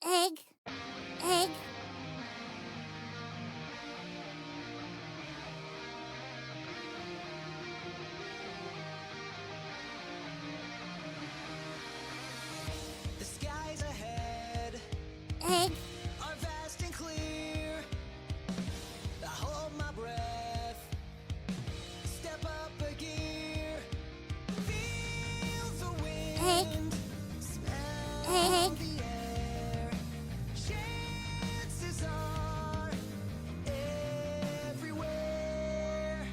egg, egg. The skies ahead Egg, are vast and clear. I hold my breath, step up a gear, feel the wind, smell egg. the air. Chances are everywhere.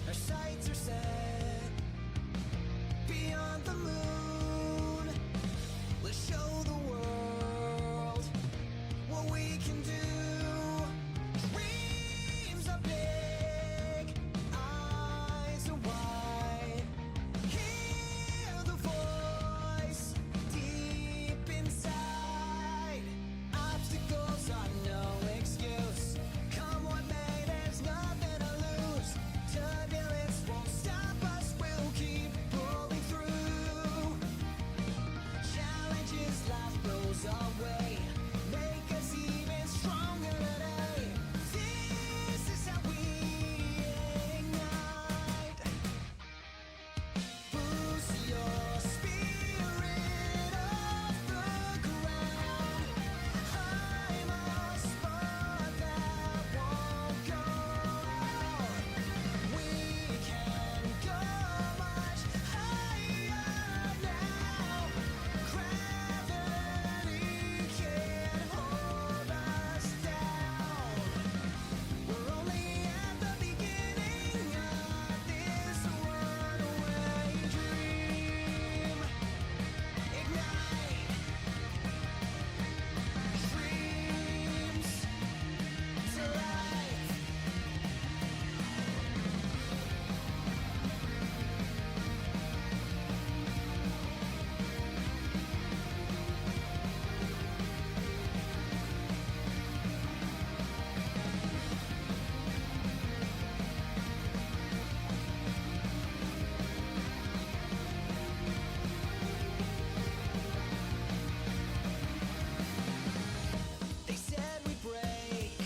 Our sights are set beyond the moon. Let's show the world what we can do. Dreams are big, eyes are wide. Hear the voice deep inside. Obstacles are no excuse. Come what may, there's nothing to lose. Turbulence won't stop us, we'll keep pulling through. Challenges life throws our way make us even stronger today. This is how we ignite. Boost your spirit off the ground. I'm a spark that won't go out. We can go much higher now. Gravity can't hold us down. We're only at the beginning of this one-way dream. Ignite dreams to life. They said we'd break,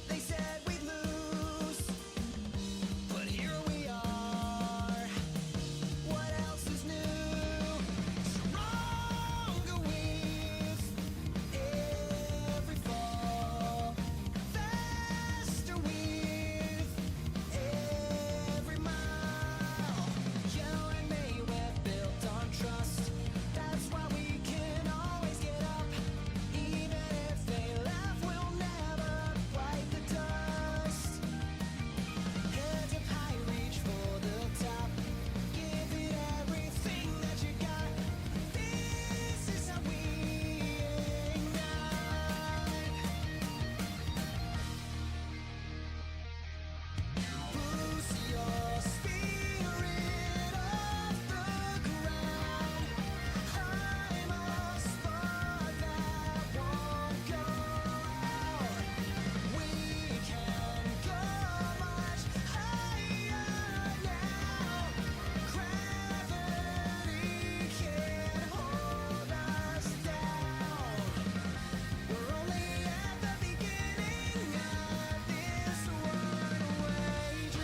they said we'd lose, but here we are. What else is new? Stronger with every fall, faster with every mile. You and me, we're built on trust. That's why we can always get up. Even if they laugh, we'll never bite the dust. Heads up high, reach for the top. Give it everything that you got. This is how we ignite. Boost your spirit off the ground. I'm a spark that won't go out. We can go much higher now. Gravity can't hold us down. We're only at the beginning of this one-way dream.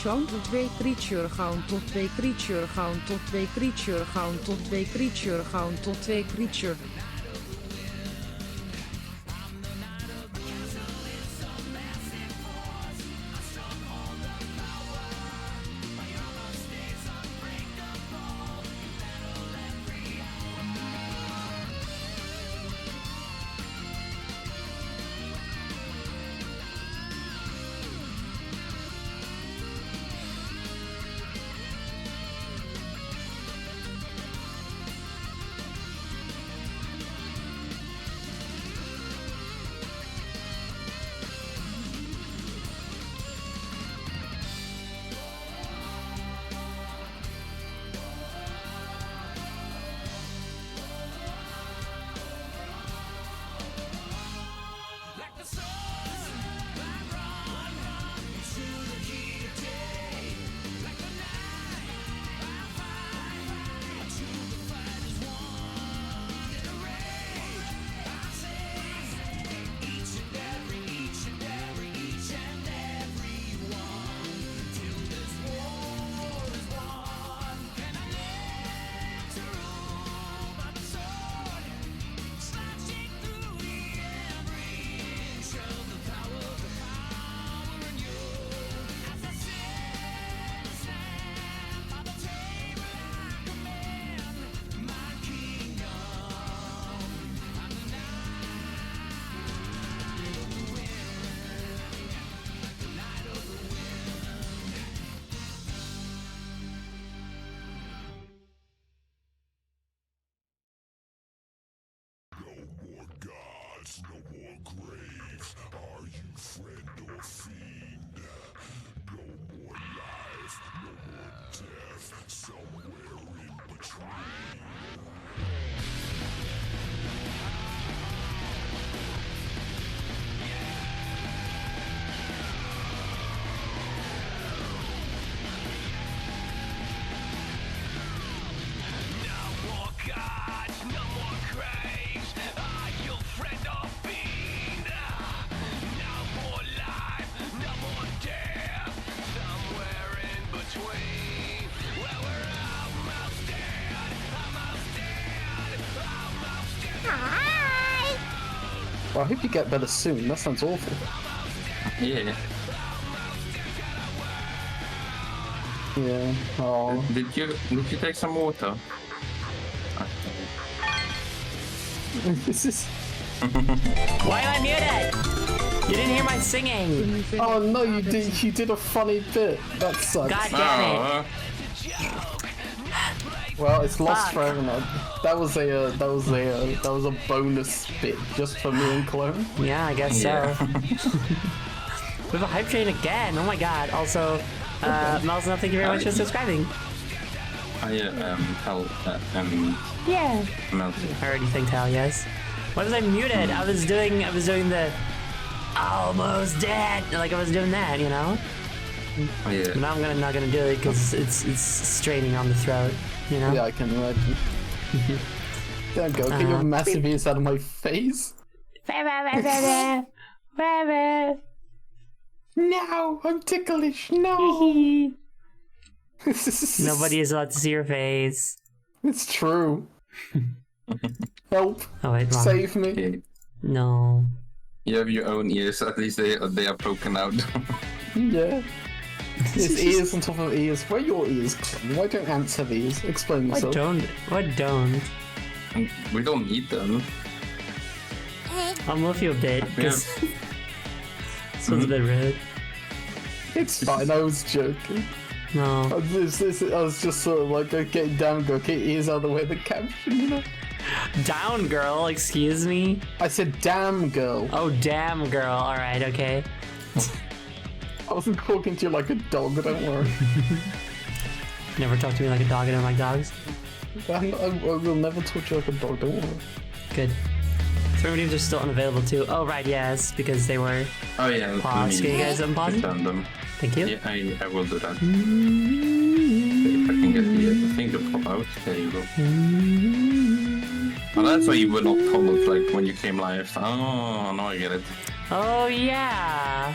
Chown tot 2 creature gaan tot 2 creature gaan tot 2 creature gaan tot 2 creature gaan tot 2 creature. No more graves. Are you friend or fiend? No more life, no more death. Somewhere in between. Hi. Well, I hope you get better soon. That sounds awful. Yeah. Yeah. Oh. Did you take some water? This is. Why am I muted? You didn't hear my singing. Oh no, you did. You did a funny bit. That sucks. God damn it. Well, it's lost Fuck. forever now. That was a bonus bit just for me and Clone. Yeah, I guess Yeah. so. We have a hype train again. Oh my god. Also, Malzno, thank you very much for subscribing. Yeah. Melted. I already think hell yes. What was I muted? I was doing the almost dead. Like I was doing that, you know? Yeah. But now I'm not gonna do it because it's straining on the throat, you know? Yeah, I can imagine. Don't go. Get your massive ears out of my face. No, I'm ticklish. No. Nobody is allowed to see your face. It's true. Help! Oh wait, wrong. Save me. Yeah. No. You have your own ears. At least they are poken out. Yeah. It's ears on top of ears. Where are your ears? Why don't ants have ears? Explain What yourself. don't? What don't? We don't need them. I'll move you a bit, Yeah. because this one's a bit rude. It's fine. I was joking. No. I was just sort of like, getting down, go, get your ears out of the way of the caption, you know? Down, girl, excuse me? I said, damn, girl. Oh, damn, girl. Alright, okay. I wasn't talking to you like a dog, don't worry. Never talk to me like a dog. I don't like dogs. I will never talk to you like a dog, don't worry. Good. Primitives are still unavailable too. Oh, right, yes, because they were Oh yeah. paused. Can you guys unpause them? Return them. Thank you. Yeah, I will do that. If I can get the thing to pop out. There you go. Well, that's why you were not told, like, when you came live. Oh, now I get it. Oh, yeah.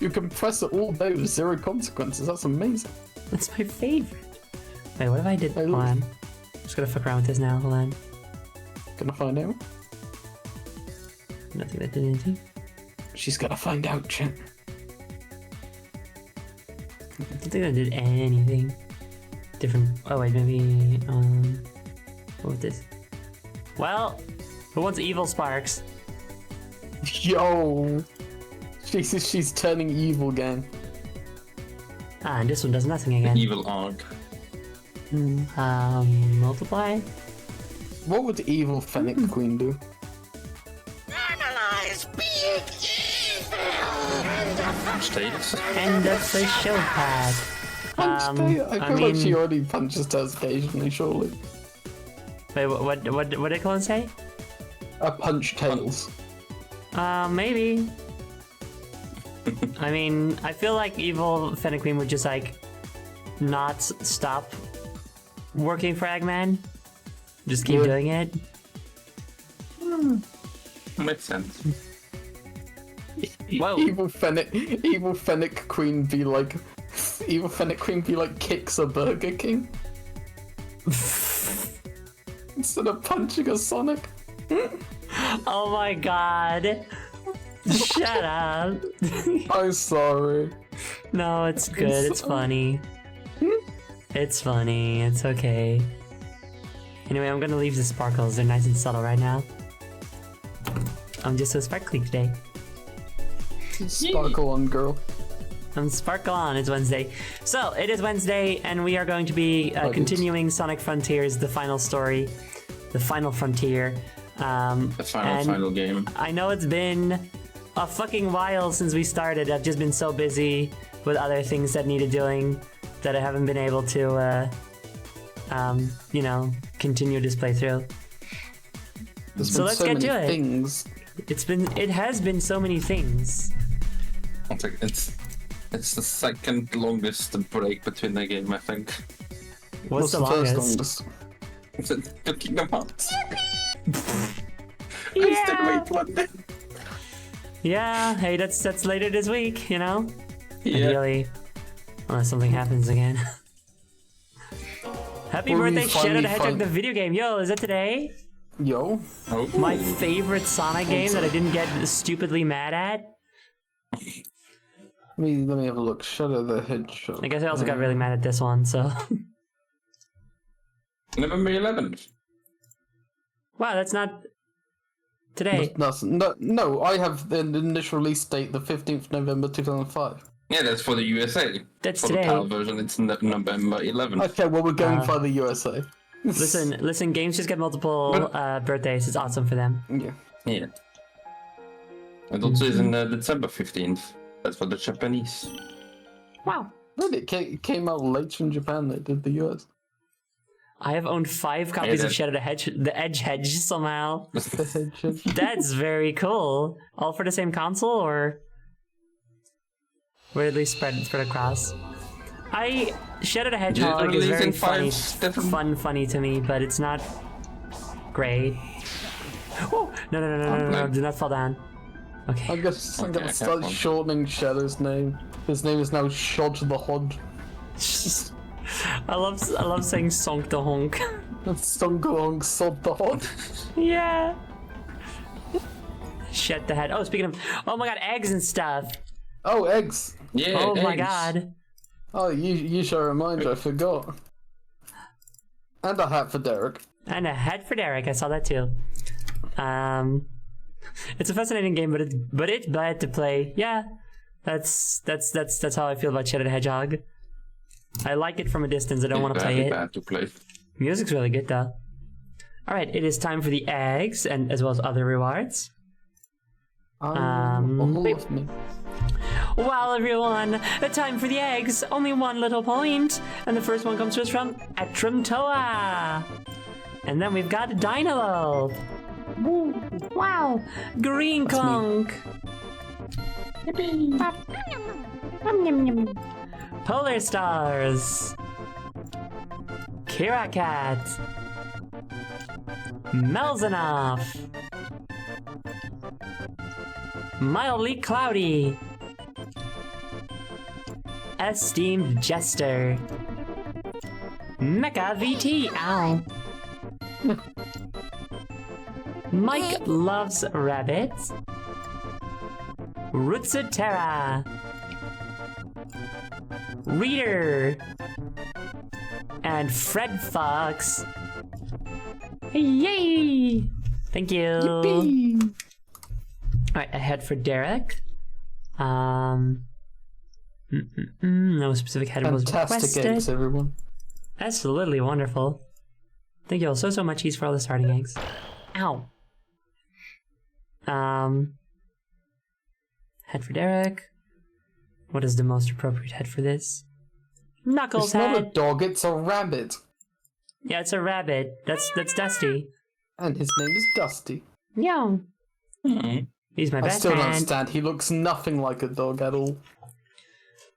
You can press it all day with 0 consequences. That's amazing. That's my favorite. Wait, what if I did? Hey, Hold look. on. Just gonna fuck around with this now. Hold on. Gonna find out. Nothing that did anything. She's gonna find out, chat. I don't think I did anything different. Oh wait, maybe what was this? Well, who wants evil sparks? Yo, she's turning evil, gang. Ah, and this one does nothing again. Evil arc. Multiply. What would evil Fennec Queen do? Analyze being evil. Status. And that's the show pad. Punch Tail? I feel like she mean- already punches Tails occasionally, surely. Wait, what did Colin say? I punch Tails. Maybe. I mean, I feel like evil Fennec Queen would just like not stop working for Eggman. Just keep Yeah. doing it. Makes sense. Whoa. Evil Fennec Queen be like kicks a Burger King instead of punching a Sonic. Oh my god. Shut up. I'm sorry. No, it's good. It's funny. It's funny. It's okay. Anyway, I'm gonna leave the sparkles. They're nice and subtle right now. I'm just so sparkly today. Sparkle on, girl. I'm sparkle on. It's Wednesday. So, it is Wednesday, and we are going to be continuing Sonic Frontiers, the final story. The final frontier. The final game. I know it's been a fucking while since we started. I've just been so busy with other things that needed doing that I haven't been able to, you know, continue this playthrough. There's So been let's so get many to it. things. It has been so many things. It's the second longest break between the game, I think. What's the first longest? It's the Kingdom Hearts. Yeah. Wait one day. Yeah. Hey, that's later this week. You know. Yeah. Ideally, unless something happens again. Happy Will we birthday, Shadow finally the Hedgehog, find- the video game. Yo, is that today? Yo, Oh. My favorite Sonic game that I didn't get stupidly mad at. let me have a look. Shadow the Hedgehog. I guess I also got really mad at this one, so. November 11th. Wow, that's not today. No, I have the initial release date, the 15th November 2005. Yeah, that's for the USA. That's for today. the PAL version, it's November 11th. Okay, well, we're going for the USA. Listen, games just get multiple birthdays. It's awesome for them. Yeah. Yeah. And also is in December 15th. That's for the Japanese. Wow. Really, it came out later in Japan than it did the US. I have owned 5 copies of that- Shadow the Edge Hedge somehow. The Hedgehog. That's very cool. All for the same console, or weirdly spread across. Shadow the Hedgehog is very releasing funny, 5 different- funny to me, but it's not great. Oh, no! Do not fall down. Okay. I guess I'm Okay, gonna I start can't- shortening Shadow's name. His name is now Shod the Hod. I love saying Sonk the Honk. Stongalong Sod the Hod. Yeah. Shut the head. Oh, speaking of, oh my god, eggs and stuff. Oh, eggs. Yeah. Oh my eggs. god. Oh, you shall remind you, I forgot. And a hat for Derek. And a head for Derek. I saw that too. It's a fascinating game, but it's bad to play. Yeah, that's how I feel about Shadow the Hedgehog. I like it from a distance. I don't want to play Very it. bad to play. Music's really good though. All right, it is time for the eggs and as well as other rewards. All of me. Well, everyone, time for the eggs. Only one little point, and the first one comes to us from Etrim Toa. And then we've got Dynamo. Wow, Green Conk. Polar Stars. Kira Cat. Melzanoff. Mildly cloudy. Esteemed jester. Mecha VT. Ow. Mike loves rabbits. Rutsutera. Reader. And Fred Fox. Yay! Thank you. Alright, a head for Derek. No specific head was Fantastic requested. eggs, everyone. Absolutely wonderful. Thank you all so much, Ease, for all the starting eggs. Ow. Head for Derek. What is the most appropriate head for this? Knuckles It's not a head. dog, it's a rabbit. Yeah, it's a rabbit. That's Dusty. And his name is Dusty. Yeah. He's my I best still don't friend. understand. He looks nothing like a dog at all.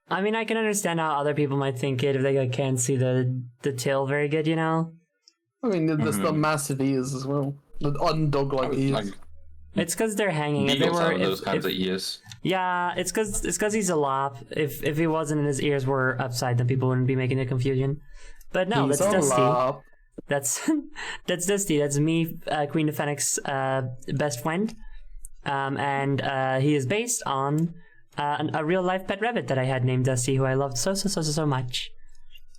I mean, I can understand how other people might think it if they can't see the tail very good, you know? I mean, there's the massive ears as well. The undog-like ears. Like, It's because they're hanging. If they beagles were, have those kinds of ears. yeah, it's because he's a lop. If he wasn't and his ears were upside, then people wouldn't be making the confusion. But no, He's that's a Dusty. lop. That's that's Dusty. That's me, Queen of Phoenix, best friend. And he is based on a real life pet rabbit that I had named Dusty, who I loved so much.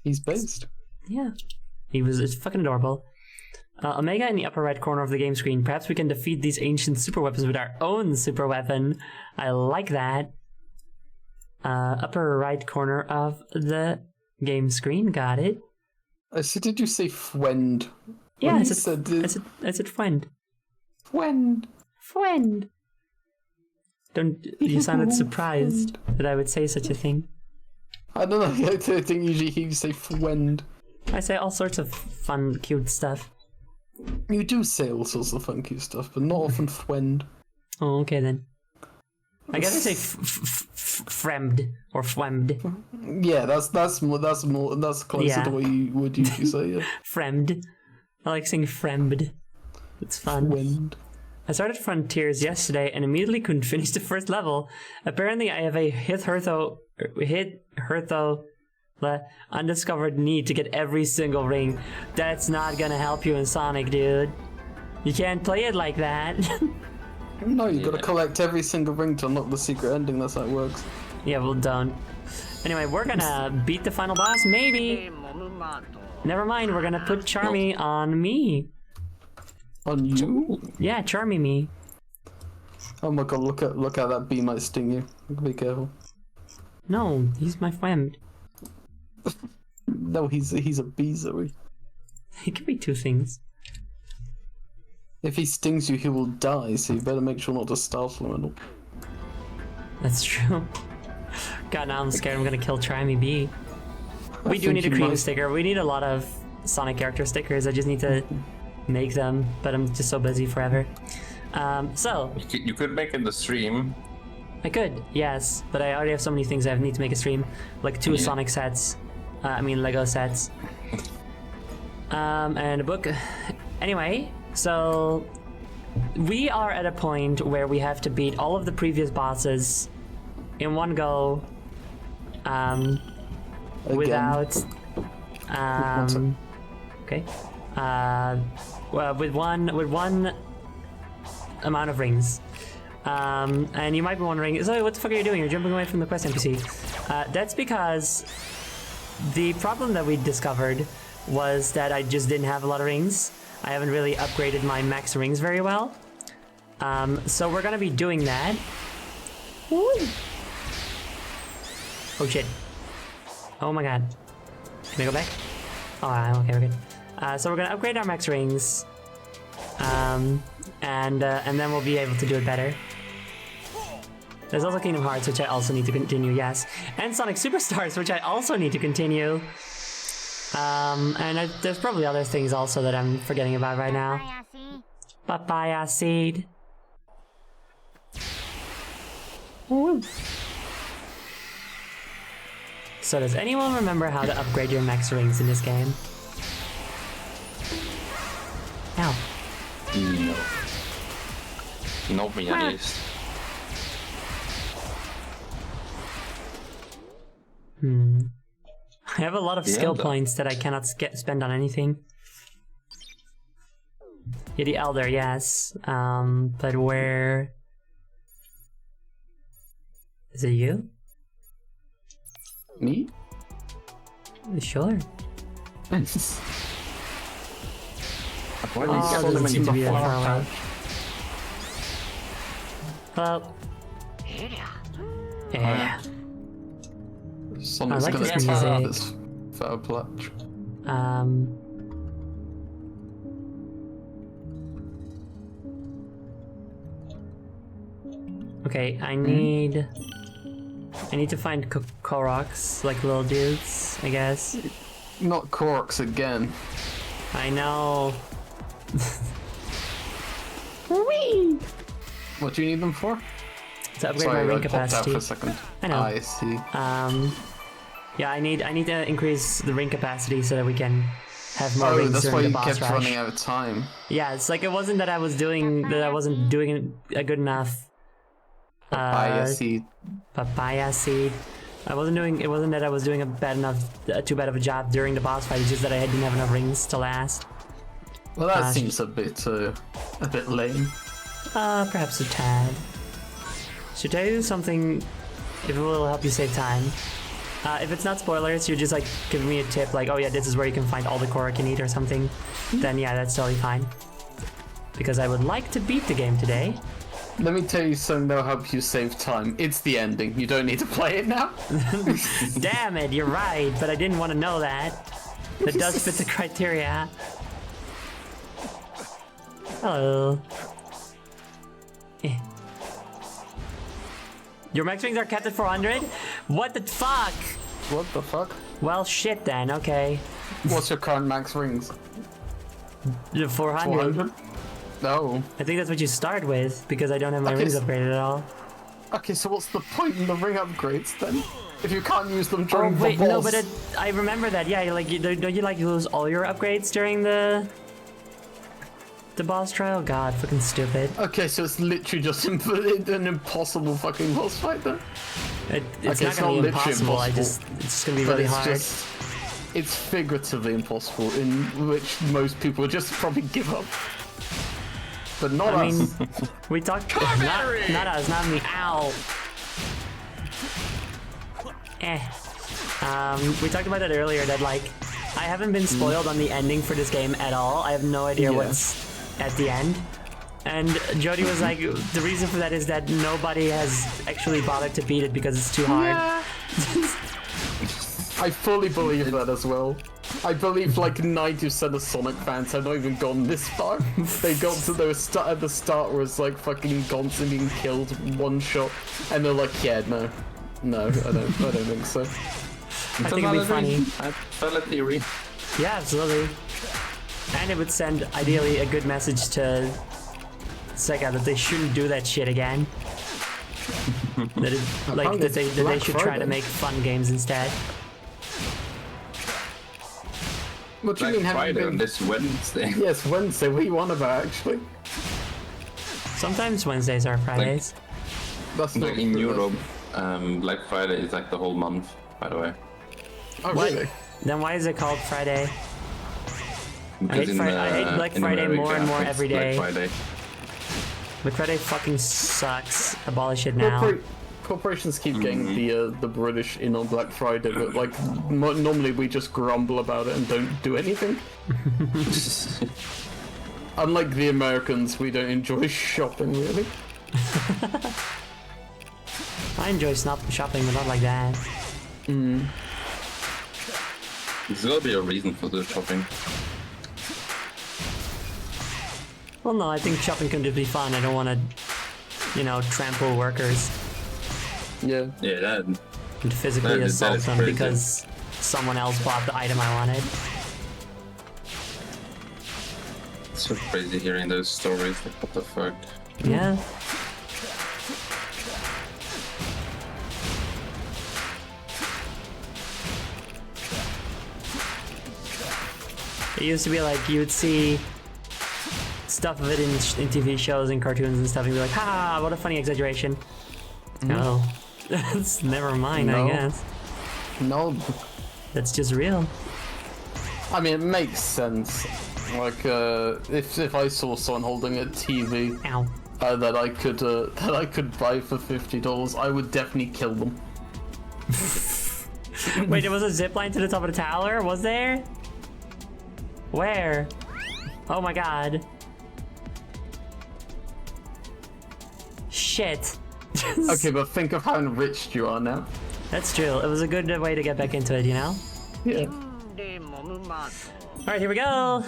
He's based. Yeah, it's fucking adorable. Omega in the upper right corner of the game screen. Perhaps we can defeat these ancient super weapons with our own super weapon. I like that. Upper right corner of the game screen. Got it. I said, did you say friend? Yeah, When I you said friend. friend. Friend. Don't you sounded surprised that I would say such a thing? I don't know. I think usually you say friend. I say all sorts of fun, cute stuff. You do say all sorts of funky stuff, but not often friend. Oh, okay then. I guess I say fremd or fwemd. Yeah, that's closer Yeah. to what you would usually say. Yeah. Fremd. I like saying fremd. It's fun. Friend. I started Frontiers yesterday and immediately couldn't finish the first level. Apparently I have a undiscovered need to get every single ring. That's not gonna help you in Sonic, dude. You can't play it like that. No, you gotta collect every single ring to unlock the secret ending. That's how it works. Yeah, well, don't. Anyway, we're gonna beat the final boss, maybe. Never mind, we're gonna put Charmy on me. On you? Yeah, Charmy me. Oh my god! Look how that bee might sting you. Be careful. No, he's my friend. No, he's a bee, Zoe. He could be two things. If he stings you, he will die. So you better make sure not to startle him at all. That's true. God, now I'm scared I'm gonna kill Charmy B. We do think need a you cream might. sticker. We need a lot of Sonic character stickers. I just need to make them, but I'm just so busy forever. So, You could make in the stream. I could, yes, but I already have so many things I need to make a stream. Like 2 Yeah. Sonic sets. Lego sets. And a book. Anyway, so we are at a point where we have to beat all of the previous bosses in one go. Without okay. Well, with one amount of rings. And you might be wondering, Zoe, what the fuck are you doing? You're jumping away from the quest NPC. That's because the problem that we discovered was that I just didn't have a lot of rings. I haven't really upgraded my max rings very well. So we're gonna be doing that. Woo. Oh shit. Oh my god. Can I go back? Oh, okay, we're good. So we're gonna upgrade our max rings. And then we'll be able to do it better. There's also Kingdom Hearts, which I also need to continue, yes. And Sonic Superstars, which I also need to continue. There's probably other things also that I'm forgetting about right now. Papaya seed. Woo. So does anyone remember how to upgrade your max rings in this game? Ow. No. Not me, at least. I have a lot of The skill Elder. points that I cannot spend on anything. Yeah, the Elder, yes. But where... Is it you? Me? Sure. Why do you Oh, get so doesn't many seem to be that buffalo far away. patch? Well... Yeah. Someone's I like gonna this tear out music. this fair platch. Okay, I need to find Koroks, like little dudes, I guess. Not Koroks again. I know. What do you need them for? To upgrade Sorry, my ring I popped out capacity. for a second. I know. I see. Yeah, I need to increase the ring capacity so that we can have more Oh, rings that's during why the you boss kept rush. running out of time. Yeah, it's like it wasn't that I wasn't doing a good enough I see. papaya seed. It wasn't that I was doing too bad of a job during the boss fight. It's just that I didn't have enough rings to last. Well, that seems a bit lame. Perhaps a tad. Should I do something if it will help you save time? If it's not spoilers, you're just like giving me a tip like, oh yeah, this is where you can find all the Korok you need or something, then yeah, that's totally fine. Because I would like to beat the game today. Let me tell you something that'll help you save time. It's the ending. You don't need to play it now. Damn it, you're right, but I didn't want to know that. That does fit the criteria. Hello. Eh. Your max rings are kept at 400? What the fuck? What the fuck? Well, shit then, okay. What's your current max rings? 400? 400? No. I think that's what you start with, because I don't have my Okay, rings so- upgraded at all. Okay, so what's the point in the ring upgrades then? If you can't use them Oh during wait, the no, boss. but I remember that. Yeah, don't you like lose all your upgrades during the boss trial? God, fucking stupid. Okay, so it's literally just an impossible fucking boss fight then? It's Okay, not it's gonna not be literally impossible. impossible. It's just gonna be But really it's hard. just... It's figuratively impossible, in which most people just probably give up. But not I us. mean, we talked. Not us, not me. Ow. We talked about that earlier. That like, I haven't been spoiled on the ending for this game at all. I have no idea Yeah. what's at the end. And Jody was like, the reason for that is that nobody has actually bothered to beat it because it's too hard. I fully believe that as well. I believe like 90% of Sonic fans have not even gone this far. They got to at the start where it's like fucking constantly being killed one shot, and they're like, yeah, no, I don't think so. I think it'd be funny. Valid theory. Yeah, absolutely. And it would send, ideally, a good message to Sega that they shouldn't do that shit again. That they should try to make fun games instead. What do you Black mean haven't Friday on been? this Wednesday. Yes, Wednesday. What are you on about actually? Sometimes Wednesdays are Fridays. That's not Like in true, Europe, Black Friday is like the whole month, by the way. Oh What? really? Then why is it called Friday? Because hate I hate Black in Friday more and America, more it's every Black day. Friday. Black Friday fucking sucks. Abolish it now. Corporations keep getting the British in on Black Friday, but like normally we just grumble about it and don't do anything. Unlike the Americans, we don't enjoy shopping really. I enjoy shopping, but not like that. There's gotta be a reason for the shopping. Well, no, I think shopping can just be fun. I don't want to, trample workers Yeah. Yeah, that. and physically That is assault them crazy. because someone else bought the item I wanted. It's so crazy hearing those stories. Like, what the fuck? Yeah. It used to be like you would see stuff of it in TV shows and cartoons and stuff, and you'd be like, "Ha! What a funny exaggeration." Oh, it's never mind, No. I guess. No. That's just real. I mean, it makes sense. Like, if I saw someone holding a TV Ow. that I could buy for $50, I would definitely kill them. Wait, there was a zip line to the top of the tower? Was there? Where? Oh my god. Shit. Okay, but think of how enriched you are now. That's true. It was a good way to get back into it, you know? Yeah. Alright, here we go.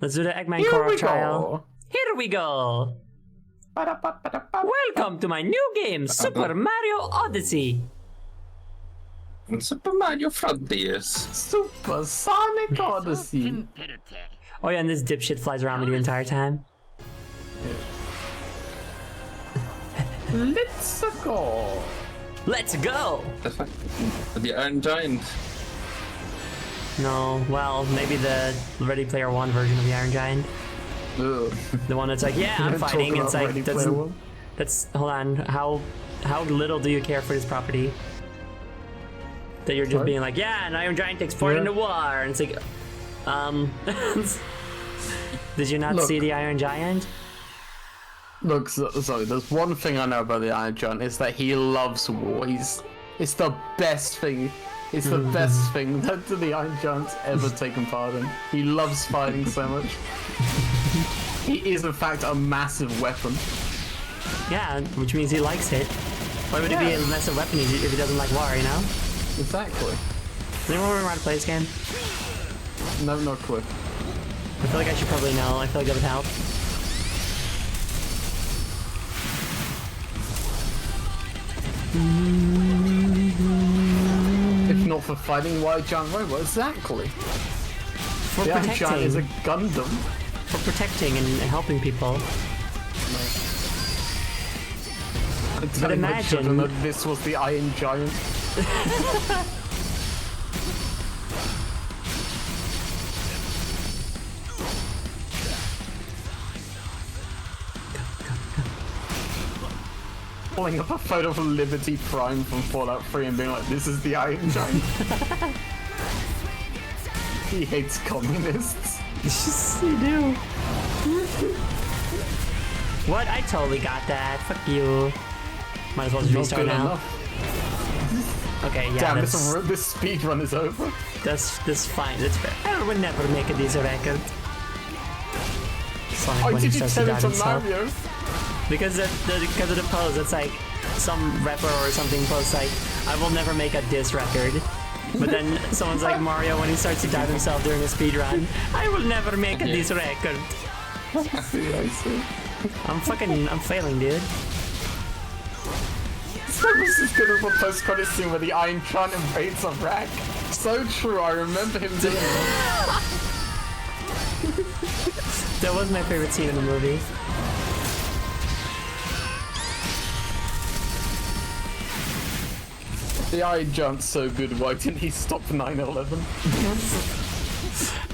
Let's do the Eggman Here co-op we trial. go. Here we go. Welcome to my new game, Super Mario Odyssey. Super Mario Frontiers. Super Sonic Odyssey. Oh yeah, and this dipshit flies around me the entire time. Let's go. Let's go! The Iron Giant. No, well, maybe the Ready Player One version of the Iron Giant. Ugh. The one that's like, yeah, I'm Talk fighting. about It's like, Ready Player One. that's, hold on, how little do you care for this property? That you're just What? being like, yeah, an Iron Giant takes part in the war, and it's like, did you not Look. see the Iron Giant? Look, sorry, there's one thing I know about the Iron Giant, is that he loves war. It's the best thing. It's the best thing that the Iron Giant's ever taken part in. He loves fighting so much. He is, in fact, a massive weapon. Yeah, which means he likes it. Why would it be a massive weapon if he doesn't like war, you know? Exactly. Does anyone remember how to play this game? No, not quick. I feel like I should probably know. I feel like that would help. If not for fighting White Giant Robot, exactly. For The Iron Giant is a protecting, Gundam. for protecting and helping people. I'm telling my imagine- children that this was the Iron Giant. Pulling up a photo of Liberty Prime from Fallout 3 and being like, this is the Iron Giant. He hates communists. You do. What? I totally got that. Fuck you. Might as well just Not restart good now. enough. Okay, yeah, Damn, that's this speed run is over. that's fine. That's fair. I would never make this record. Sonic Why when he did you starts tell to it dive to himself. Mario? Because of the pose, it's like some rapper or something posts like, I will never make a diss record. But then someone's like Mario when he starts to dive himself during a speed run. I will never make a diss record. I see. I'm failing, dude. This is good of a post-credit scene where the Iron Giant invades Iraq. So true, I remember him doing that. That was my favorite scene in the movie. The Iron Giant's so good, why didn't he stop 9/11?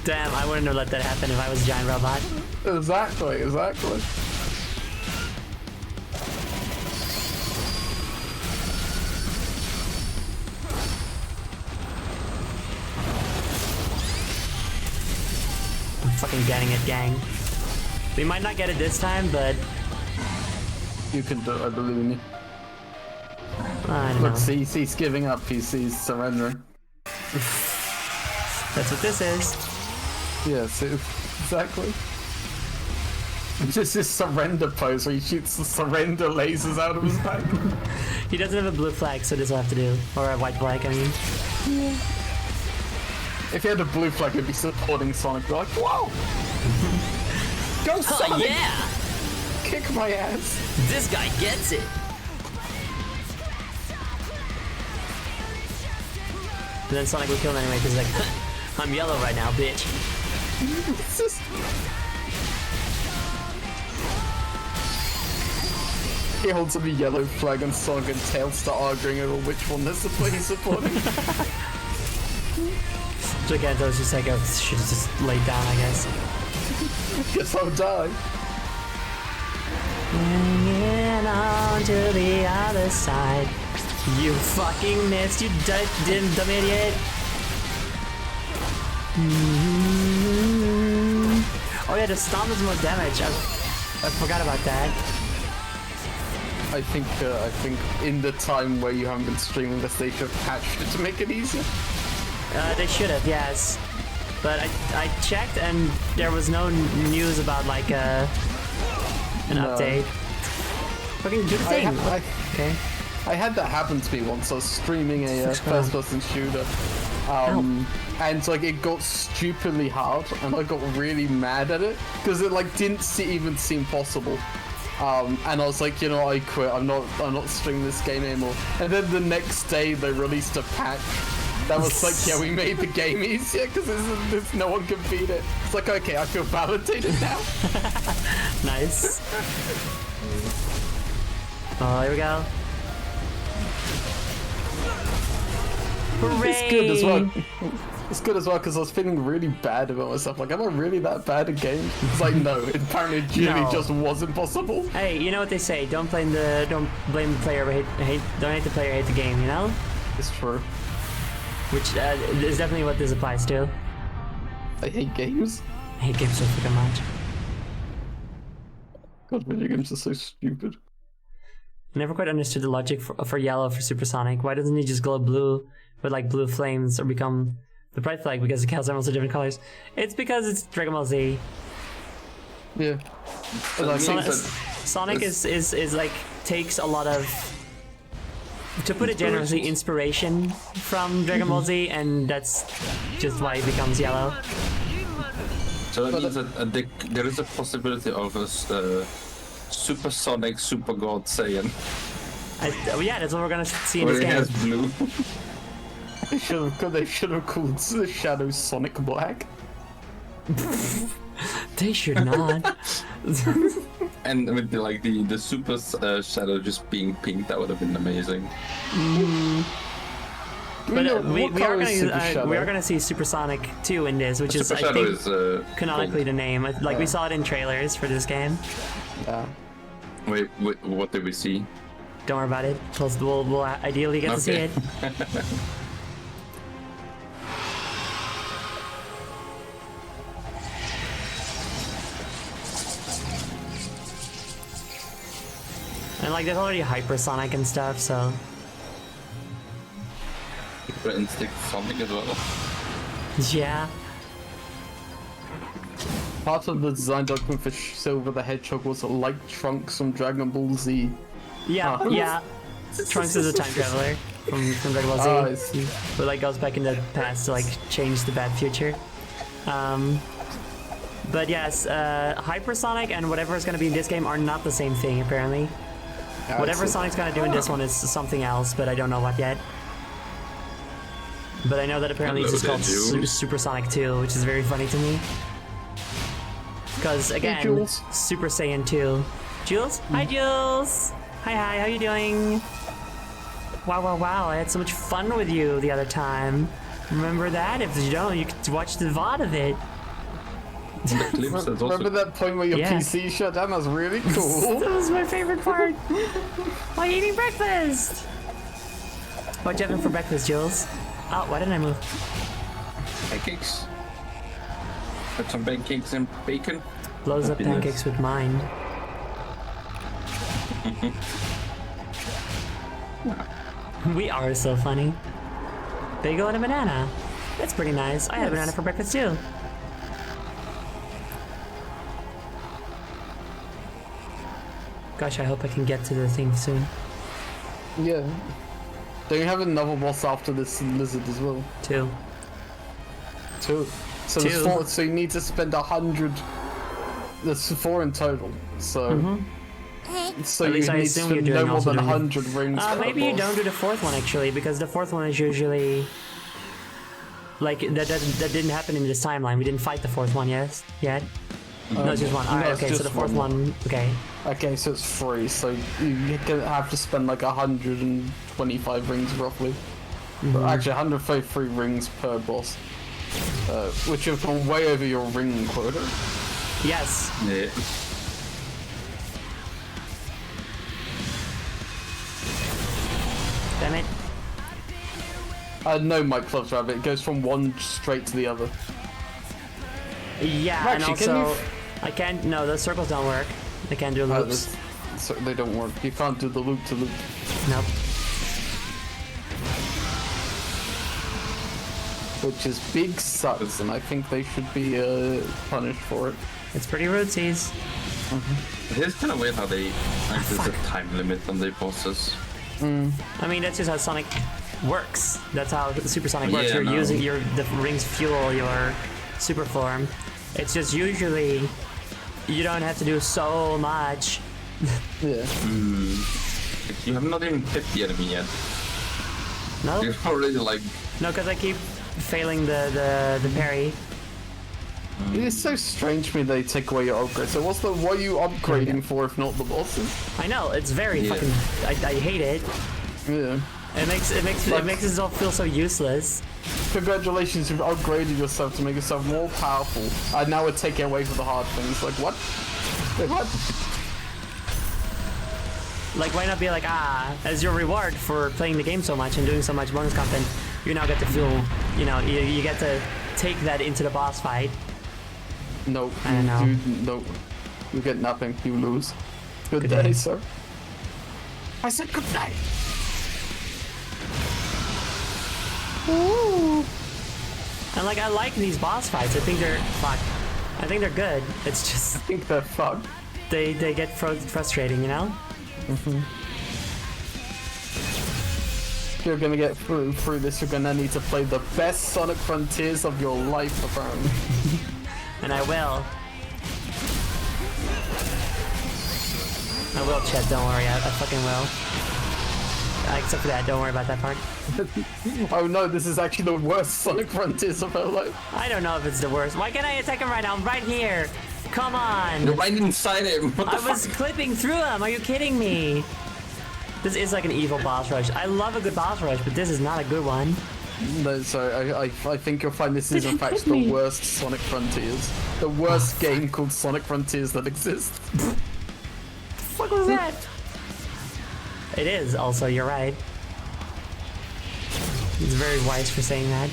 Damn, I wouldn't have let that happen if I was a giant robot. Exactly. I'm fucking getting it, gang. We might not get it this time, but You can do it, I believe in you. I don't Look, know. see, he's giving up, he's surrendering. That's what this is. Yeah, see, exactly. It's just this surrender pose where he shoots the surrender lasers out of his back. He doesn't have a blue flag, so this will have to do. Or a white flag, I mean. If he had a blue flag, he'd be supporting Sonic. Be like, whoa! Go Sonic! Yeah! Kick my ass! This guy gets it! And then Sonic would kill him anyway, because he's like, I'm yellow right now, bitch. It's just... He holds up a yellow flag and Sonic and Tails start arguing over which one they're supporting. Giganto's just like, oh, should have just laid down, I guess. Guess I'll die. Hanging on to the other side. You fucking missed, you dumb idiot. Oh yeah, the stomp is more damage. I forgot about that. I think in the time where you haven't been streaming this, they should have patched it to make it easier. They should have, yes. But I checked and there was no news about like an update. Fucking do the thing. Okay. I had that happen to me once. I was streaming a first-person shooter, and like it got stupidly hard, and I got really mad at it because it like didn't even seem possible. And I was like, you know, I quit. I'm not streaming this game anymore. And then the next day they released a patch that was like, yeah, we made the game easier because there's no one can beat it. It's like, okay, I feel validated now. Nice. Oh, here we go. Hooray! It's good as well. It's good as well because I was feeling really bad about myself. Like, am I really that bad at games? It's like, no, apparently it really just wasn't possible. Hey, you know what they say? Don't blame the player, but don't hate the player, hate the game. You know? It's true. Which is definitely what this applies to. I hate games. I hate games so freaking much. God, video games are so stupid. Never quite understood the logic for yellow for Supersonic. Why doesn't he just glow blue with like blue flames or become the Pride Flag because the cows are also different colors? It's because it's Dragon Ball Z. Yeah. Sonic is like takes a lot of, to put it generously, inspiration from Dragon Ball Z, and that's just why he becomes yellow. So that means that there is a possibility of a Supersonic Super God Saiyan. Yeah, that's what we're gonna see in Where this he game. has blue. They should have called the Shadow Sonic Black. They should not. And with the Super Shadow just being pink, that would have been amazing. But we are gonna see Supersonic 2 in this, which is Super I Shadow think is canonically gold. the name. Like we saw it in trailers for this game. Yeah. Wait, what did we see? Don't worry about it. We'll ideally get to see Okay. it. And like there's already Hypersonic and stuff, so Super Instinct Sonic as well. yeah. Part of the design document for Silver the Hedgehog was like Trunks from Dragon Ball Z. Yeah, yeah. Trunks is a time traveler from Dragon Ball Z. Ah, I see. But like goes back in the past to like change the bad future. But yes, Hypersonic and whatever is gonna be in this game are not the same thing apparently. Yeah, Whatever I see. Sonic's gonna do in this one is something else, but I don't know what yet. But I know that apparently it's just Hello called there, Jules. Supersonic 2, which is very funny to me. Because again, Jules. Super Saiyan 2. Jules? Hi Jules! Hi, how you doing? Wow, I had so much fun with you the other time. Remember that? If you don't, you could watch the VOD of it. The clips, that's also Remember that point where your Yeah. PC shut down? That was really cool. That was my favorite part. While eating breakfast. What'd you have for breakfast, Jules? Oh, why didn't I move? pancakes. Put some pancakes and bacon. Blows up Happiness. pancakes with mind. We are so funny. Bagel and a banana. That's pretty nice. I had a banana for breakfast too. Gosh, I hope I can get to the thing soon. Yeah. Don't you have another boss after this lizard as well? Too. Two. So Two. there's four, so you need to spend 100. There's 4 in total. So. So At you least I need to assume spend you're no doing more also than doing- 100 rings. per Maybe you boss. don't do the fourth one actually, because the fourth one is usually like that didn't happen in this timeline. We didn't fight the fourth one yet. No, it's just one. Alright, no, it's okay, so just the fourth one. one. Okay. Okay, so it's free. So you have to spend like 125 rings roughly. Actually, 133 rings per boss, which is way over your ring quota. Yes. Yeah. Damn it. No, Mike Loves Rabbit. It goes from one straight to the other. Yeah, and Actually, can also you- I can't. No, those circles don't work. I can't do loops. So they don't work. You can't do the loop to loop. Nope. Which is big sucks, and I think they should be punished for it. It's pretty rootsies. It is kind of weird how they like there's a time limit on their bosses. I mean, that's just how Sonic works. That's how Supersonic works. Yeah, You're no. using the rings fuel your super form. It's just usually you don't have to do so much. Yeah. You have not even hit the enemy yet. No, You're already like no, because I keep failing the parry. It is so strange to me they take away your upgrade. So what are you upgrading for if not the bosses? I know it's very Yeah. fucking. I hate it. Yeah. It makes it all feel so useless. Congratulations, you've upgraded yourself to make yourself more powerful. And now we're taking away from the hard things. Like what? Wait, what? Like, why not be like, as your reward for playing the game so much and doing so much bonus content, you now get to feel, you get to take that into the boss fight. No. I don't know. No. You get nothing. You lose. Good day, sir. I said good night. And like, I like these boss fights. I think they're good. It's just I think they're fucked. they get frustrating, you know? If you're gonna get through this, you're gonna need to play the best Sonic Frontiers of your life, apparently. And I will. I will, Chet, don't worry. I fucking will. Except for that, don't worry about that part. Oh no, this is actually the worst Sonic Frontiers of our life. I don't know if it's the worst. Why can't I attack him right now? I'm right here. Come on. you're right inside him. What the I was clipping through him. Are you kidding me? This is like an evil boss rush. I love a good boss rush, but this is not a good one. No, sorry, I think you'll find this is in Did you fact hit the me? worst Sonic Frontiers. The worst game called Sonic Frontiers that exists. What was that? It is also, you're right. It's very wise for saying that.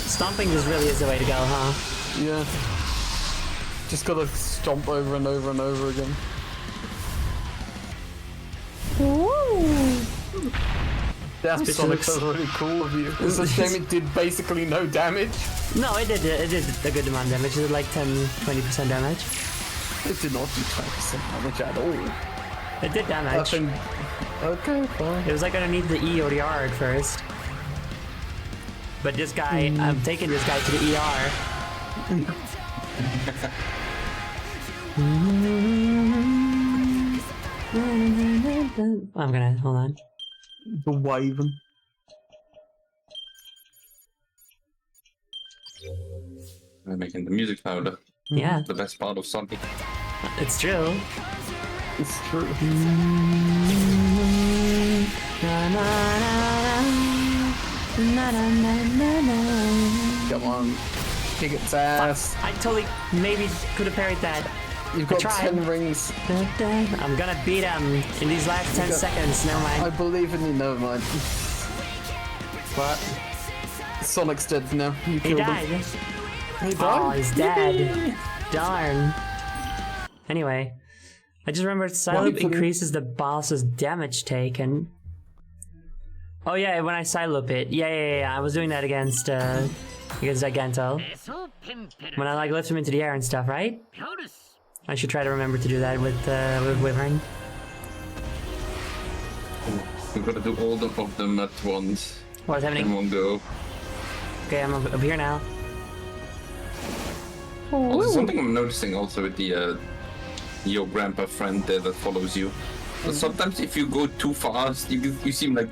Stomping just really is the way to go, huh? Yeah. Just gotta stomp over and over and over again. Damn, This bitch Sonic, looks- that's really cool of you. It's a shame it did basically no damage. No, it did a good amount of damage. It did like 10-20% damage. It did not do 20% damage at all. It did damage. Nothing. Okay, fine. It was like underneath the E or the R at first. But this guy, I'm taking this guy to the ER. I'm gonna, hold on. The Wyvern. They're making the music louder. Yeah, The best part of Sonic. it's true. It's true. Na, na, na, na, na, na, na, na. Come on. Kick its ass. I totally maybe could have parried that. You've got tried. 10 rings. I'm gonna beat him in these last 10 got- seconds. Never I mind. believe in you, never mind. But Sonic's dead now. You He killed died. him. He Oh, died? he's dead. Darn. Anyway, I just remembered Psyloop Why- increases the boss's damage taken. Oh yeah, when I Psyloop it. Yeah. I was doing that against Giganto. When I like lift him into the air and stuff, right? I should try to remember to do that with Wyvern. We're gonna do all of them at once What's in happening? one go. Okay, I'm up here now. Also, something I'm noticing also with the your grandpa friend there that follows you. But sometimes if you go too fast, you seem like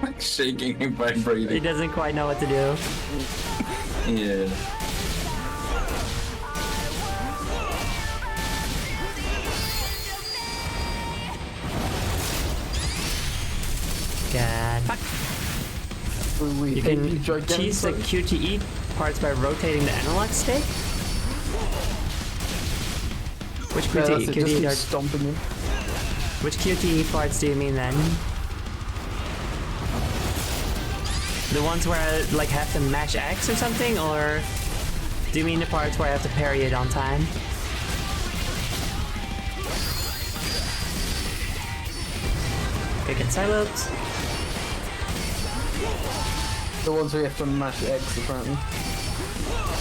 like shaking and He vibrating. doesn't quite know what to do. Yeah. God. Fuck. We You hate can gigantic. cheese the QTE parts by rotating the analog stick? Which Yeah, that's QTE, it, just keep QTE, stomping him. which QTE parts do you mean then? The ones where I like have to mash X or something, or do you mean the parts where I have to parry it on time? Okay, get silos. The ones where you have to mash X, apparently.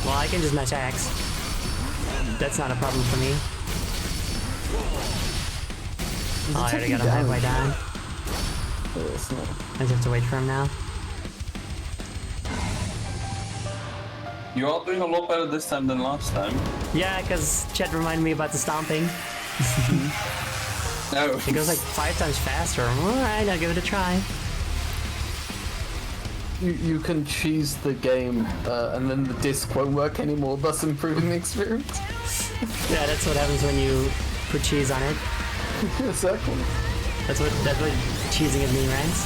Well, I can just mash X. That's not a problem for me. Oh, I already got him halfway down. Oh, it's not. I just have to wait for him now. You are doing a lot better this time than last time. Yeah, because Chet reminded me about the stomping. No. It goes like 5 times faster. Alright, I'll give it a try. You can cheese the game, and then the disc won't work anymore, thus improving the experience. Yeah, that's what happens when you put cheese on it. Exactly. That's what cheesing it means.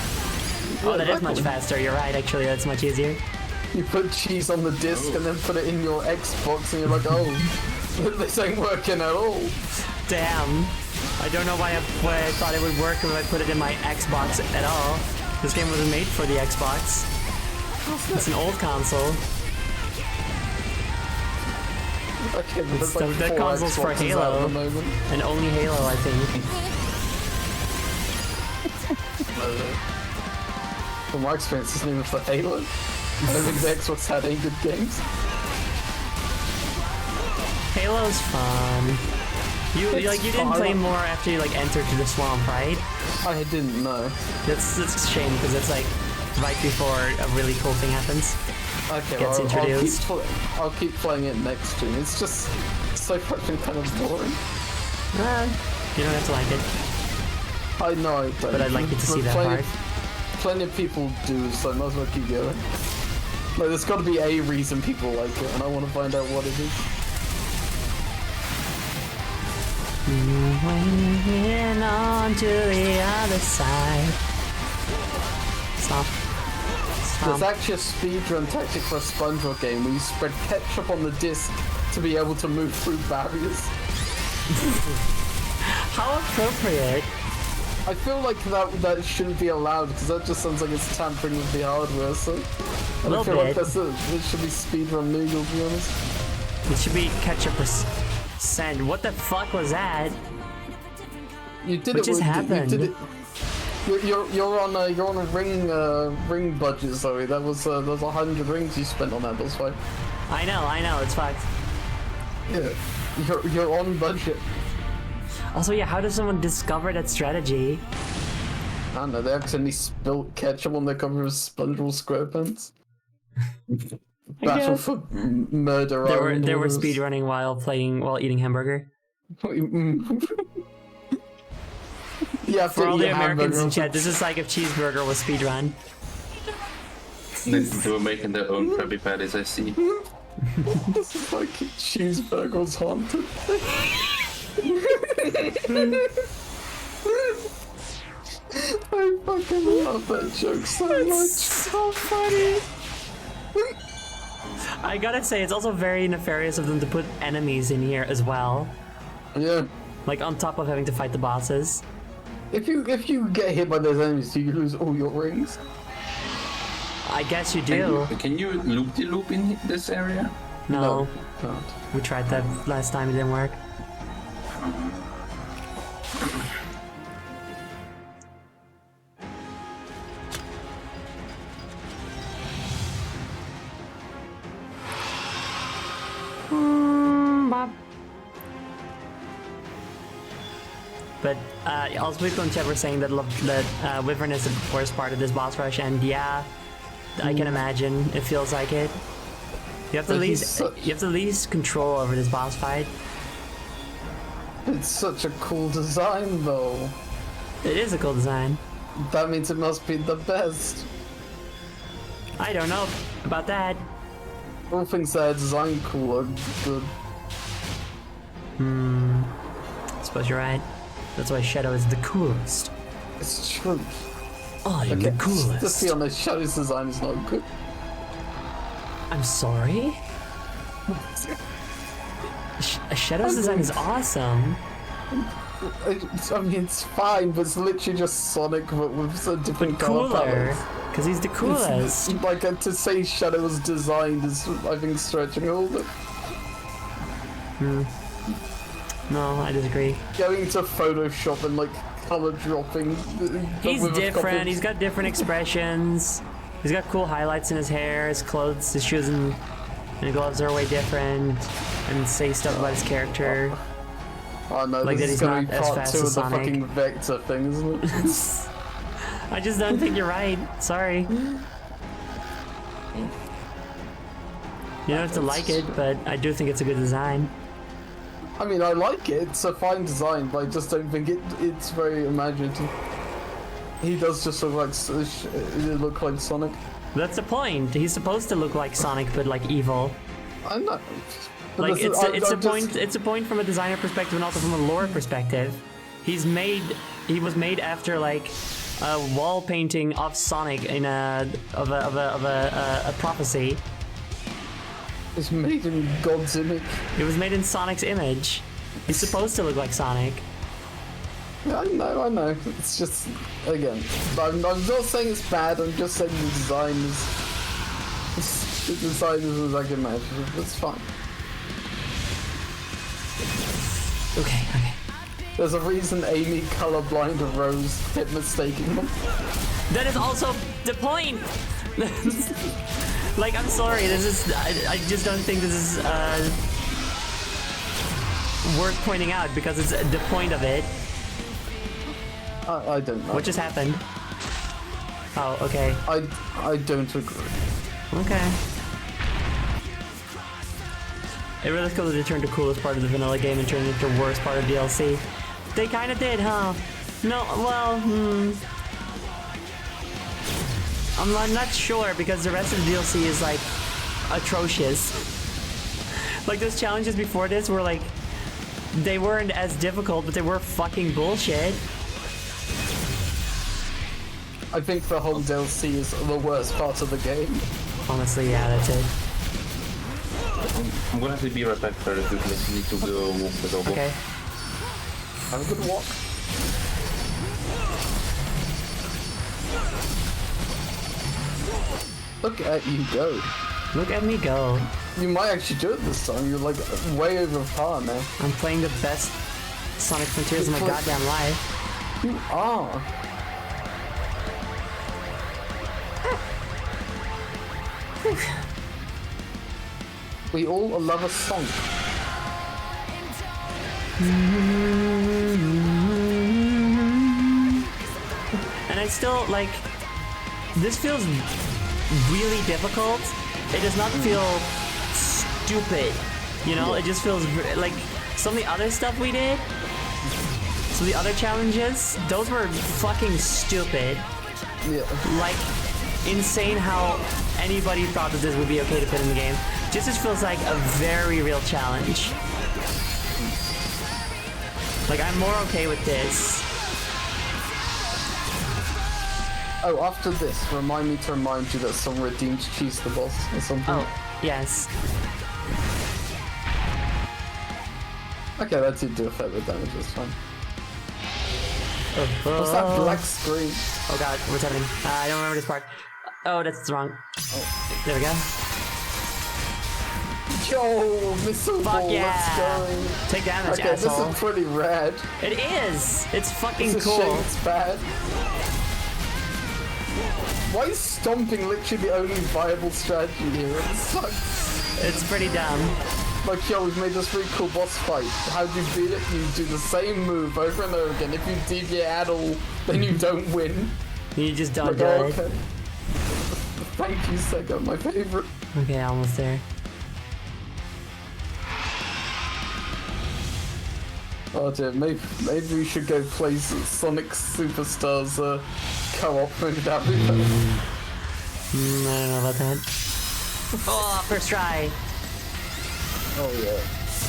Oh, that is much exactly. faster. You're right. Actually, that's much easier. You put cheese on the disc and then put it in your Xbox, and you're like, oh, this ain't working at all. Damn. I don't know why I thought it would work if I put it in my Xbox at all. This game wasn't made for the Xbox. It's an old console. Okay, but there's like The 4 console's for Xboxes out at Halo. the moment. And only Halo, I think. From my experience, it's not even for Halo. I don't think the Xbox had any good games. Halo's fun. You didn't play more after you like entered the swamp, right? I didn't know. That's a shame because it's like right before a really cool thing happens. Okay, Gets well, introduced. I'll keep playing it next stream. It's just so fucking kind of boring. You don't have to like it, I know I don't. but I'd like you to see that plenty, part. Plenty of people do, so I might as well keep going. Like, there's got to be a reason people like it, and I want to find out what it is. Went on to the other side. Stop. There's actually a speedrun tactic for a SpongeBob game where you spread ketchup on the disc to be able to move through barriers. How appropriate. I feel like that shouldn't be allowed because that just sounds like it's tampering with the hardware. So I Little feel like bit. this should be speedrun legal, to be honest. It should be ketchup percent. What the fuck was that? You did What it. just You happened? did it. You're on a ring budget, Zoe. That was 100 rings you spent on that. That's fine. I know, it's fucked. Yeah, you're on budget. Also, yeah, how does someone discover that strategy? I don't know. They accidentally spilled ketchup on their cover of SpongeBob SquarePants. Battle guess. for Murder They Island. were was- speedrunning while eating hamburger. Yeah, For all the Americans in chat, this is like if Cheeseburger was speedrun. They were making their own Krabby Patties, I see. This is like Cheeseburger's haunted. I fucking love that joke so much. So funny. I gotta say, it's also very nefarious of them to put enemies in here as well. Yeah. Like on top of having to fight the bosses. If you get hit by those enemies, you lose all your rings. I guess you do. Can you loop-de-loop in this area? No, Can't. we tried that last time, it didn't work. But also people in chat were saying that Wyvern is the worst part of this boss rush, and yeah, I can imagine. It feels like it. You have the But he's least such- you have the least control over this boss fight. It's such a cool design, though. It is a cool design. That means it must be the best. I don't know about that. All things that are designed cool are good. I suppose you're right. That's why Shadow is the coolest. It's true. I'm the Let's coolest. be honest, Shadow's design is not good. I'm sorry? Shadow's design is awesome. I mean, it's fine, but it's literally just Sonic, but with a different color Cooler. palette. Because he's the coolest. Like, to say Shadow's designed is, I think, stretching a little bit. No, I disagree. Going to Photoshop and, like, color dropping. He's with a different. couple- He's got different expressions. He's got cool highlights in his hair, his clothes, his shoes, and gloves are way different. And say stuff about his character. Oh no, like that this is he's gonna not be as part fast 2 as of the Sonic. fucking Vector thing, isn't it? I just don't think you're right. Sorry. You don't have to like it, but I do think it's a good design. I mean, I like it. It's a fine design, but I just don't think it's very imaginative. He does just look like Sonic. That's the point. He's supposed to look like Sonic, but like evil. I know. But Like this is- it's a I'm just- point. It's a point from a designer perspective and also from a lore perspective. He was made after like a wall painting of Sonic in a prophecy. It's made in God's image. It was made in Sonic's image. He's supposed to look like Sonic. Yeah, I know. It's just, again, I'm not saying it's bad. I'm just saying the design isn't like imaginative. It's fine. Okay. There's a reason Amy colorblind and Rose kept mistaking them. That is also the point. Like, I'm sorry. I just don't think this is worth pointing out because it's the point of it. I don't know. What just happened? Oh, okay. I don't agree. Okay. It really cool that they turned the coolest part of the vanilla game and turned it into the worst part of DLC. They kind of did, huh? No, well, I'm not sure because the rest of the DLC is like atrocious. Like those challenges before this were like, they weren't as difficult, but they were fucking bullshit. I think the whole DLC is the worst part of the game. Honestly, yeah, that's it. I'm gonna have to be right back very quickly. I need to go walk the dog. Okay. Have a good walk. Look at you go. Look at me go. You might actually do it this time. You're like way over par now. I'm playing the best Sonic Frontiers of my goddamn life. You are. We all love a song. And I still, like, this feels really difficult. It does not feel stupid, you know? It just feels like some of the other stuff we did, some of the other challenges, those were fucking stupid. Yeah. Like, insane how anybody thought that this would be okay to put in the game. Just feels like a very real challenge. Like, I'm more okay with this. Oh, after this, remind me to remind you that someone redeemed Cheese the Boss or something. Oh, yes. Okay, that did do a fair bit of damage this time. Oh, What's that black screen? oh god, what's happening? I don't remember this part. Oh, that's wrong. Oh, there we go. Yo, missile Fuck ball, yeah! let's go. Take damage, Okay, asshole. this is pretty rad. It is! It's fucking It's a cool. shame it's bad. Why is stomping literally the only viable strategy here? It sucks. It's pretty dumb. Like, yo, we've made this really cool boss fight. How do you beat it? You do the same move over and over again. If you deviate at all, then you don't win. You just don't Like, do oh, it. okay. Thank you, Sega, my favorite. Okay, almost there. Oh dear, maybe we should go play Sonic Superstars co-op. Maybe that'd be better. I don't know about that. Oh, first try. Oh yeah.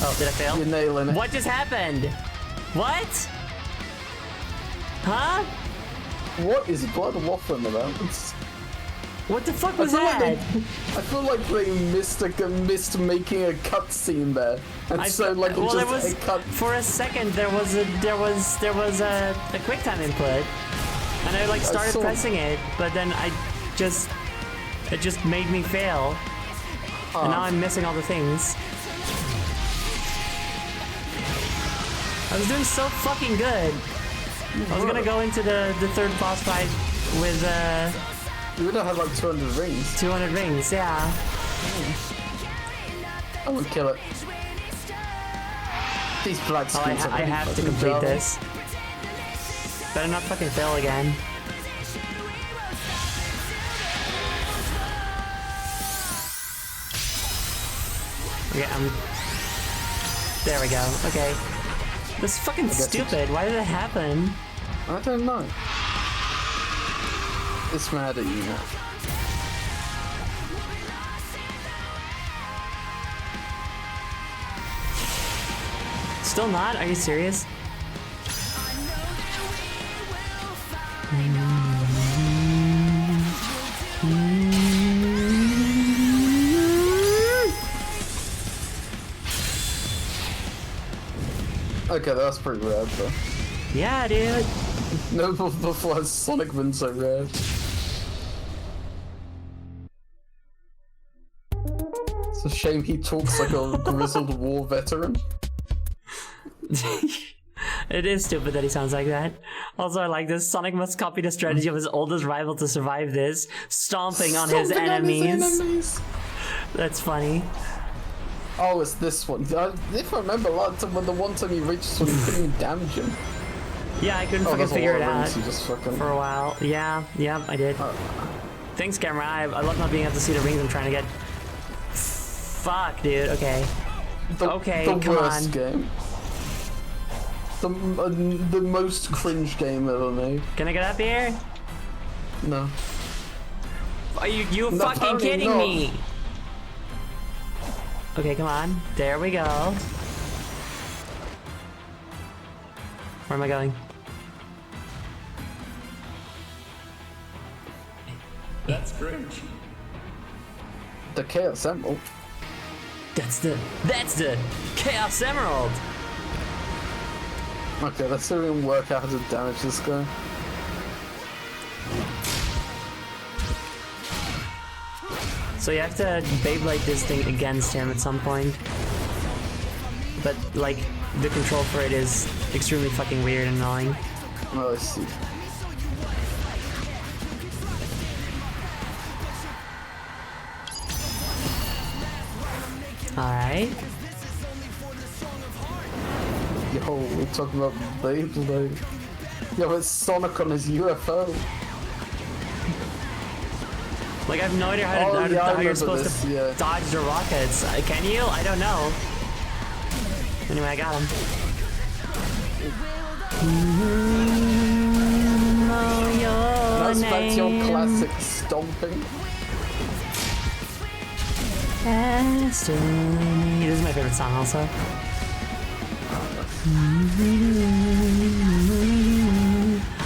Oh, did I fail? You're nailing it. What just happened? What? Huh? What is Blood waffling about? What the fuck I was feel like that? I feel like they missed making a cutscene there, and so like it well, just there was a cut. for a second there was a QuickTime input, and I like started saw- pressing it, but then it just made me fail, and now I'm missing all the things. I was doing so fucking good. I was gonna go into the third boss fight with You would have had like 200 rings. 200 rings, yeah. I would kill it. These black Oh, screens are I pretty have to fucking complete jarring. this. Better not fucking fail again. Okay, there we go. Okay. This is fucking stupid. Why did it happen? I don't know. It's mad at you now. Still not? Are you serious? Okay, that's pretty rare, though. Yeah, dude. No, before has Sonic been so rare. It's a shame he talks like a grizzled war veteran. It is stupid that he sounds like that. Also, I like this. Sonic must copy the strategy of his oldest rival to survive this, stomping on his Stomping on enemies. enemies. That's funny. Oh, it's this one. If I remember, when the one time you reached this one, you couldn't even damage him. Yeah, I couldn't Oh, fucking there's a figure lot it of out rings you just fucking... for a while. Yeah, I did. Thanks, camera. I love not being able to see the rings I'm trying to get. Fuck, dude. Okay. Okay, the come worst on. game. The most cringe game ever made. Can I get up here? No. Are you No, fucking apparently kidding not. me? Okay, come on. There we go. Where am I going? That's cringe. The Chaos Emerald. That's the Chaos Emerald. Okay, let's see if we can work out how to damage this guy. So you have to Beyblade this thing against him at some point. But like the control for it is extremely fucking weird and annoying. Oh, I see. Alright. Yo, we're talking about Beyblade. Yo, it's Sonic on his UFO. Like I have no idea Oh, how yeah, I you're remember supposed this, to yeah. dodge the rockets. Can you? I don't know. Anyway, I got him. Know your That's your name. classic stomping. Destiny. This is my favorite song also.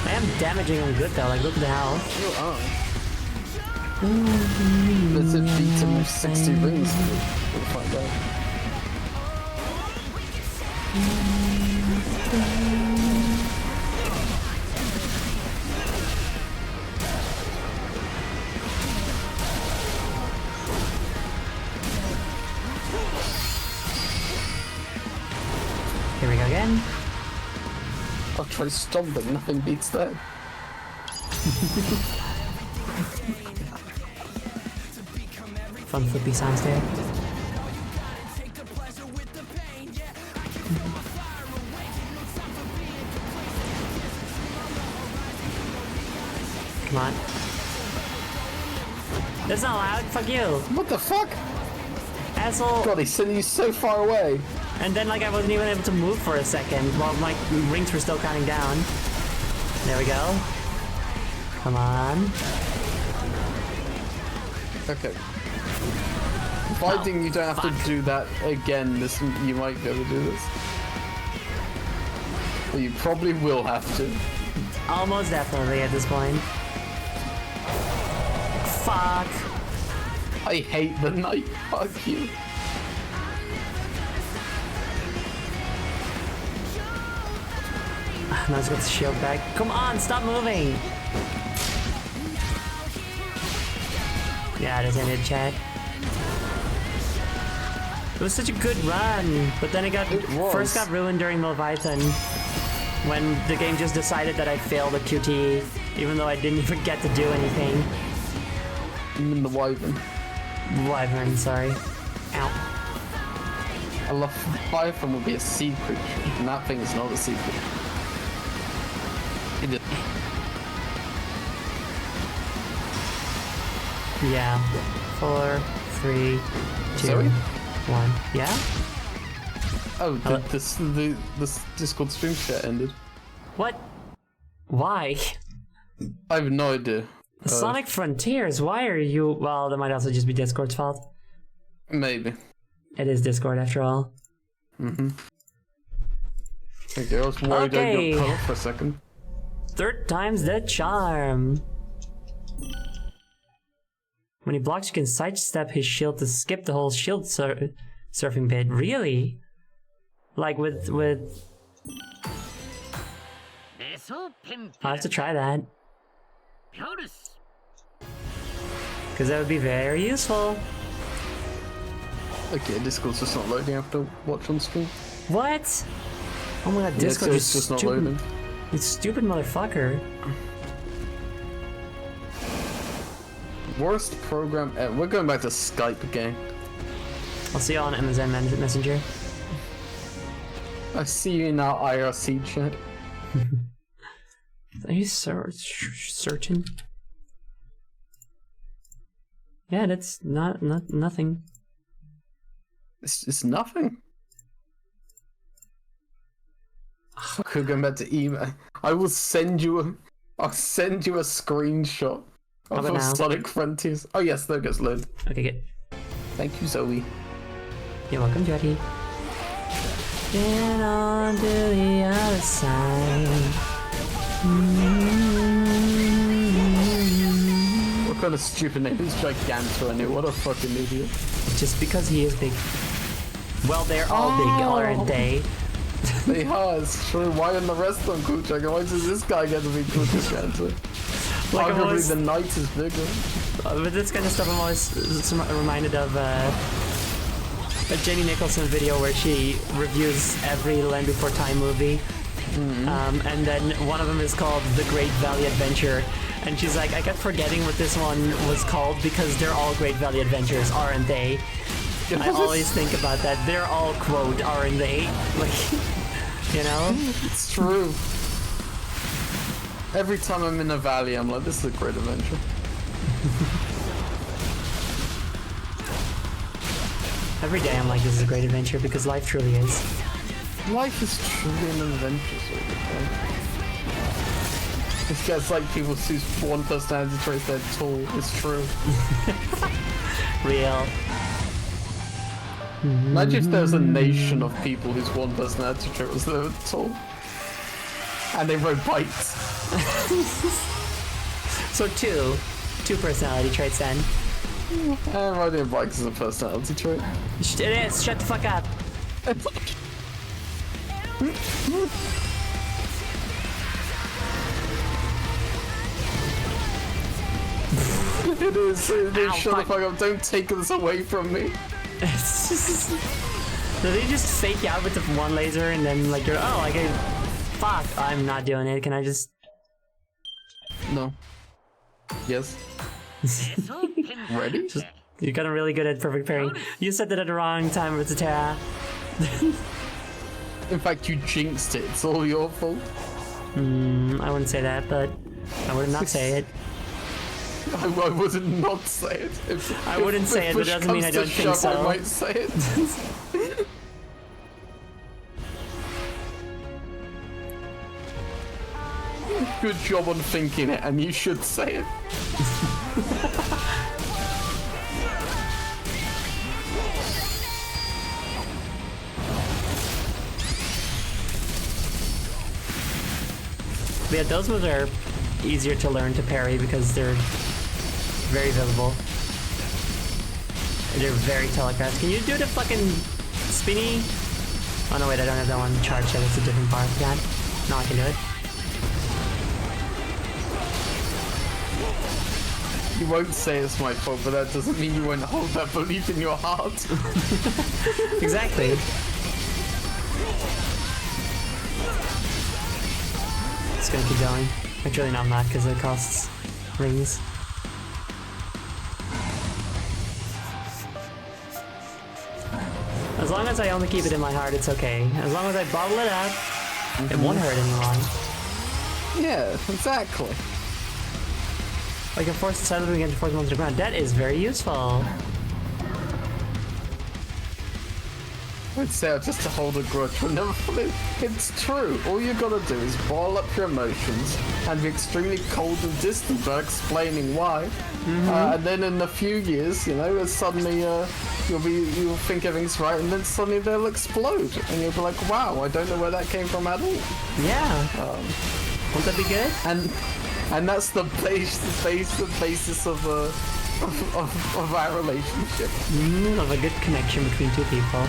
I am damaging him good though, like look at the health. You are. Let's beat him with 60 rings. We'll find out. Here we go again. I'll try stomping, nothing beats that. Fun flippy sounds there. Come on. That's not loud. Fuck you, What the fuck? asshole. God, he's sending you so far away. And then like I wasn't even able to move for a second while my rings were still counting down. There we go. Come on. Okay. Providing you don't have to do that again, you might be able to do this. But you probably will have to. Almost definitely at this point. Fuck. I hate the night. Fuck you. Now let's get the shield back. Come on, stop moving. Yeah, it is ended, chat. It was such a good run, but then it first got ruined during Leviathan when the game just decided that I failed a QTE, even though I didn't even get to do anything. You mean the Wyvern? Wyvern, sorry. Ow. I love Wyvern would be a sea creature, and that thing is not a sea creature. It is. Yeah. 4, 3, 2, Sorry? 1. Yeah? Oh, this Discord stream chat ended. What? Why? I have no idea. Sonic Frontiers, why are you... Well, that might also just be Discord's fault. Maybe. It is Discord after all. Mm-hmm. Okay, I was worried I Okay. got cut off for a second. Third time's the charm. When he blocks, you can sidestep his shield to skip the whole shield surfing bit. Really? Like with... I'll have to try that. Because that would be very useful. Okay, Discord's just not loading after watch on stream. What? Oh my god, Discord it's just not stupid. loading. You stupid motherfucker. Worst program ever. We're going back to Skype again. I'll see you on Amazon Messenger. I see you in our IRC chat. Are you certain? Yeah, that's not nothing. It's nothing. We're going back to email. I'll send you a screenshot of How about now? Sonic Frontiers. Oh yes, there goes load. Okay, good. Thank you, Zoe. You're welcome, Jackie. Get on to the other side. What kind of stupid name is Gigantor? What a fucking idiot. Just because he is big. Well, they're all big, aren't they? They are, it's true. Why aren't the rest of them cool Gigantor? Why does this guy get to be cool Gigantor? Like I'm Arguably always, the knight is bigger. with this kind of stuff, I'm always reminded of a Jenny Nicholson video where she reviews every Land Before Time movie. And then one of them is called The Great Valley Adventure. And she's like, I kept forgetting what this one was called because they're all Great Valley Adventures, aren't they? I always think about that. They're all, quote, aren't they? Like, you know? It's true. Every time I'm in a valley, I'm like, this is a great adventure. Every day I'm like, this is a great adventure because life truly is. Life is truly an adventure, sort of thing. It's just like people whose one personality trait they're tall. It's true. Real. Imagine if there was a nation of people whose one personality trait was they were tall. And they rode bikes. So two personality traits then. And riding bikes is a personality trait. It is, shut the fuck up. It is, shut the fuck. fuck up, don't take this away from me. Do they just fake out with the one laser and then like you're, oh, I get, fuck, I'm not doing it, can I just... No. Yes. Ready? You got really good at perfect pairing. You said that at the wrong time with the Terra. In fact, you jinxed it. It's all your fault. I wouldn't say that, but I would not say it. I would not say it. I wouldn't say it, but it doesn't mean I don't think so. I might say it. Good job on thinking it, and you should say it. But yeah, those moves are easier to learn to parry because they're very visible. They're very telegraphed. Can you do the fucking spinny? Oh no, wait, I don't have that one charged yet. It's a different part. Yeah. No, I can do it. You won't say it's my fault, but that doesn't mean you won't hold that belief in your heart. Exactly. Just gonna keep going. Actually, no, I'm not, because it costs rings. As long as I only keep it in my heart, it's okay. As long as I bottle it up, it won't hurt anyone. Yeah, exactly. I can force the side of the against force monster to the ground. That is very useful. I'd say just to hold a grudge, but never fully. It's true. All you gotta do is bottle up your emotions and be extremely cold and distant about explaining why. And then in a few years, you know, suddenly you'll think everything's right, and then suddenly they'll explode, and you'll be like, wow, I don't know where that came from at all. Yeah. Won't that be good? And that's the basis of our relationship. Of a good connection between two people.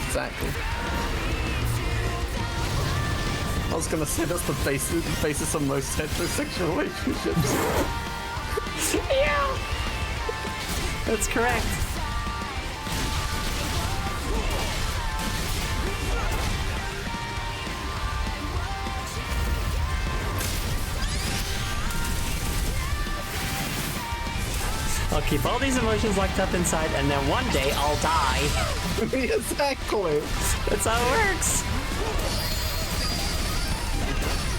Exactly. I was gonna say that's the basis of most heterosexual relationships. Yeah. That's correct. I'll keep all these emotions locked up inside, and then one day I'll die. Exactly. That's how it works.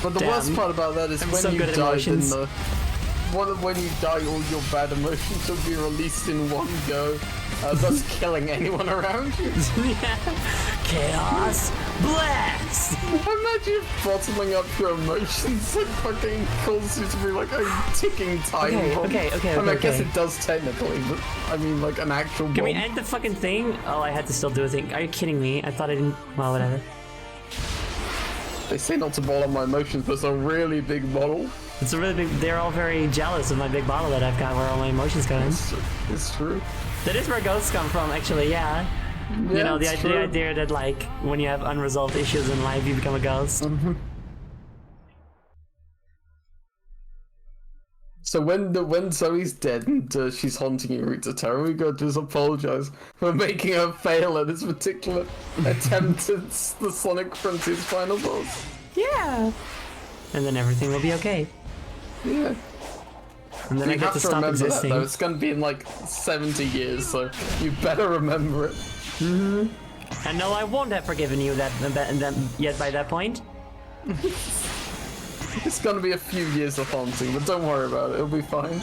But the Damn. worst part about that is I'm when so you good at die, emotions. when you die, all your bad emotions will be released in one go, thus killing anyone around you. Yeah. Chaos blast. Imagine bottling up your emotions and fucking causes you to be like a ticking time bomb. Okay. I mean, I guess it does technically, but I mean, like an actual bomb. Can we end the fucking thing? Oh, I had to still do a thing. Are you kidding me? I thought I didn't. Well, whatever. They say not to bottle up my emotions, but it's a really big bottle. It's a really big. They're all very jealous of my big bottle that I've got where all my emotions go in. It's true. That is where ghosts come from, actually. Yeah. You know, the idea that like when you have unresolved issues in life, you become a ghost. So when Zoe's dead and she's haunting you, Rita Terra, we gotta just apologize for making her fail at this particular attempt at the Sonic Frontiers final boss. Yeah. And then everything will be okay. Yeah. And then I You get have to to stop remember existing. that though. It's gonna be in like 70 years, so you better remember it. And no, I won't have forgiven you that yet by that point. It's gonna be a few years of haunting, but don't worry about it. It'll be fine.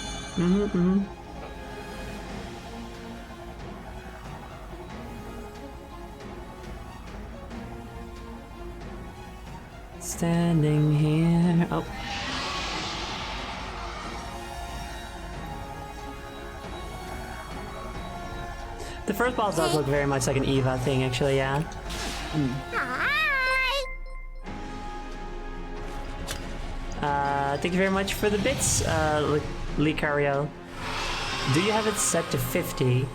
Standing here. Oh. The first boss does look very much like an Eva thing, actually, yeah. Hi. Thank you very much for the bits, Licario. Do you have it set to 50?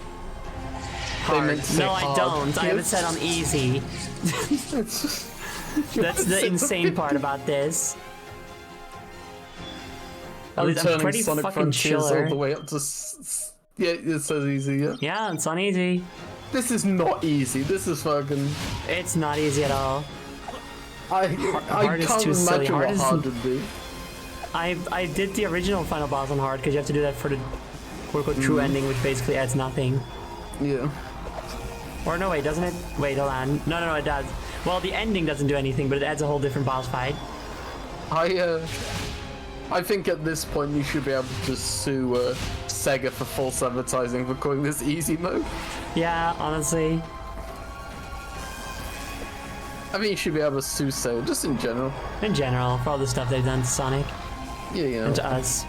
Hard. meant to say No, I hard. don't. I have it set on easy. That's the insane part about this. At least I'm turning pretty Sonic fucking Frontiers all sure. the way up to. Yeah, it says easy. Yeah. Yeah, it's on easy. This is not easy. This is fucking. It's not easy at all. I hard is can't too silly. imagine Hard what is- hard would be. I did the original final boss on hard because you have to do that for the quote-unquote true ending, which basically adds nothing. Yeah. Or no, wait, doesn't it? Wait, hold on. No, it does. Well, the ending doesn't do anything, but it adds a whole different boss fight. I think at this point you should be able to just sue Sega for false advertising for calling this easy mode. Yeah, honestly. I mean, you should be able to sue Sega, just in general. In general, for all the stuff they've done to Sonic Yeah, you know. and to us.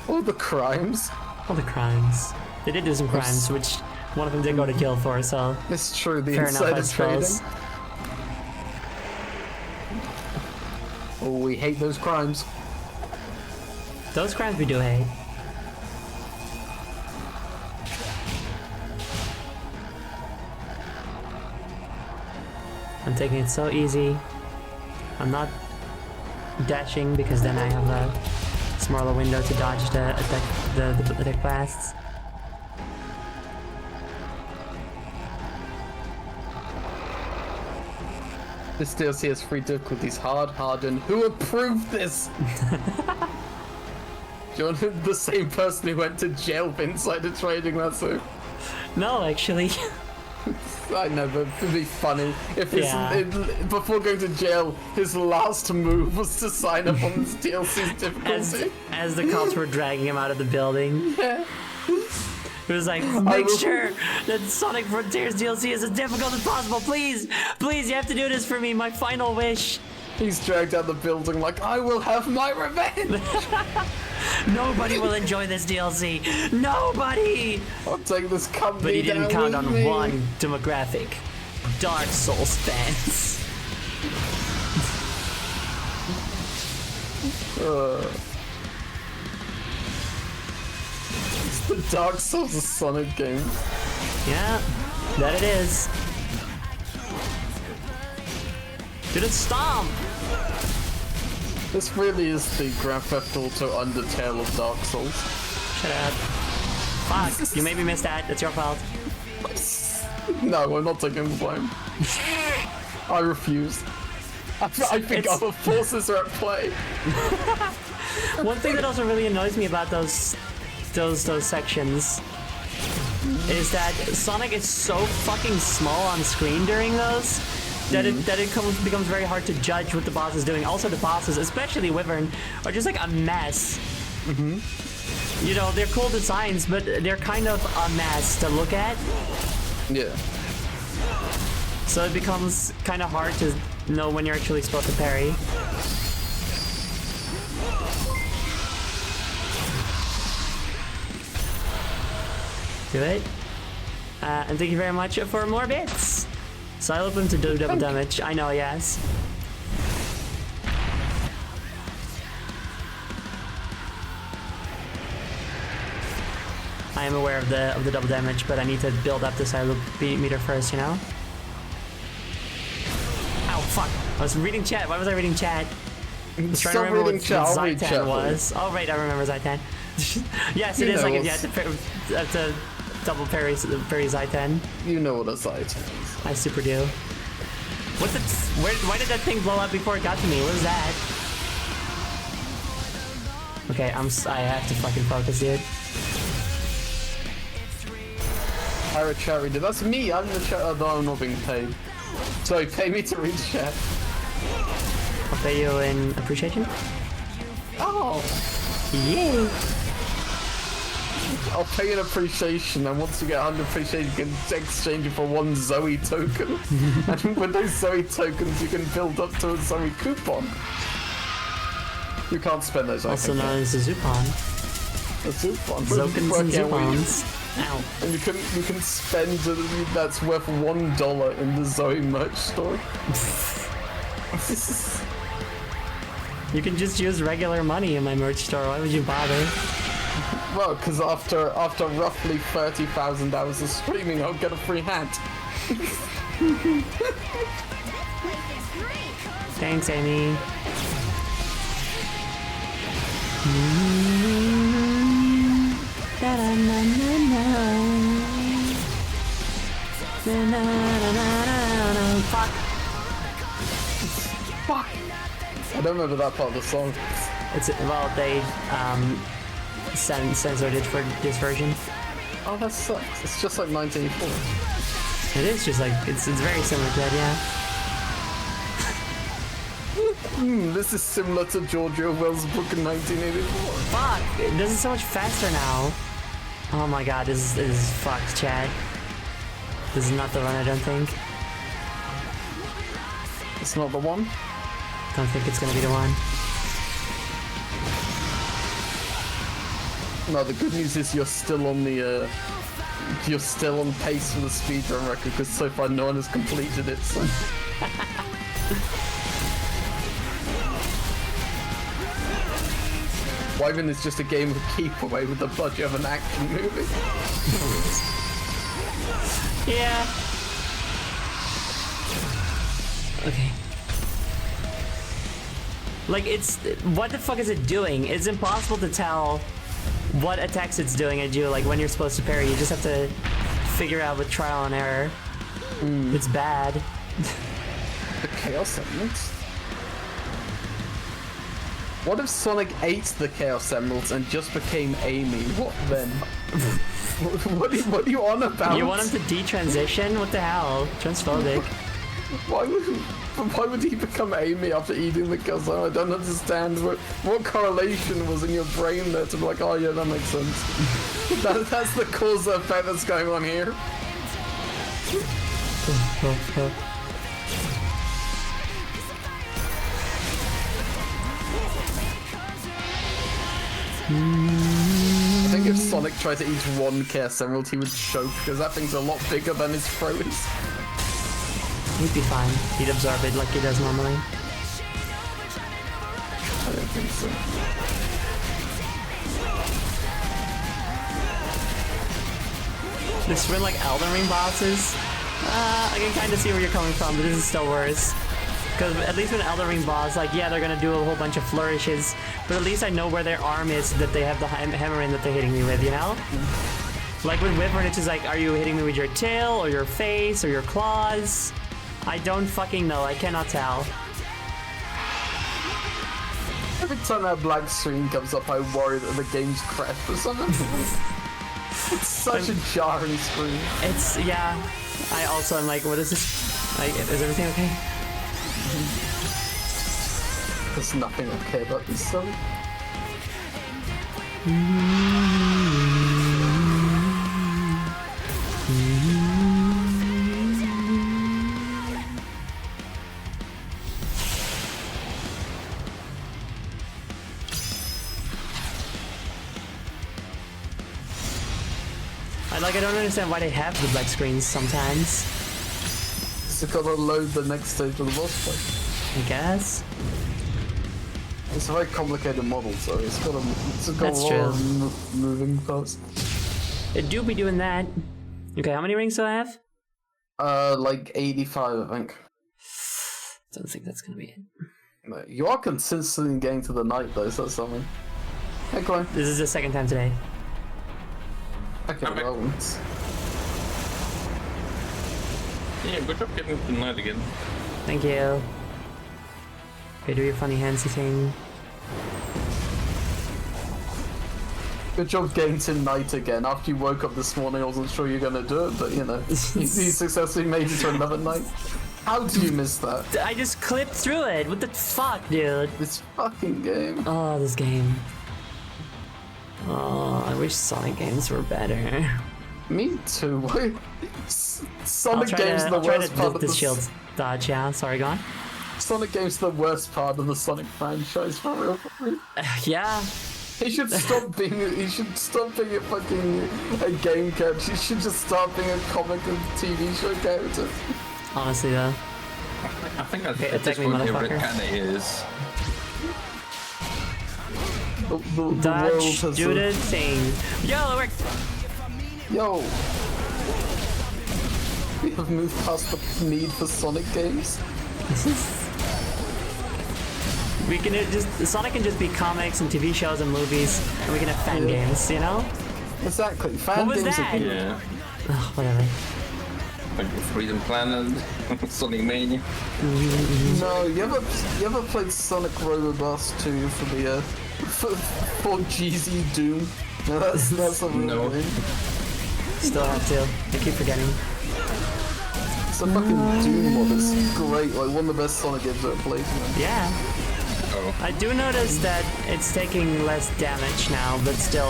All the crimes. All the crimes. They did do some crimes, which one of them did go to jail for, so It's true, the fair enough, I insider trading. suppose. Oh, we hate those crimes. Those crimes we do hate. I'm taking it so easy. I'm not dashing because then I have a smaller window to dodge the attack blasts. This DLC has 3 difficulties: hard, hardened. Who approved this? You're the same person who went to jail for insider trading, that's who. No, actually. I know, but it'd be funny if Yeah. before going to jail, his last move was to sign up on this DLC's difficulty. as the cops were dragging him out of the building. Yeah. It was like, I make will- sure that Sonic Frontiers DLC is as difficult as possible. Please, please, you have to do this for me. My final wish. He's dragged out the building like, I will have my revenge. Nobody will enjoy this DLC. Nobody. I'll take this company But he didn't down count with on me. one demographic: Dark Souls fans. It's the Dark Souls of Sonic game. Yeah, that it is. Did it stomp? This really is the Grand Theft Auto Undertale of Dark Souls. Shut up. Fuck, you made me miss that. It's your fault. No, I'm not taking the blame. I refuse. I think It's- other forces are at play. One thing that also really annoys me about those sections is that Sonic is so fucking small on screen during those that it becomes very hard to judge what the boss is doing. Also, the bosses, especially Wyvern, are just like a mess. You know, they're cool designs, but they're kind of a mess to look at. Yeah. So it becomes kind of hard to know when you're actually supposed to parry. Do it. And thank you very much for more bits. So I open to do double damage. I know, yes. I am aware of the double damage, but I need to build up this silo meter first, you know? Ow, fuck. I was reading chat. Why was I reading chat? I was trying to Stop remember reading what chat, I'll read Zaitan chat for you. was. Oh, right, I remember Zaitan. Yes, it You is know like if you what's- had to double parry Zaitan. You know what a site is. I super do. What's it? Why did that thing blow up before it got to me? What is that? Okay, I have to fucking focus, dude. Pirate chat reader. That's me. I'm the chat. Although I'm not being paid. So pay me to read chat. I'll pay you in appreciation. Oh. Yay! I'll pay an appreciation, and once you get 100 appreciation, you can exchange it for 1 Zoe token. And with those Zoe tokens, you can build up to a Zoe coupon. You can't spend those. Also I think, known as the Zupon. a coupon. Zokans and Zupons. Ow. And you can spend that's worth $1 in the Zoe merch store. You can just use regular money in my merch store. Why would you bother? Well, because after roughly 30,000 hours of streaming, I'll get a free hat. Thanks, Amy. Fuck. Fuck. I don't remember that part of the song. Well, they censored it for this version. Oh, that sucks. It's just like 1984. It is just like it's very similar to that, yeah. This is similar to George Orwell's book in 1984. Fuck! This is so much faster now. Oh my god, this is fucked, Chad. This is not the run, I don't think. It's not the one. Don't think it's gonna be the one. No, the good news is you're still on the you're still on pace for the speedrun record because so far no one has completed it. So. Wyvern is just a game of keep away with the budget of an action movie. Yeah. Okay. Like, it's... What the fuck is it doing? It's impossible to tell what attacks it's doing at you, like when you're supposed to parry. You just have to figure out with trial and error. It's bad. The Chaos Emeralds? What if Sonic ate the Chaos Emeralds and just became Amy? What then? What are you on about? You want him to detransition? What the hell? Transphobic. Why would he become Amy after eating the Chaos? I don't understand. What correlation was in your brain there to be like, oh yeah, that makes sense. That's the cause and effect that's going on here. I think if Sonic tried to eat one Chaos Emerald, he would choke because that thing's a lot bigger than his throat is. He'd be fine. He'd absorb it like he does normally. I don't think so. This for like Elden Ring bosses. I can kind of see where you're coming from, but this is still worse. Because at least with an Elden Ring boss, like, yeah, they're gonna do a whole bunch of flourishes, but at least I know where their arm is that they have the hammer in that they're hitting me with, you know? Like with Wyvern, it's just like, are you hitting me with your tail, or your face, or your claws? I don't fucking know, I cannot tell. Every time that black screen comes up, I worry that the game's crashed or something. It's such a jarring screen. It's, yeah. I also am like, what is this? Like, is everything okay? There's nothing okay about this song. I don't understand why they have the black screens sometimes. It's gotta load the next stage of the boss fight. I guess. It's a very complicated model, so it's got a That's lot of moving parts. It do be doing that. Okay, how many rings do I have? Like 85, I think. Don't think that's gonna be it. No, you are consistently getting to the night, though, so that's something. Hey, Chloe. This is the second time today. Okay, well, Yeah, good job getting to night again. Thank you. Okay, do your funny handsy thing. good job getting to night again. After you woke up this morning, I wasn't sure you were gonna do it, but you know, you successfully made it to another night. How did you miss that? I just clipped through it. What the fuck, dude? This fucking game. Oh, this game. Oh, I wish Sonic games were better. Me too. Why? Sonic I'll games are the worst part of this the shield dodge. Yeah, sorry, go on. Sonic games are the worst part of the Sonic franchise for real. Yeah. He should stop being. He should stop being a fucking a game character. He should just start being a comic and TV show character. Honestly, though. I think at attack this me, point motherfucker. every kind of is. The world Dodge, has do a- the thing. Yo, it worked. Yo. We have moved past the need for Sonic games. We can Sonic can just be comics and TV shows and movies, and we can have fan games, you know? Exactly. Fan What was games that? are good. Yeah. Ugh, whatever. Like Freedom Planet, Sonic Mania. No, you ever played Sonic Roboblast 2 for the for GZ Doom? No, that's a real No. game. Still have to. I keep forgetting. It's a fucking Doom mod. It's great. Like one of the best Sonic games I've ever played. Man. Yeah. Oh. I do notice that it's taking less damage now, but still,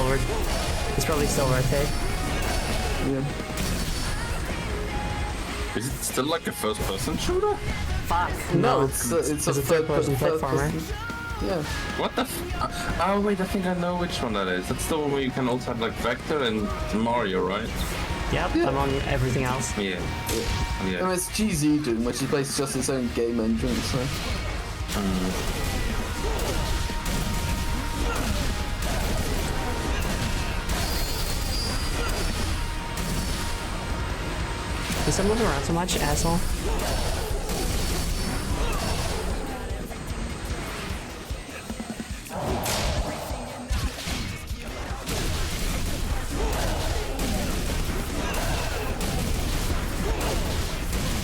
it's probably still worth it. Yeah. Is it still like a first-person shooter? Fuck. No, it's a It's a third-person platformer. Yeah. What the oh wait, I think I know which one that is. That's the one where you can also have like Vector and Mario, right? Yep, Yeah. among everything else. Yeah. I mean, Yeah. it's GZ Doom, which is basically just its own game engine, so. stop moving around so much, asshole.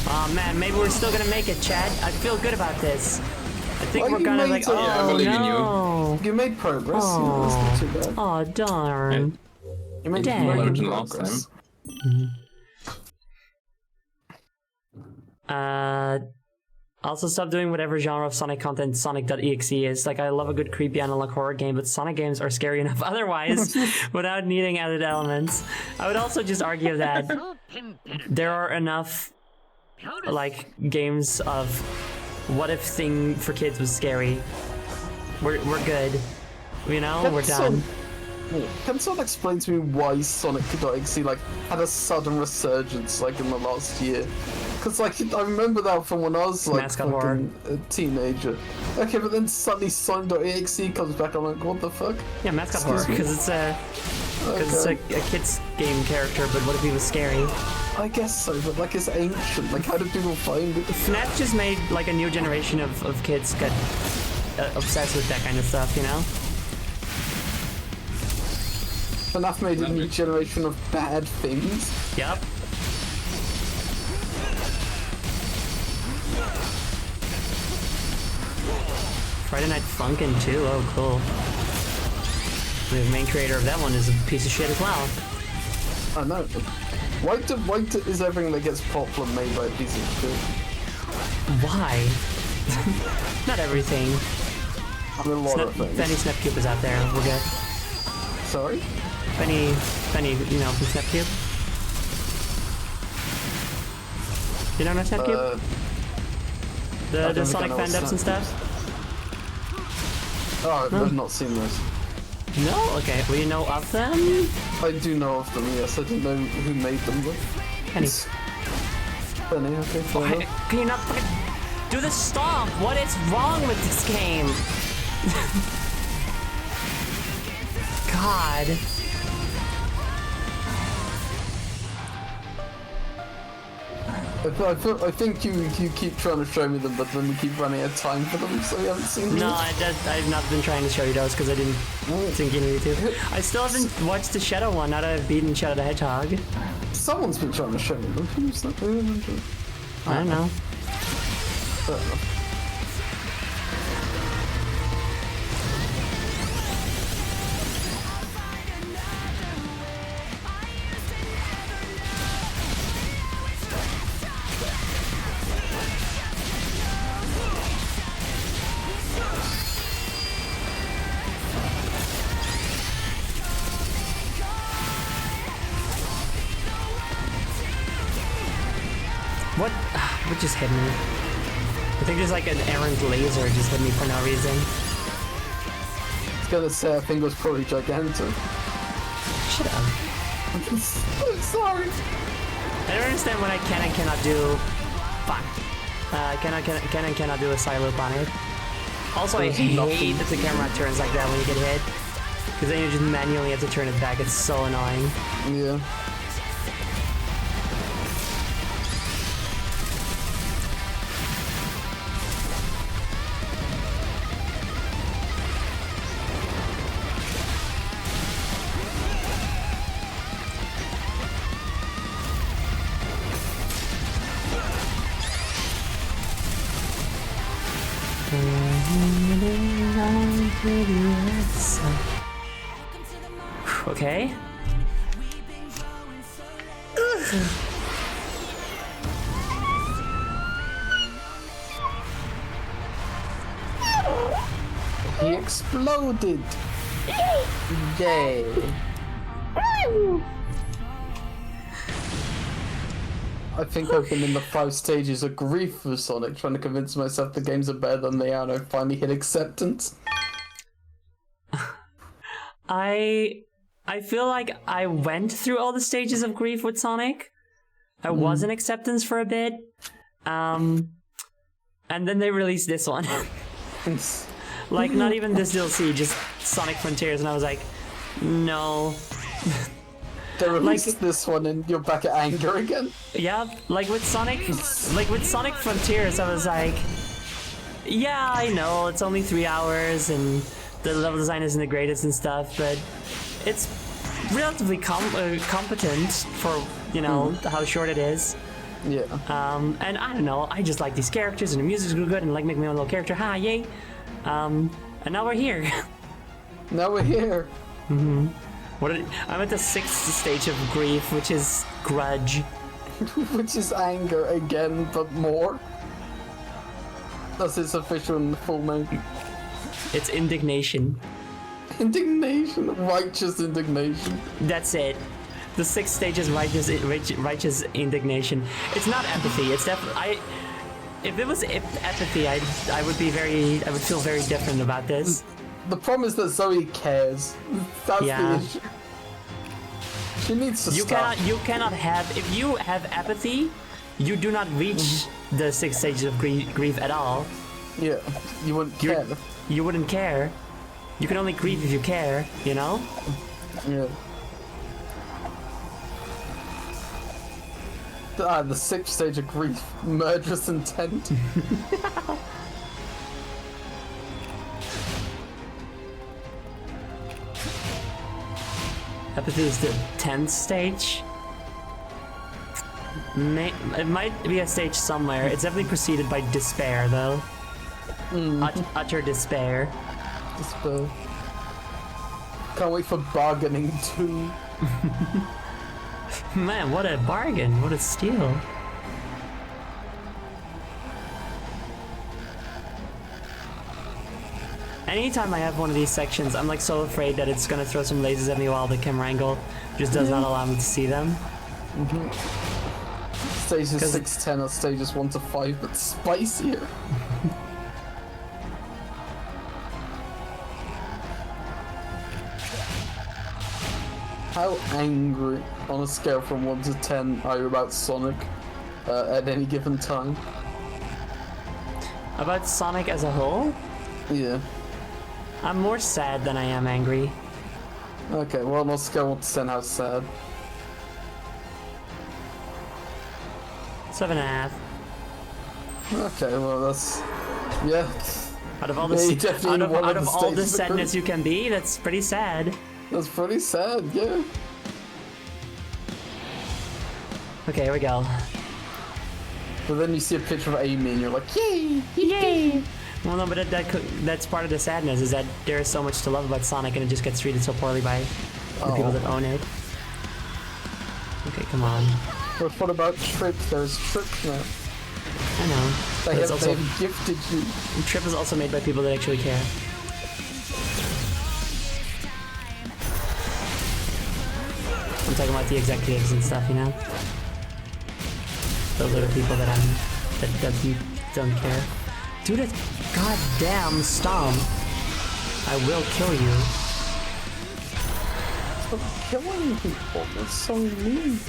Oh man, maybe we're still gonna make it, Chad. I feel good about this. I think Well, we're you gonna made like. it. Oh Yeah, I believe in you. no! You made progress. You know, that's not too bad. Oh darn! You made Dang. very Better good than last progress. Also stop doing whatever genre of Sonic content Sonic.exe is. Like, I love a good creepy analog horror game, but Sonic games are scary enough otherwise without needing added elements. I would also just argue that there are enough, like, games of what if thing for kids was scary. We're good. You know? We're done. Can someone explain to me why Sonic.exe like had a sudden resurgence like in the last year? Because like I remember that from when I was like Mascot horror. fucking a teenager. Okay, but then suddenly Sonic.exe comes back. I'm like, what the fuck? Yeah, mascot horror, because it's a kid's game character, but what if he was scary? I guess so, but like it's ancient. Like, how do people find it? FNAF just made like a new generation of kids get obsessed with that kind of stuff, you know? FNAF made a new generation of bad things. Yup. Friday Night Funkin' too, oh cool. The main creator of that one is a piece of shit as well. I know. Why is everything that gets popular made by a piece of shit? Why? Not everything. I mean, a lot of things. Benny Snapcube is out there, we're good. Sorry? Benny, you know, from Snapcube? You don't know Snapcube? The don't think Sonic I know fan dubs and Snapcube. stuff? Oh, I've not seen those. No? Okay, well you know of them? I do know of them, yes. I didn't know who made them, but... Penny. Funny, okay, fair Why- enough. Can you not fucking do the stomp? What is wrong with this game? God. I think you keep trying to show me them, but then we keep running out of time for them, so we haven't seen them. No, I've not been trying to show you those because I didn't think you needed to. I still haven't watched the Shadow one now that I've beaten Shadow the Hedgehog. Someone's been trying to show me them. Who's that? I don't know. Fair enough. What just hit me? I think there's like an errant laser just hit me for no reason. I was gonna say, I think it was probably Giganto. Shut up. I'm sorry. I don't understand what I can and cannot do. Fuck. Can and cannot do a side loop on it. Also, I hate that the camera turns like that when you get hit. Because then you just manually have to turn it back. It's so annoying. Yeah. Okay. He exploded! Yay! I think I've been in the 5 stages of grief for Sonic, trying to convince myself the games are better than they are, and I finally hit acceptance. I feel like I went through all the stages of grief with Sonic. I was in acceptance for a bit. And then they released this one. Like, not even this DLC, just Sonic Frontiers, and I was like, no. They released this one and you're back at anger again. Yeah, like with Sonic Frontiers, I was like, yeah, I know it's only 3 hours and the level design isn't the greatest and stuff, but it's relatively competent for, you know, how short it is. Yeah. And I don't know, I just like these characters and the music's good and I like making my own little character. Ha, yay. And now we're here. Now we're here. I'm at the 6th stage of grief, which is grudge. Which is anger again, but more. That's its official and full name. It's indignation. Indignation. Righteous indignation. That's it. The 6th stage is righteous indignation. It's not empathy. It's definitely. If it was empathy, I would feel very different about this. The problem is that Zoe cares. That's Yeah. the issue. She needs to stop. You cannot have. If you have apathy, you do not reach the 6th stage of grief at all. Yeah, you wouldn't care. You wouldn't care. You can only grieve if you care. You know. Yeah. The 6th stage of grief, murderous intent. Apathy is the 10th stage. It might be a stage somewhere. It's definitely preceded by despair, though. Utter despair. Despair. Can't wait for bargaining too. Man, what a bargain! What a steal! Anytime I have one of these sections, I'm like so afraid that it's gonna throw some lasers at me while the camera angle just does not allow me to see them. Stages 6-10 are stages 1 to 5, but spicier. How angry, on a scale from 1 to 10, are you about Sonic at any given time? About Sonic as a whole, Yeah. I'm more sad than I am angry. Okay, well, on a scale 1 to 10, how sad? 7.5. Okay, well, that's... Yeah. Out of all Yeah, this, you definitely out one of of the all the stages of sadness you can be, that's pretty sad. That's pretty sad, yeah. Okay, here we go. But then you see a picture of Amy and you're like, yay! Yay! Well, no, but that's part of the sadness, is that there is so much to love about Sonic and it just gets treated so poorly by the people that own it. Okay, come on. But what about Trip? There's Trip now. I know. But it's also, They've gifted you. Trip is also made by people that actually care. I'm talking about the executives and stuff, you know? Those are the people that don't care. Dude, it's goddamn stomp. I will kill you. Stop killing people. That's so mean.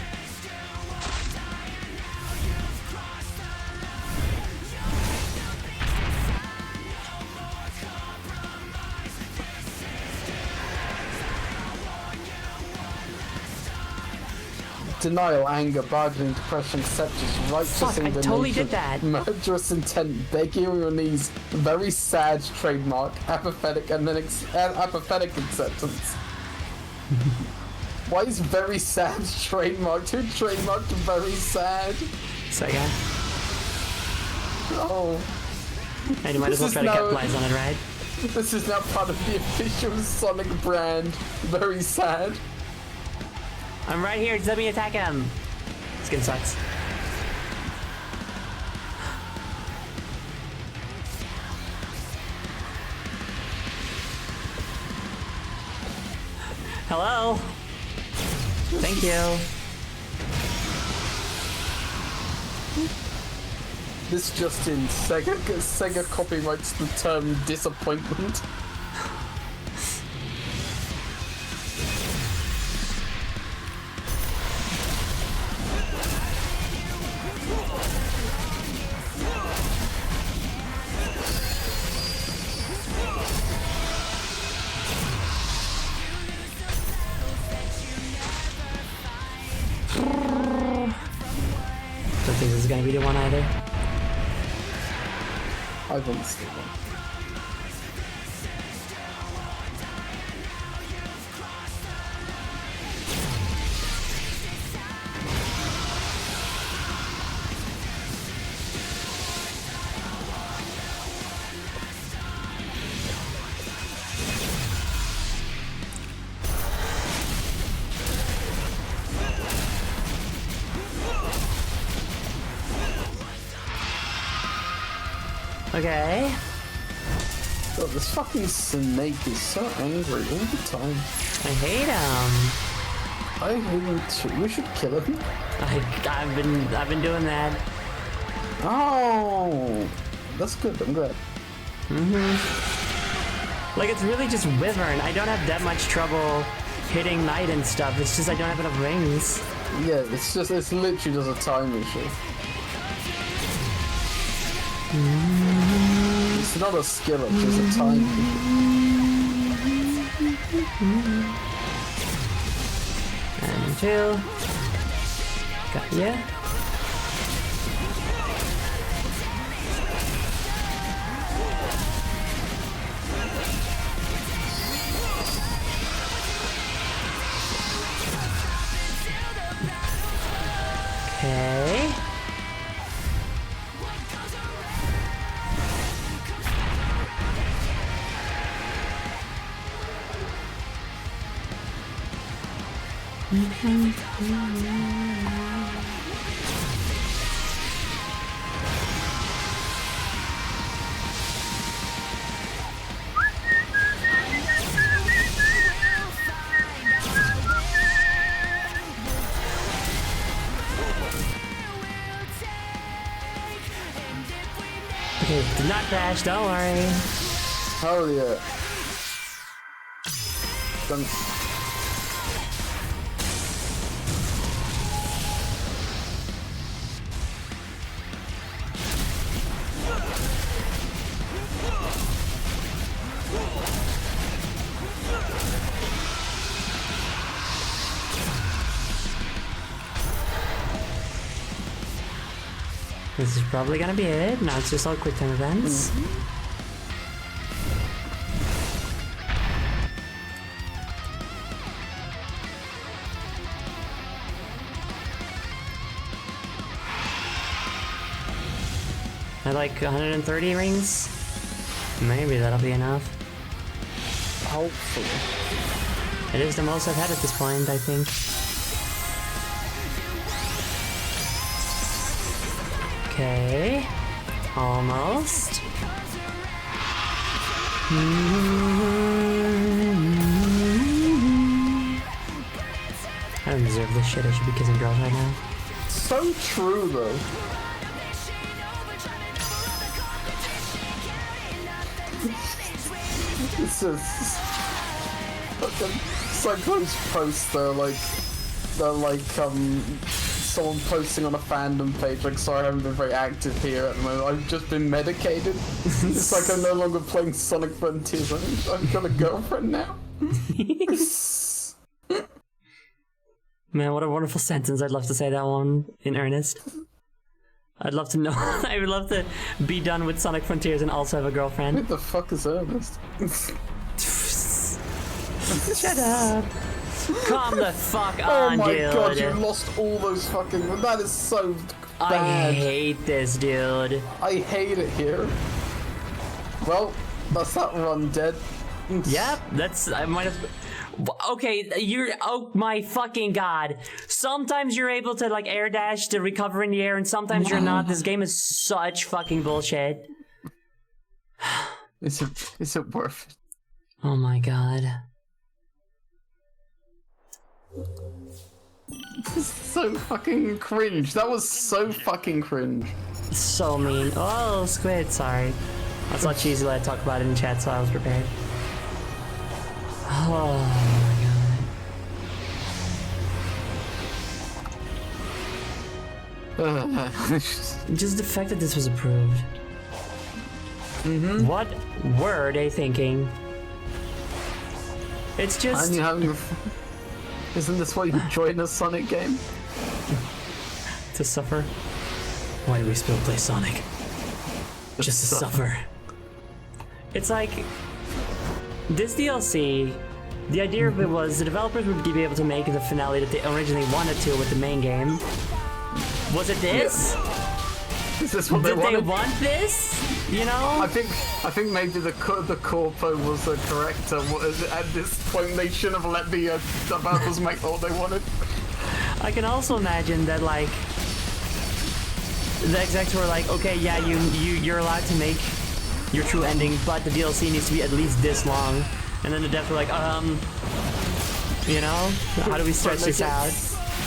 Denial, anger, bargaining, depression, acceptance, righteous Fuck, I indignation, totally did that. murderous intent, begging on your knees, very sad trademark, apathetic, and then apathetic acceptance. Why is very sad trademarked? Who trademarked very sad? Sega. Oh, And you might as well This try is to now- capitalize on it, right? this is now part of the official Sonic brand. Very sad. I'm right here, just let me attack him. Skin sucks. Hello? Thank you. This just in, Sega copyrights the term disappointment. gonna be the one either. I want to see one. Okay. God, this fucking snake is so angry all the time. I hate him. I hate him too. We should kill him. I've been doing that. Oh, that's good. I'm glad. Like, it's really just Wyvern. I don't have that much trouble hitting Knight and stuff. It's just I don't have enough rings. Yeah, it's literally just a time issue. It's not a skill, it's just a time issue. And 2. Got ya. Okay. Okay, did not crash, don't worry. Hell yeah. Done. This is probably gonna be it. Now it's just all quick time events. I like 130 rings. Maybe that'll be enough. Hopefully. It is the most I've had at this point, I think. Okay. Almost. I don't deserve this shit. I should be kissing girls right now. So true though. It's just fucking Cyclone's posts. They're like someone posting on a fandom page like, sorry I haven't been very active here at the moment, I've just been medicated. It's like I'm no longer playing Sonic Frontiers, I've got a girlfriend now. Man, what a wonderful sentence. I'd love to say that one in earnest. I'd love to know. I would love to be done with Sonic Frontiers and also have a girlfriend. What the fuck is Ernest? Shut up. Calm the fuck Oh on, my dude. god, you lost all those fucking... That is so I bad. hate this, dude. I hate it here. Well, that's that run dead. Yep, that's... I might have... Okay, you're... Oh my fucking god. Sometimes you're able to, like, air dash to recover in the air, and sometimes you're not. This game is such fucking bullshit. Is it worth it? Oh my god. This is so fucking cringe. That was so fucking cringe. So mean. Oh, Squid, sorry. I saw Cheesy let talk about it in chat, so I was prepared. Oh my god. Just the fact that this was approved. What were they thinking? It's just... And you having... Isn't this why you join a Sonic game? to suffer. Why do we still play Sonic? Just to suffer. It's like this DLC. The idea of it was the developers would be able to make the finale that they originally wanted to with the main game. Was it this? Is this what they Did they wanted? want this? You know? I think maybe the corpo was the correct at this point they shouldn't have let the developers make all they wanted. I can also imagine that like the execs were like, okay, yeah, you're allowed to make your true ending, but the DLC needs to be at least this long. And then the devs were like, you know, how do we stretch this out?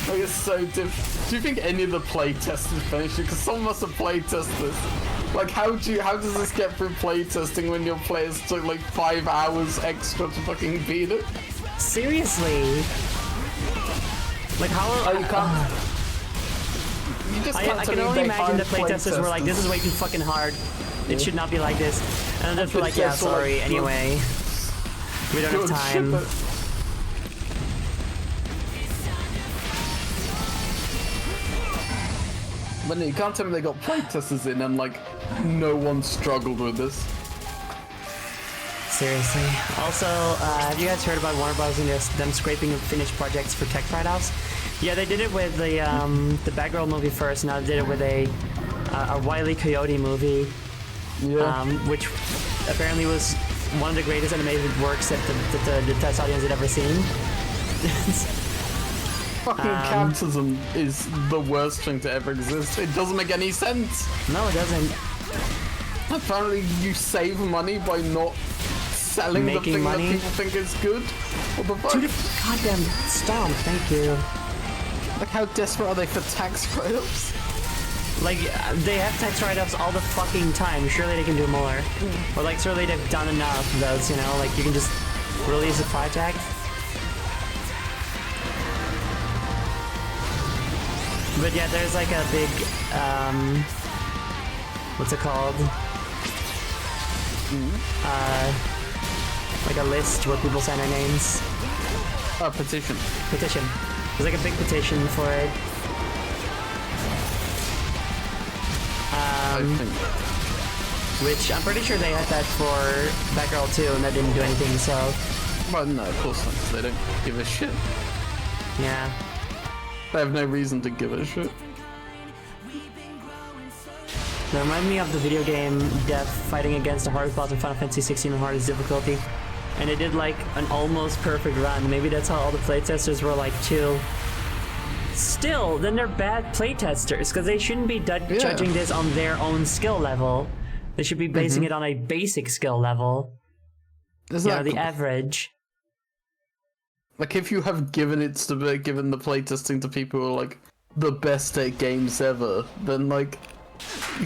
Like it's so diff. Do you think any of the playtesters finished it? Because someone must have playtested this. Like, how does this get through playtesting when your players took like 5 hours extra to fucking beat it? Seriously? Like how? You can't. You just can't I tell can me only they imagine the hired playtesters were like, this is way too fucking hard. It should not be like this. And then they're like, yeah, Just like, sorry. Anyway, we don't have Good time. shit. But no, you can't tell me they got playtesters in and like no one struggled with this. Seriously. Also, have you guys heard about Warner Bros. And them scraping finished projects for tech write-offs? Yeah, they did it with the Batgirl movie first. Now they did it with a Wile E. Coyote movie, Yeah. which apparently was one of the greatest animated works that the test audience had ever seen. Fucking capitalism is the worst thing to ever exist. It doesn't make any sense. No, it doesn't. Apparently you save money by not selling the Making thing money? that people think is good. What the fuck? Dude, goddamn stomp, thank you. Like how desperate are they for tax write-ups? Like, they have tax write-ups all the fucking time. Surely they can do more. Or like, surely they've done enough of those, you know? Like, you can just release a project. But yeah, there's like a big, what's it called? Like a list where people sign their names. A petition. Petition. There's like a big petition for it. I think. Which I'm pretty sure they had that for Batgirl too, and that didn't do anything, so Well, no, of course not, 'cause they don't give a shit. yeah. They have no reason to give a shit. They remind me of the video game Death fighting against the hardest boss in Final Fantasy 16 on hardest difficulty. And they did like an almost perfect run. Maybe that's how all the playtesters were like too. Still, then they're bad playtesters, because they shouldn't be judging this on their own skill level. They should be basing it on a basic skill level. Isn't You know, that the average. like if you have given it to given the playtesting to people who are like the best at games ever, then like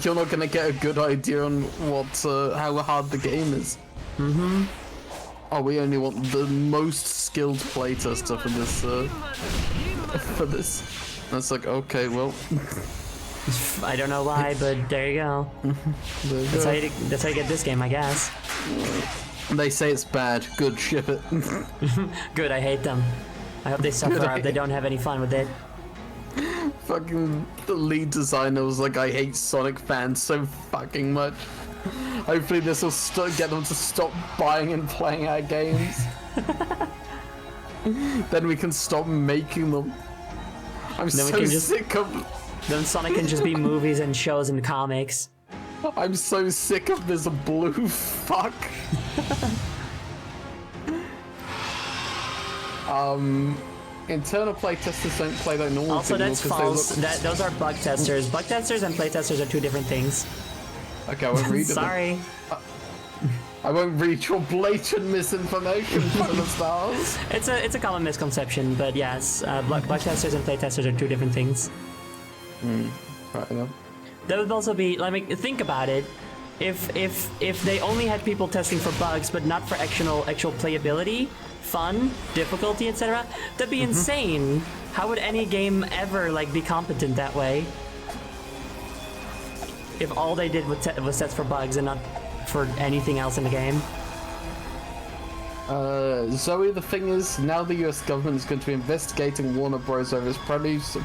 you're not gonna get a good idea on what how hard the game is. Mm-hmm. Oh, we only want the most skilled playtester for this. For this. That's like okay, well. I don't know why, but there you go. That's how you get this game, I guess. They say it's bad. Good, ship it. Good, I hate them. I hope they suffer. I hope they don't have any fun with it. Fucking the lead designer was like, I hate Sonic fans so fucking much. Hopefully this will get them to stop buying and playing our games. Then we can stop making them. I'm Then we so can just- sick of. Then Sonic can just be movies and shows and comics. I'm so sick of this blue fuck. Internal playtesters don't play like normal Also, people that's 'cause they false. look- Those are bug testers. Bug testers and play testers are two different things. Okay, I won't read it. then. Sorry. I won't read your blatant misinformation from the stars. It's a common misconception, but yes, bug testers and play testers are two different things. Right enough. That would also be, like, think about it. If they only had people testing for bugs, but not for actual playability, fun, difficulty, etc., that'd be insane. How would any game ever like be competent that way? If all they did was test for bugs and not for anything else in the game. Zoe, the thing is, now the US government is going to be investigating Warner Bros. Over its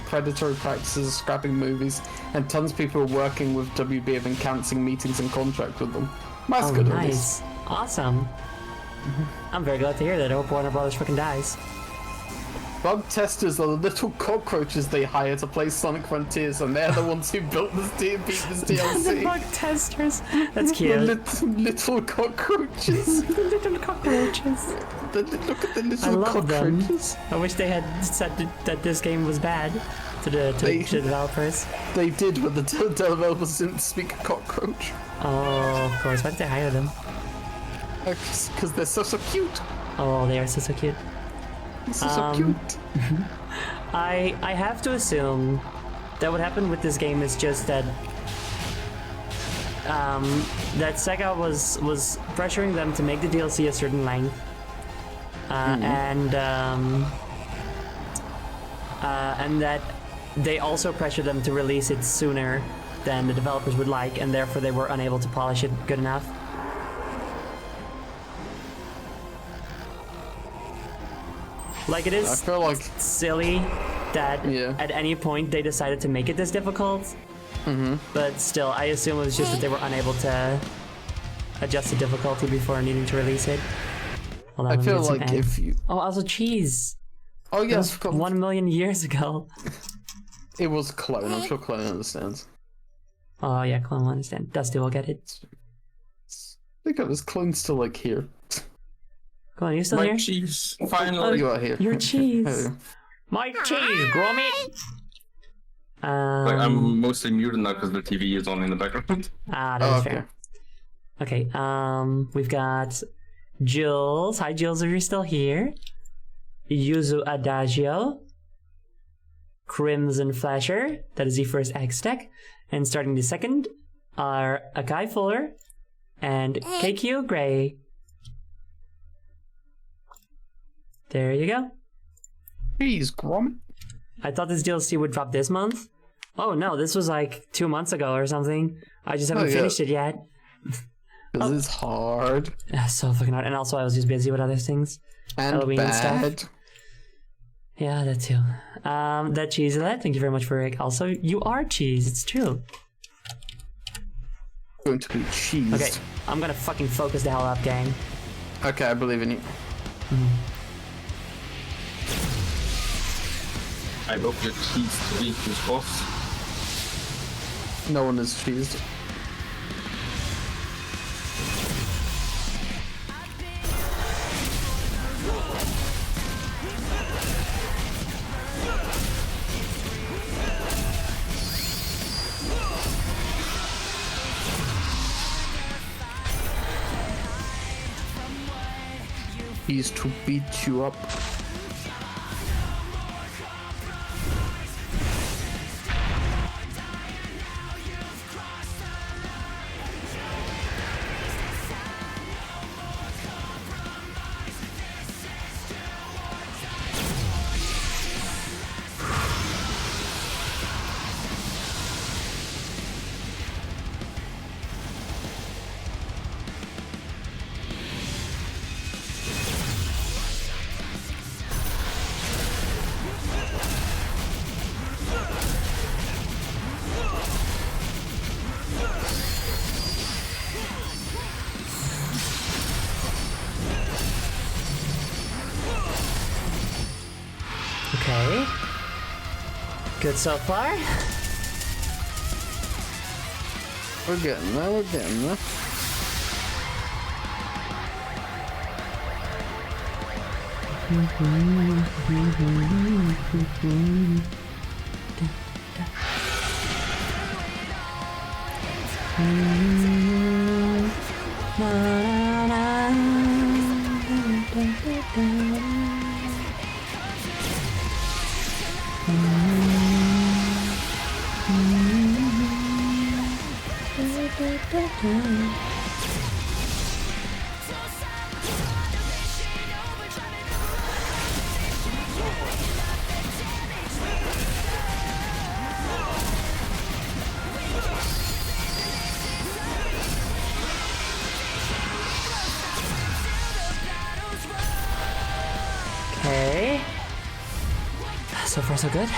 predatory practices, scrapping movies, and tons of people are working with WB have been cancelling meetings and contract with them. That's Oh, good. nice. Awesome. I'm very glad to hear that. I hope Warner Brothers freaking dies. Bug testers are the little cockroaches they hire to play Sonic Frontiers, and they're the ones who built this beat this The DLC. bug testers. That's The cute. little cockroaches. Little cockroaches. Look at the I little love them. cockroaches. I wish they had said that this game was bad to the developers. They did, but the developers didn't speak cockroach. Oh, of course. Why did they hire them? Because they're so cute. Oh, they are so cute. They're so cute. I have to assume that what happened with this game is just that that Sega was pressuring them to make the DLC a certain length, and that they also pressured them to release it sooner than the developers would like, and therefore they were unable to polish it good enough. Like, it I is feel like silly that Yeah. at any point they decided to make it this difficult. But still, I assume it was just that they were unable to adjust the difficulty before needing to release it. Hold on, I let me feel get some like ads. if you Oh, also cheese. oh That yeah, I was forgot. 1 million years ago. It was Clone. I'm sure Clone understands. Oh yeah, Clone will understand. Dusty will get it. I think it was Clone still like here. Clone, you still My here? cheese, Oh, finally. you are here. Your cheese. Oh, My cheese, Gromit. Like, I'm mostly muted now because the TV is on in the background. Ah, that is okay. fair. Okay, we've got Jules. Hi, Jules, if you're still here. Yuzu Adagio. Crimson Flasher. That is the first X deck. And starting the second are Akai Fuller and KQ Gray. There you go. Jeez, Gromit. I thought this DLC would drop this month. Oh no, this was like 2 months ago or something. I just haven't Oh, yeah. finished it yet. Because it's hard So fucking hard. And also I was just busy with other things. and Halloween and stuff. bad. Yeah, that too. That cheese, that. Thank you very much for it. Also, you are cheese. It's true. Going to be cheesed. Okay, I'm gonna fucking focus the hell up, gang. Okay, I believe in you. I hope your cheese tweak is boss. No one is cheesed. He's to beat you up. Okay. Good so far. We're getting there, we're getting there. Okay. So far, so good.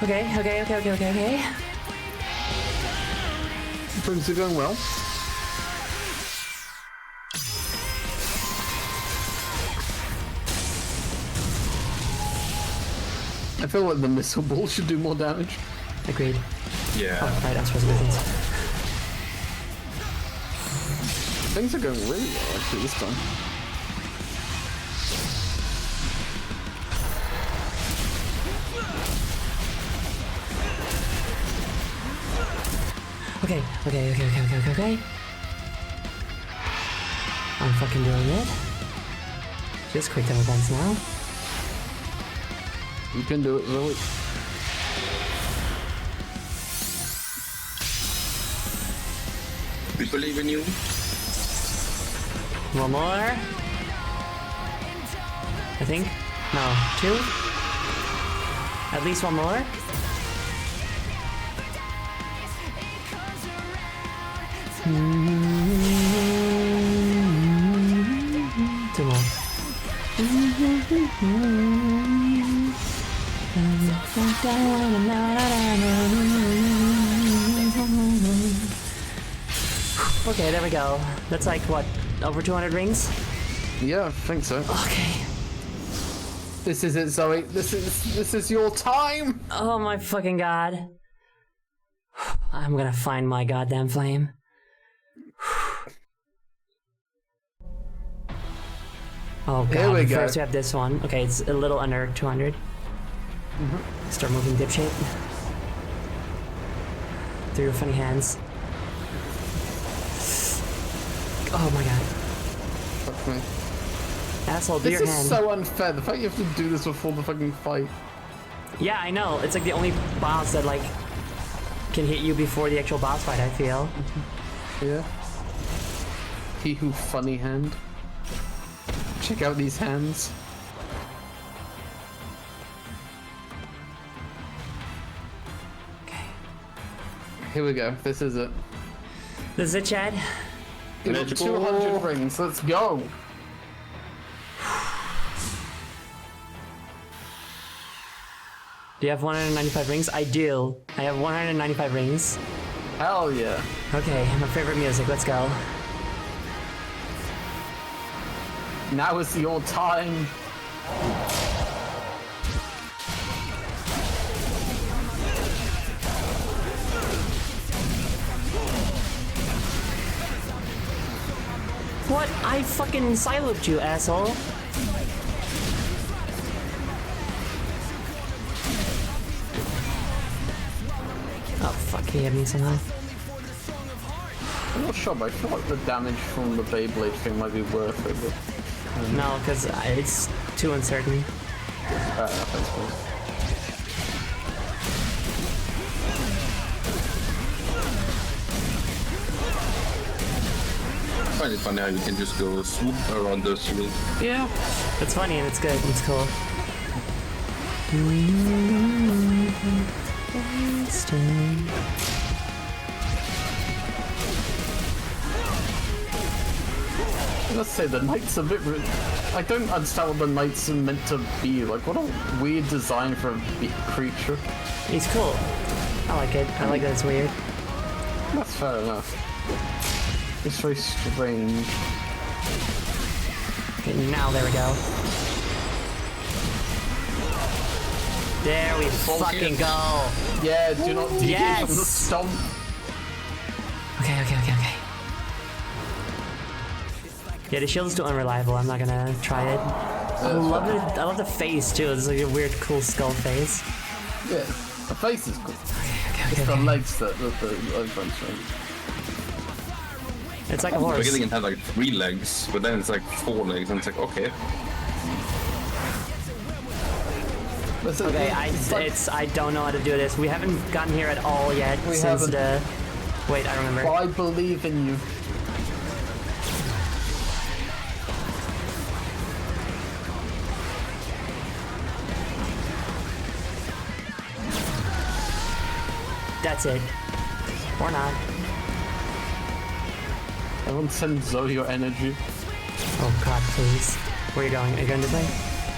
Okay. Things are going well. I feel like the missile ball should do more damage. Agreed. Yeah. Right, I'm supposed to do things. Things are going really well actually this time. Okay. I'm fucking doing it. Just quick double bounce now. You can do it, Zoe. We believe in you. One more. I think. No, 2. At least one more. Two more. Okay, there we go. That's like what, over 200 rings? Yeah, I think so. Okay. This is it, Zoe. This is your time. Oh my fucking god. I'm gonna find my goddamn flame. Oh god, Here we go. First we have this one. Okay, it's a little under 200. Start moving dipshit. Through your funny hands. Oh my god. Fuck me. Asshole, do This your is hand. so unfair. The fact you have to do this before the fucking fight. Yeah, I know. It's like the only boss that like can hit you before the actual boss fight, I feel. Yeah. He who funny hand. Check out these hands. Okay. Here we go. This is it. This is it, Chad? Give it Magical. 200 rings. Let's go. Do you have 195 rings? I do. I have 195 rings. Hell yeah. Okay, my favorite music. Let's go. Now is your time. What? I fucking siloed you, asshole. Oh fuck, he hit me somehow. I'm not sure, but I feel like the damage from the Beyblade thing might be worth it. But No, because it's too uncertain. fair enough, I suppose. I find it funny how you can just go swoop around the shield. Yeah. It's funny and it's good. It's cool. Let's say the knights are a bit. I don't understand what the knights are meant to be. Like, what a weird design for a creature. He's cool. I like it. I like that it's weird. That's fair enough. It's very strange. Okay, now there we go. There we fucking go. Yeah, do not deviate Yes! from the stomp. Okay. Yeah, the shield is too unreliable. I'm not gonna try it. I love it. I love the face too. It's like a weird, cool skull face. Yeah, the face is cool. Okay. It's the legs that the open strange. It's like a The horse. beginning it had like 3 legs, but then it's like 4 legs, and it's like, okay. Okay, I don't know how to do this. We haven't gotten here at all yet We since haven't. the. Wait, I remember. I believe in you. That's it. Or not. Everyone send Zoe your energy. Oh god, please. Where are you going? Are you going this way?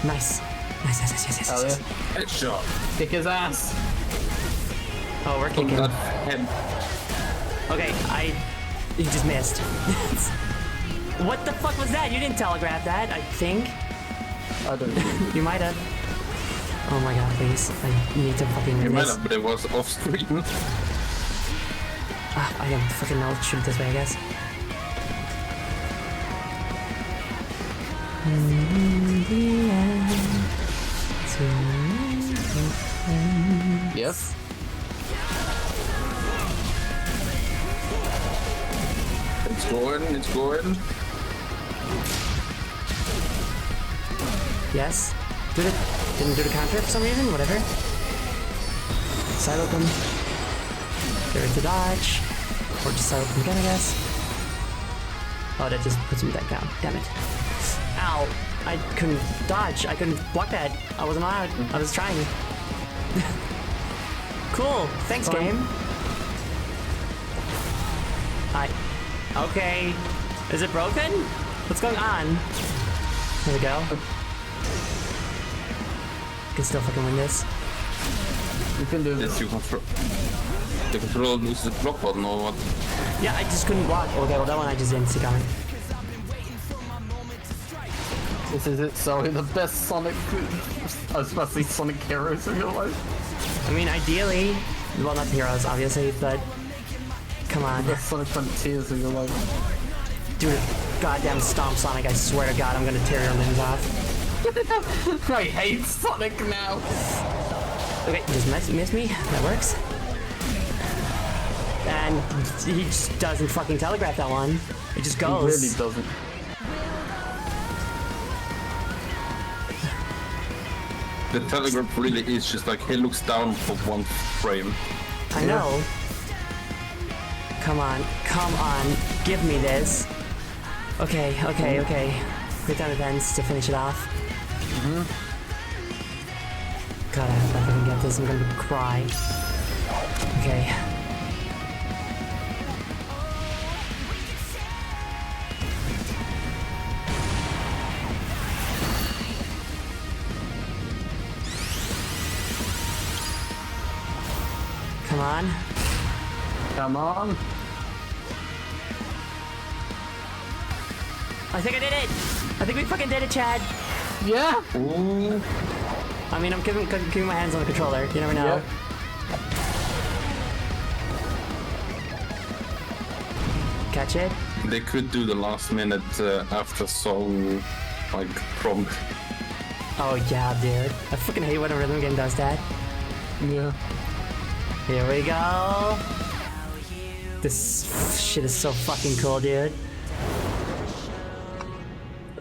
Nice. Nice. Hell yeah. Headshot. Kick his ass. Oh, we're From kicking. that head. Okay, he just missed. What the fuck was that? You didn't telegraph that, I think. I don't know. You might have. Oh my god, please. I need to fucking You win might this. have, but it was off screen. I am fucking know. Shoot this way, I guess. Yes. It's going. Yes. Didn't do the counter for some reason. Whatever. Side open. There is the dodge. Or just side open again, I guess. Oh, that just puts me back down. Damn it. Ow. I couldn't dodge. I couldn't block that. I wasn't allowed. I was trying. Cool. Thanks, Fine. game. Okay. Is it broken? What's going on? There we go. Can still fucking win this. You can do this. Yes, you control. The control loses the block button or what? Yeah, I just couldn't block. Okay, well that one I just didn't see coming. This is it, Zoe. The best Sonic, especially Sonic Heroes in your life. I mean, ideally, well, not the heroes, obviously, but come on, Best Sonic Frontiers in your life. dude, goddamn stomp Sonic! I swear to God, I'm gonna tear your limbs off. I hate Sonic now. Okay, just miss me. That works. And he just doesn't fucking telegraph that one. It just He goes. really doesn't. The telegraph really is just like he looks down for one frame. I know. Come on, give me this. Okay. Quick time events to finish it off. God, I hope I can get this. I'm gonna cry. Okay. Come on. Come on. I think I did it! I think we fucking did it, Chad. Yeah. Ooh. I mean, I'm keeping my hands on the controller. You never know. Yep. Catch it. They could do the last minute after song like prompt. Oh yeah, dude. I fucking hate when a rhythm game does that. Yeah. Here we go. This shit is so fucking cool, dude.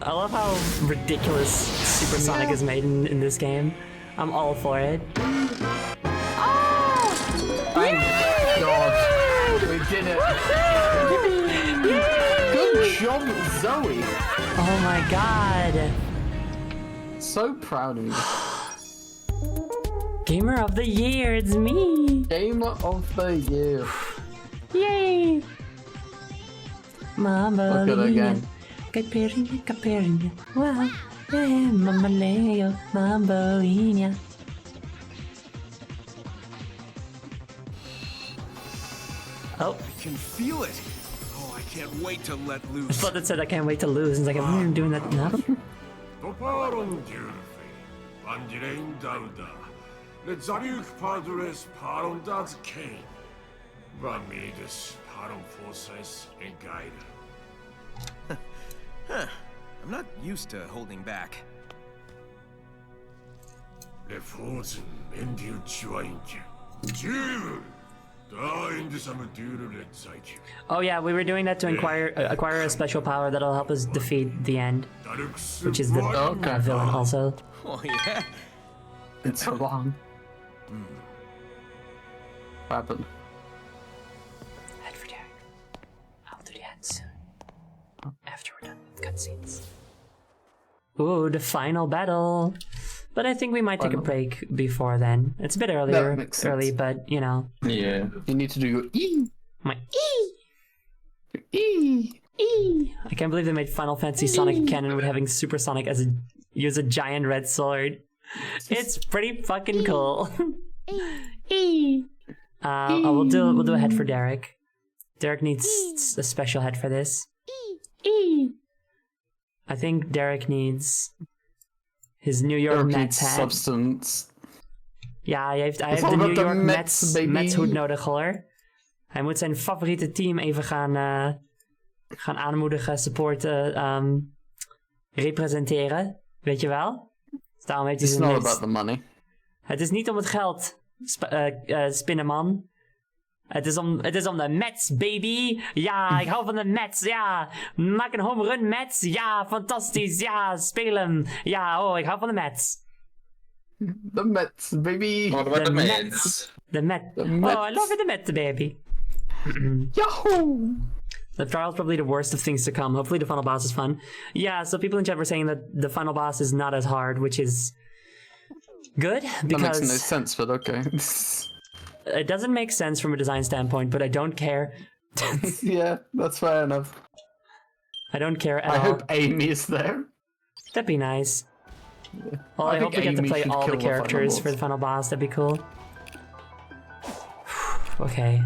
I love how ridiculous Supersonic is made in this game. I'm all for it. Thank God. We did it. Good job, Zoe. Oh my god. So proud of you. Gamer of the year, it's me. Gamer of the year. Yay. Mamma Look at it again. Caipirinha. Wow. Yeah, Mamma Leo, Mambolinha. Oh, I can feel it. Oh, I can't wait to let I loose. thought that said I can't wait to lose. And it's like, I'm doing that enough. Toparon Dürfi, Vandirein Dauda, Lezaruk Padres Parondaz Kane, Vamidus Paron Forces and Guide. I'm not used to holding back. Leforsen Endio Joint, Jewel, Da Indisam Dura Lezaitu, Oh yeah, we were doing that to acquire a special power that'll help us defeat the end, Darux, which is the Okay. villain also. Oh yeah. been so long. What happened? Head for Derek. I'll do the head soon. After we're done with cutscenes. Ooh, the final battle. But I think we might take a break before then. It's a bit earlier, makes sense. early, but you know. Yeah. You need to do your E. My E! E. E! I can't believe they made Final Fantasy Sonic canon with having Super Sonic use a giant red sword. It's pretty fucking cool. E! We'll do a head for Derek. Derek needs a special head for this. E! I think Derek needs his New York Mets hat. Substance. Ja, hij heeft all de about New the York Mets, baby. Mets hoed nodig hoor. Hij moet zijn favoriete team even gaan aanmoedigen, supporten, representeren. Weet je wel? Dus daarom heeft hij It's zijn not Mets. about the money. Het is niet om het geld, Spinnenman. Het is om de Mets, baby. Ja, ik hou van de Mets. Ja, maak een home run, Mets. Ja, fantastisch. Ja, speel hem. Ja, oh, ik hou van de Mets. The Mets, baby. What about the Mets. Mets? The Mets. The Oh, Mets. I love it, the Mets, baby. Yahoo! The trial's probably the worst of things to come. Hopefully the final boss is fun. Yeah, so people in chat were saying that the final boss is not as hard, which is good That makes no because sense, but okay. it doesn't make sense from a design standpoint, but I don't care. Yeah, that's fair enough. I don't care at I all. hope Amy is there. That'd be nice. Well, I I hope think we get to Amy play should all the kill the final characters boss. for the final boss. That'd be cool. Okay.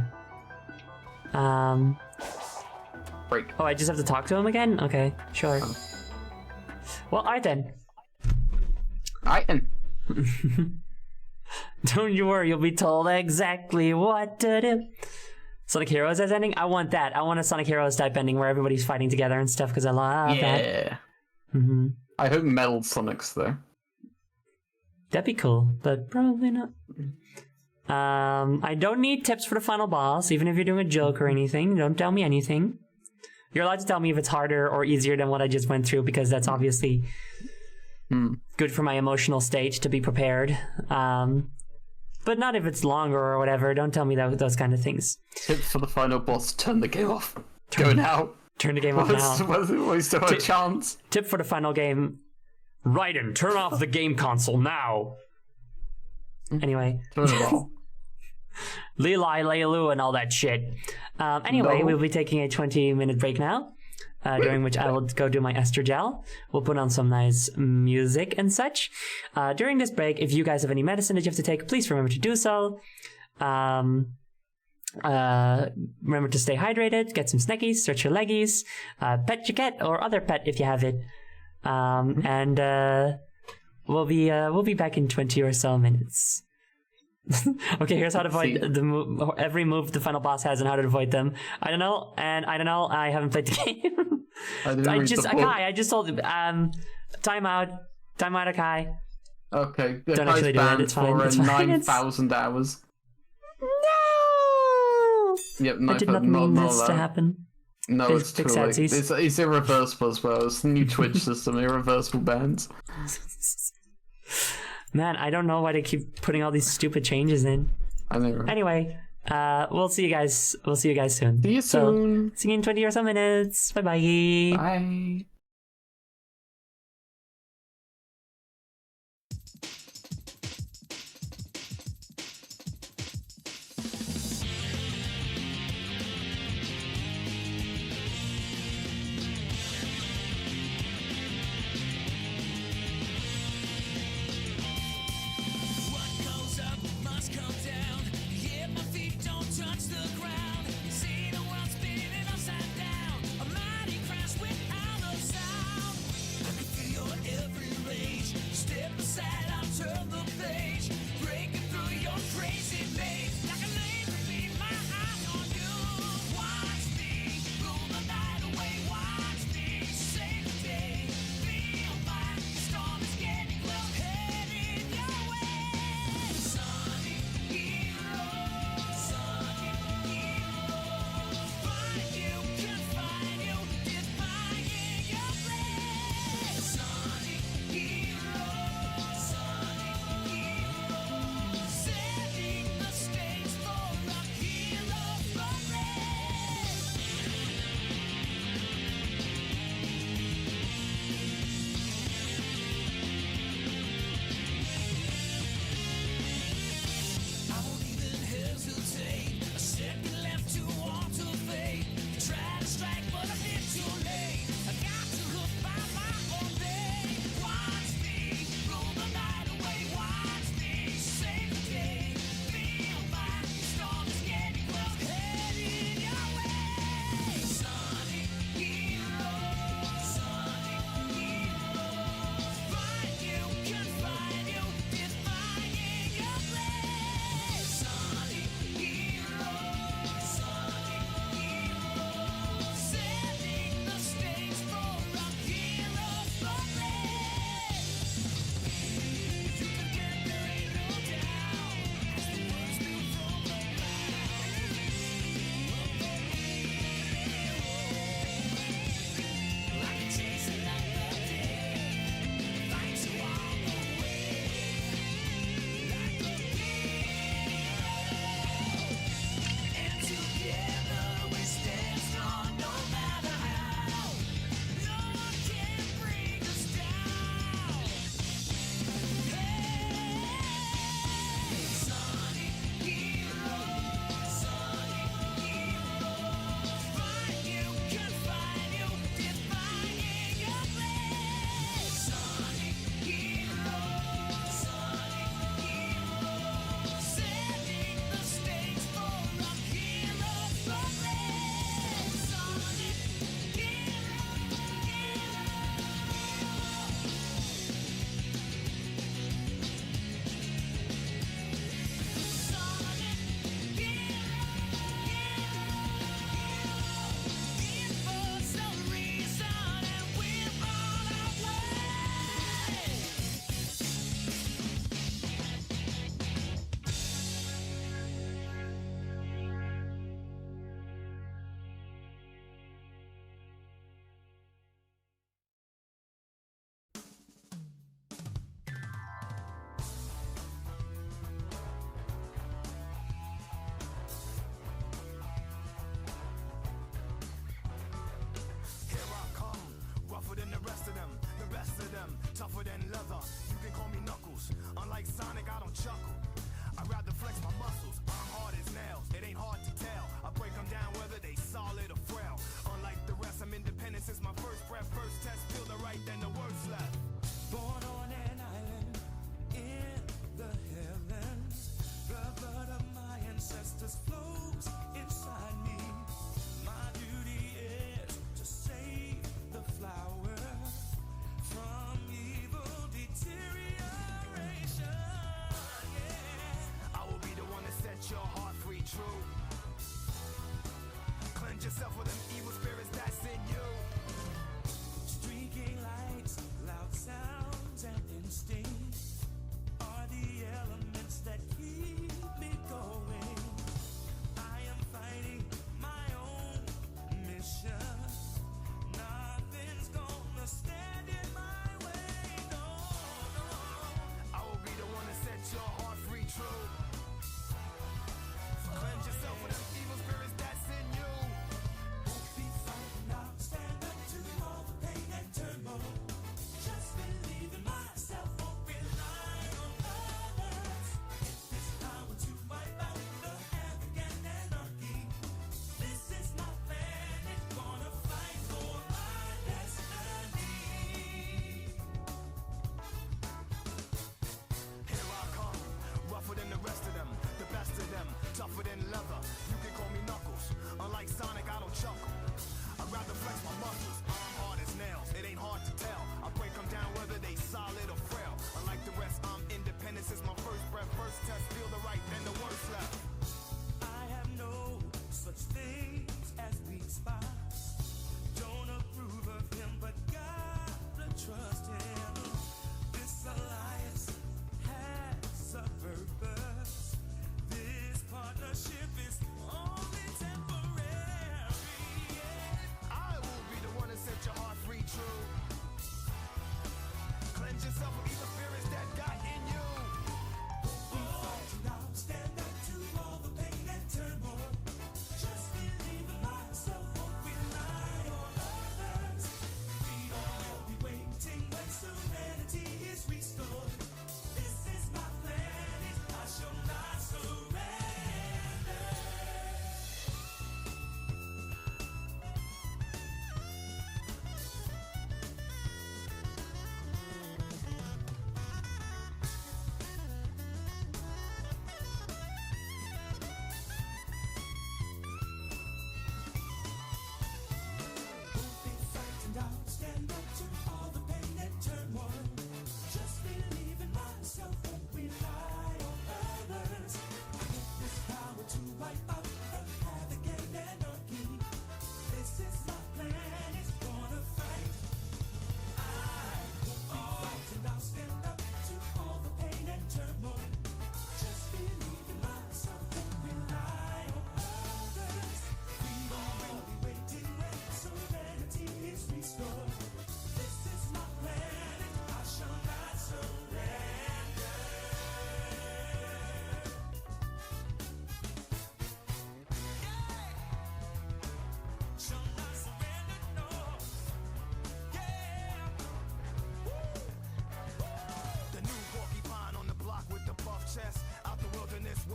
Break. Oh, I just have to talk to him again? Okay, sure. Well, alright then. Iron. Don't you worry, you'll be told exactly what to do. Sonic Heroes as ending? I want that. I want a Sonic Heroes type ending where everybody's fighting together and stuff because I love that. Yeah. hmm I hope Metal Sonic's there. That'd be cool, but probably not. I don't need tips for the final boss, even if you're doing a joke or anything. Don't tell me anything. You're allowed to tell me if it's harder or easier than what I just went through because that's obviously good for my emotional state to be prepared. But not if it's longer or whatever. Don't tell me those kind of things. Tip for the final boss, turn the game off. Go now. Turn the game off now. We still have a chance. Tip for the final game. Raiden, turn off the game console now. Anyway. Turn it off. Leli, Leilu, and all that shit. Anyway, No. we'll be taking a 20-minute break now, during which I will go do my Ester Gel. We'll put on some nice music and such. During this break, if you guys have any medicine that you have to take, please remember to do so. Remember to stay hydrated, get some snackies, stretch your leggies, pet your cat or other pet if you have it. And we'll be back in 20 or so minutes. Okay, here's how to avoid every move the final boss has and how to avoid them. I don't know. I haven't played the game. I just told you. Time out, Akai. Okay. The Don't actually do it, it's fine, for it's fine, 9,000 hours. No! Yep, I did not mean this to happen. No, Big- it's too big late. sadsies. It's irreversible as well. It's the new Twitch system, irreversible bans. Man, I don't know why they keep putting all these stupid changes in. I know. Right? Anyway, we'll see you guys. We'll see you guys soon. See you soon. See you in 20 or so minutes. Bye bye. Bye. What goes up must come down. Yeah, my feet don't touch the ground. See the world spinning upside down. A mighty crash without a sound.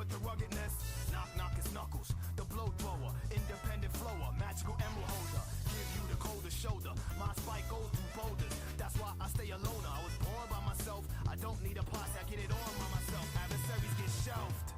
with the ruggedness. Knock, knock, it's Knuckles, the blow thrower, independent flower, magical emerald holder. Give you the coldest shoulder. My spike goes through boulders. That's why I stay alone. I was born by myself. I don't need a posse. I get it on by myself. Adversaries get shelved.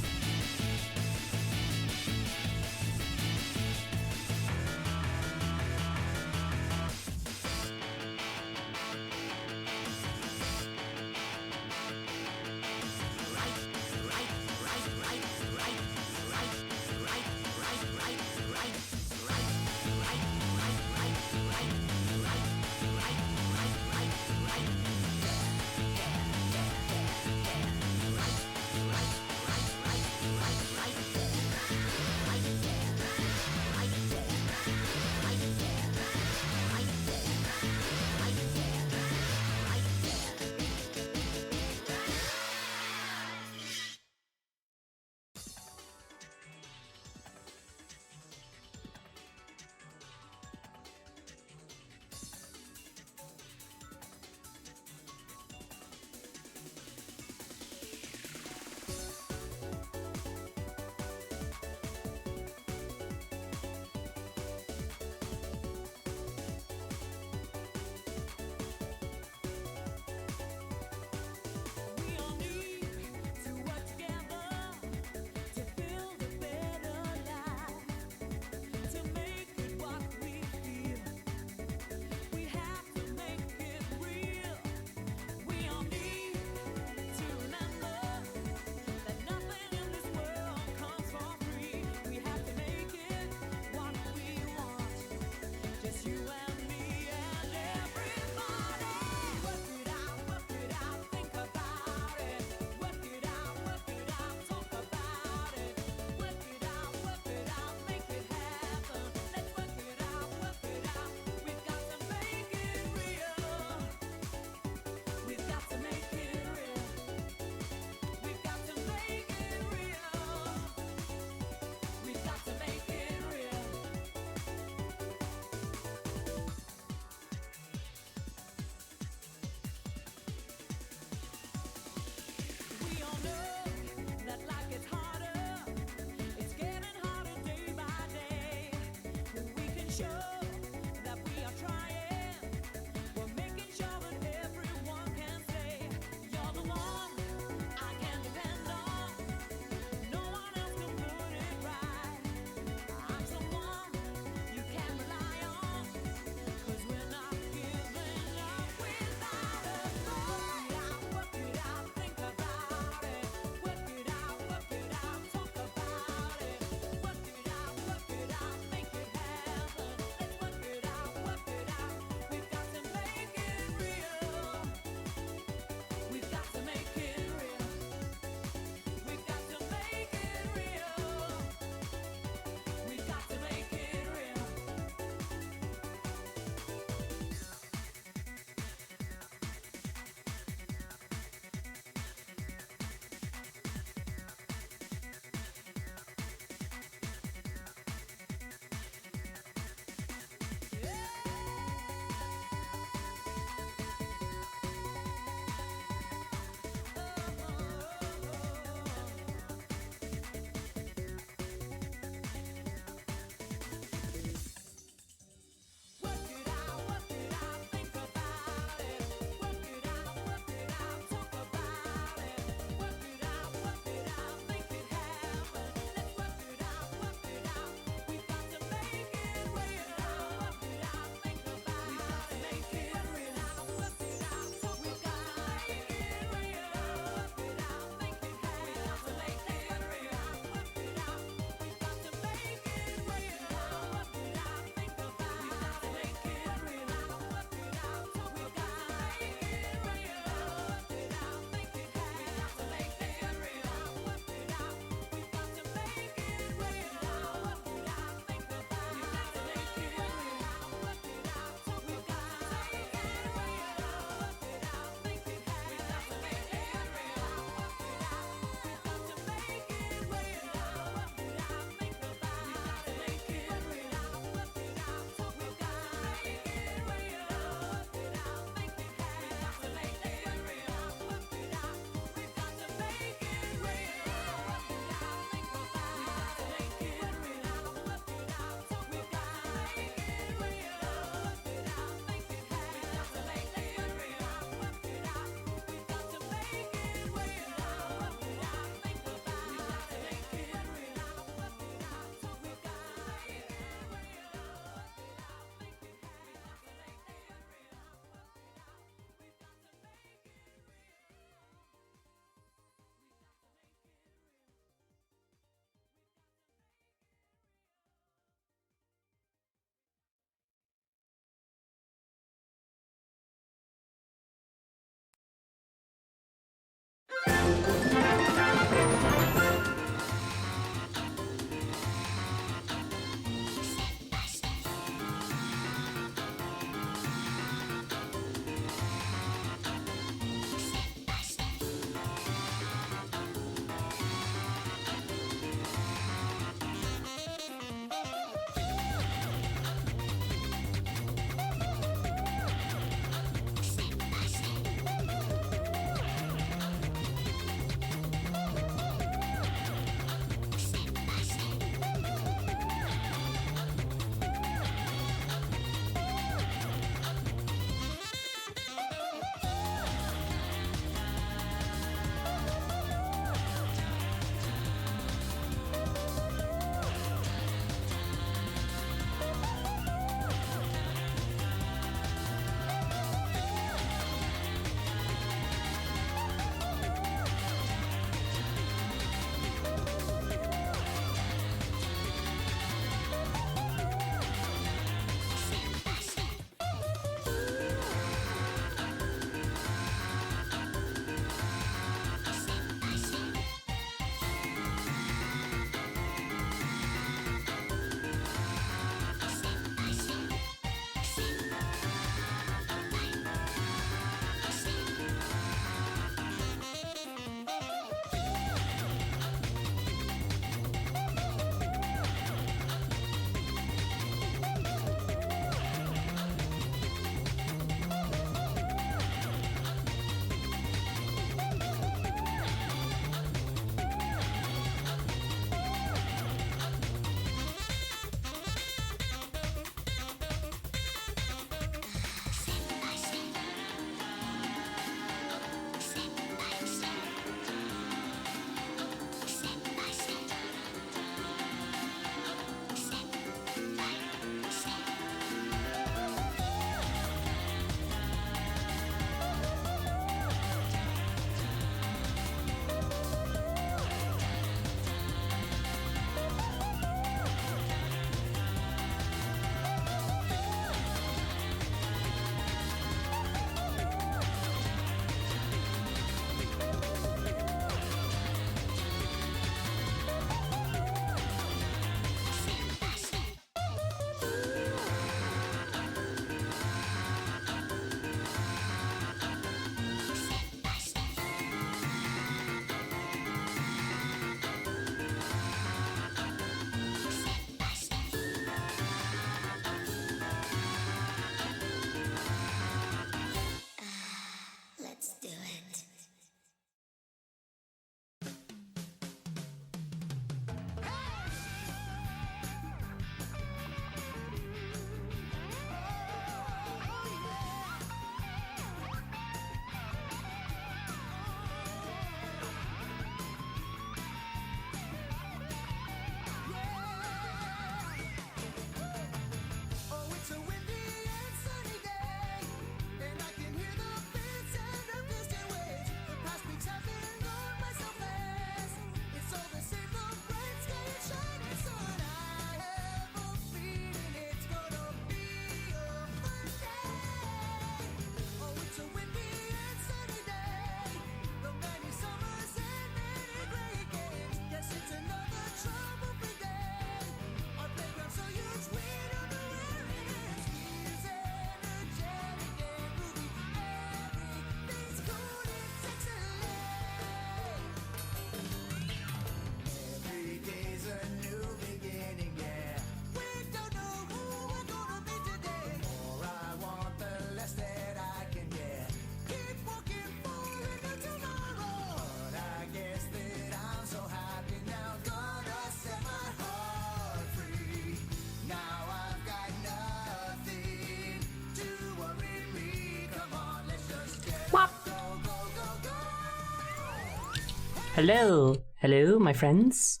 Hello. Hello, my friends.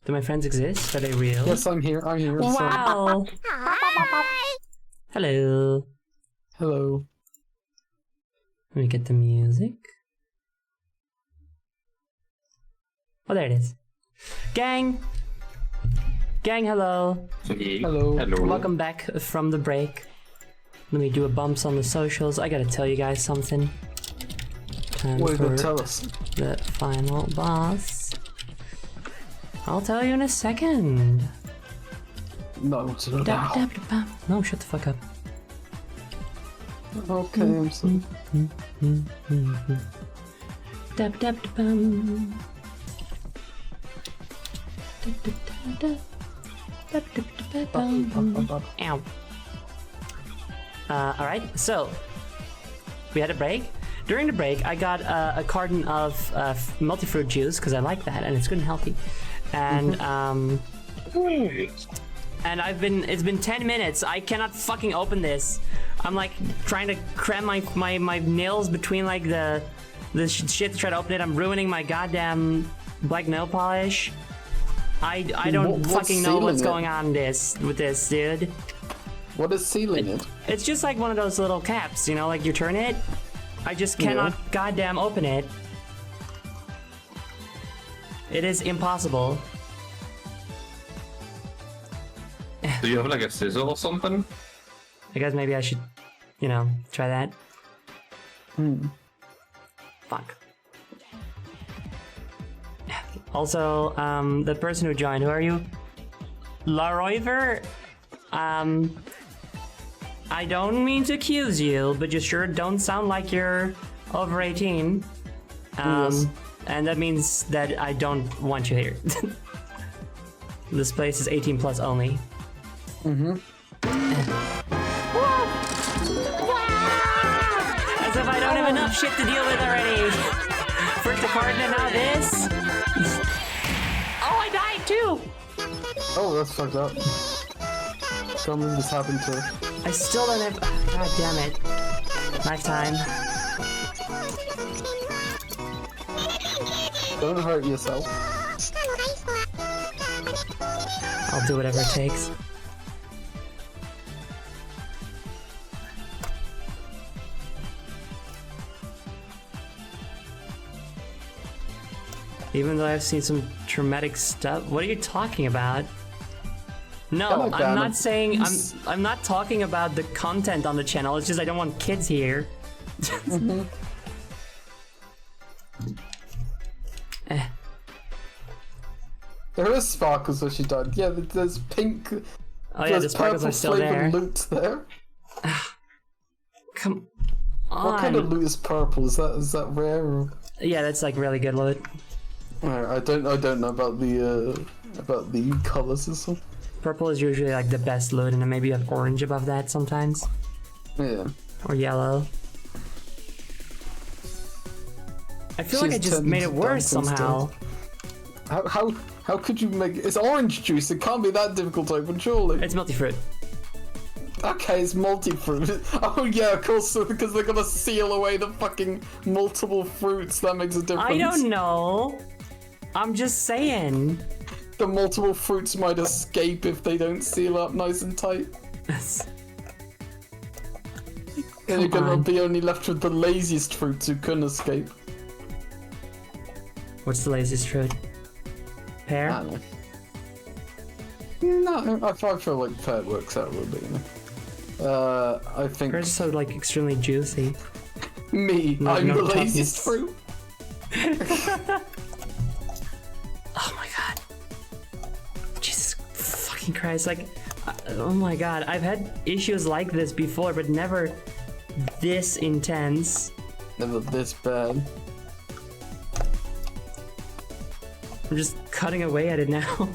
Do my friends exist? Are they real? Yes, I'm here. I'm here. Sorry. Wow. Hello. Hello. Let me get the music. Oh, there it is. Gang! Gang, hello. Hello. Hello. Welcome back from the break. Let me do a bumps on the socials. I gotta tell you guys something. Time What are you gonna for tell us? the final boss. I'll tell you in a second. No, I want to know now. No, shut the fuck up. Okay, I'm sorry. Ow. Alright, so we had a break. During the break, I got a carton of multi-fruit juice because I like that and it's good and healthy. And and it's been 10 minutes. I cannot fucking open this. I'm like trying to cram my nails between like the shit to try to open it. I'm ruining my goddamn black nail polish. I don't What's fucking know what's sealing it? going on with this, dude. What is sealing it? It's just like one of those little caps, you know, like you turn it. I just cannot goddamn open it. It is impossible. Do you have like a scissor or something? I guess maybe I should, you know, try that. Fuck. Also, the person who joined, who are you? Laroiver? I don't mean to accuse you, but you sure don't sound like you're over 18. Yes. And that means that I don't want you here. This place is 18 plus only. As if I don't have enough shit to deal with already. First the card and now this. Oh, I died too! Oh, that's fucked up. Something just happened to her. I still don't have. God damn it. Knife time. Don't hurt yourself. I'll do whatever it takes. Even though I've seen some traumatic stuff. What are you talking about? No, Come on, I'm Dan. not saying I'm not talking about the content on the channel. It's just I don't want kids here. There is sparkles where she died. Yeah, there's pink. Oh yeah, the sparkles are still there. Loot there. Come on. What kind of loot is purple? Is that rare? Or... Yeah, that's like really good loot. I don't know about the colors and stuff. Purple is usually like the best loot, and then maybe you have orange above that sometimes, Yeah. or yellow. I feel like I She's just turned made it into worse Duncan somehow. How could you make it's orange juice? It can't be that difficult to open, surely. It's multi-fruit. Okay, it's multi-fruit. Oh yeah, of course, because they're gonna seal away the fucking multiple fruits. That makes a difference. I don't know. I'm just saying. The multiple fruits might escape if they don't seal up nice and tight. And you're gonna on. be only left with the laziest fruits who couldn't escape. What's the laziest fruit? Pear? I don't know. No, I feel like pear works out a little bit, you know. I think Pear's so like extremely juicy. me, No- I'm no the laziest toughness. fruit. Oh my god. Jesus fucking Christ, like, oh my god, I've had issues like this before, but never this intense. Never this bad. I'm just cutting away at it now.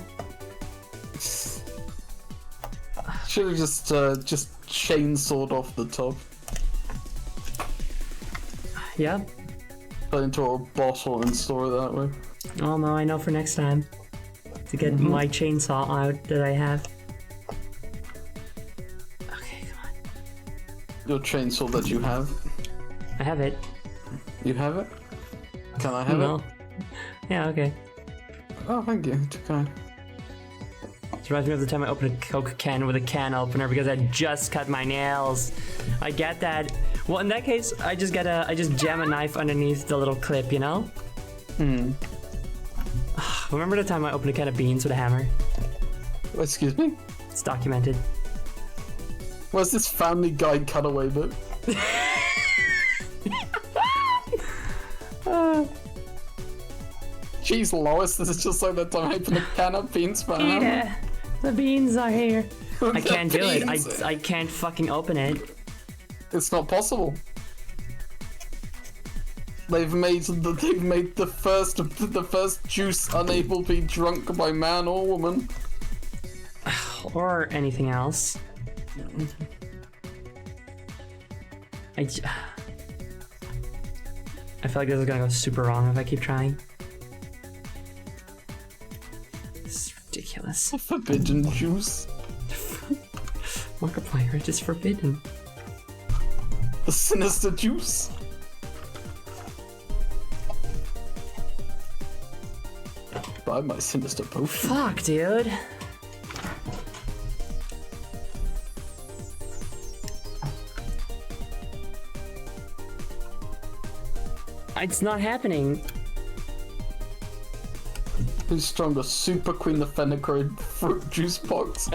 Should have just chainsawed off the top, Yep. put it into a bottle and store it that way. Oh no, I know for next time. To get my chainsaw out that I have. Okay, come on. Your chainsaw that you have. I have it. You have it? Can I have No. it? Yeah, okay. Oh, thank you. Too kind. It reminds me of the time I opened a Coke can with a can opener because I just cut my nails. I get that. Well, in that case, I just jam a knife underneath the little clip, you know? Remember the time I opened a can of beans with a hammer? Excuse me? It's documented. Where's this Family Guy cutaway bit? Jeez, Lois, this is just like that time I opened a can of beans for hammer. Yeah, the beans are here. I The can't do it. beans. I can't fucking open it. It's not possible. They've made the first juice unable to be drunk by man or woman. Or anything else. I feel like this is gonna go super wrong if I keep trying. This is ridiculous. Forbidden juice. Markiplier, it is forbidden. The sinister juice. Buy my sinister potion. Fuck, dude. It's not happening. Who's stronger, Super Queen the Fenachrone fruit juice box?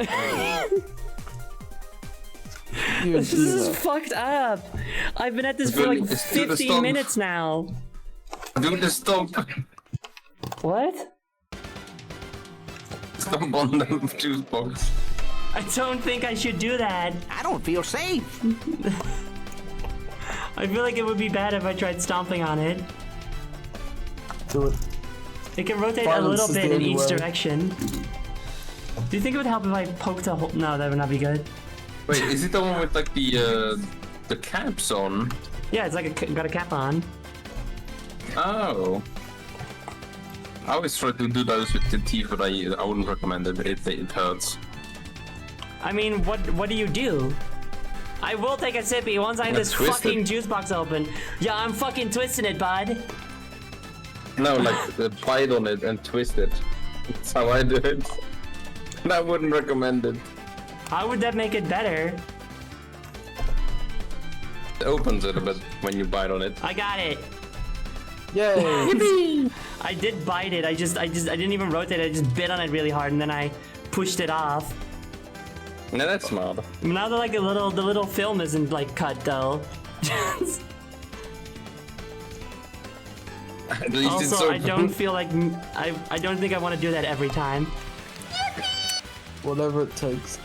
This is fucked up. I've been at this for like Let's do the 15 stomp. minutes now. Do the stomp. What? Stomp on the juice box. I don't think I should do that. I don't feel safe. I feel like it would be bad if I tried stomping on it. Do it. It can rotate Violence a is little the bit in only each way. direction. Do you think it would help if I poked a hole? No, that would not be good. Wait, is it the one with like the caps on? Yeah, it's like got a cap on. Oh. I always try to do those with the teeth, but I wouldn't recommend it. It hurts. I mean, what do you do? I will take a sippy once I have this twist fucking it. juice box open. Yeah, I'm fucking twisting it, bud. No, like bite on it and twist it. That's how I do it. And I wouldn't recommend it. How would that make it better? It opens it a bit when you bite on it. I got it. Yay! I did bite it. I didn't even rotate it. I just bit on it really hard and then I pushed it off. No, that's smart. Now the the little film isn't like cut though. At least it's Also, so I don't feel like I don't think I want to do that every time. Whatever it takes.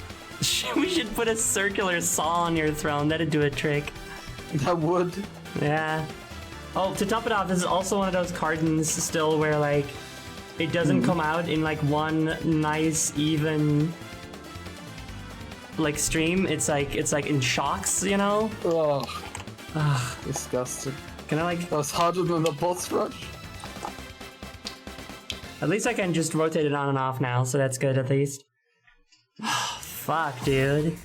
We should put a circular saw on your throne. That'd do a trick. That would. Yeah. Oh, to top it off, this is also one of those cartons still where like it doesn't come out in like one nice even like stream. It's like in shocks, you know? Ugh. Disgusting. Can I like That was harder than the boss rush. at least I can just rotate it on and off now, so that's good at least. Fuck, dude.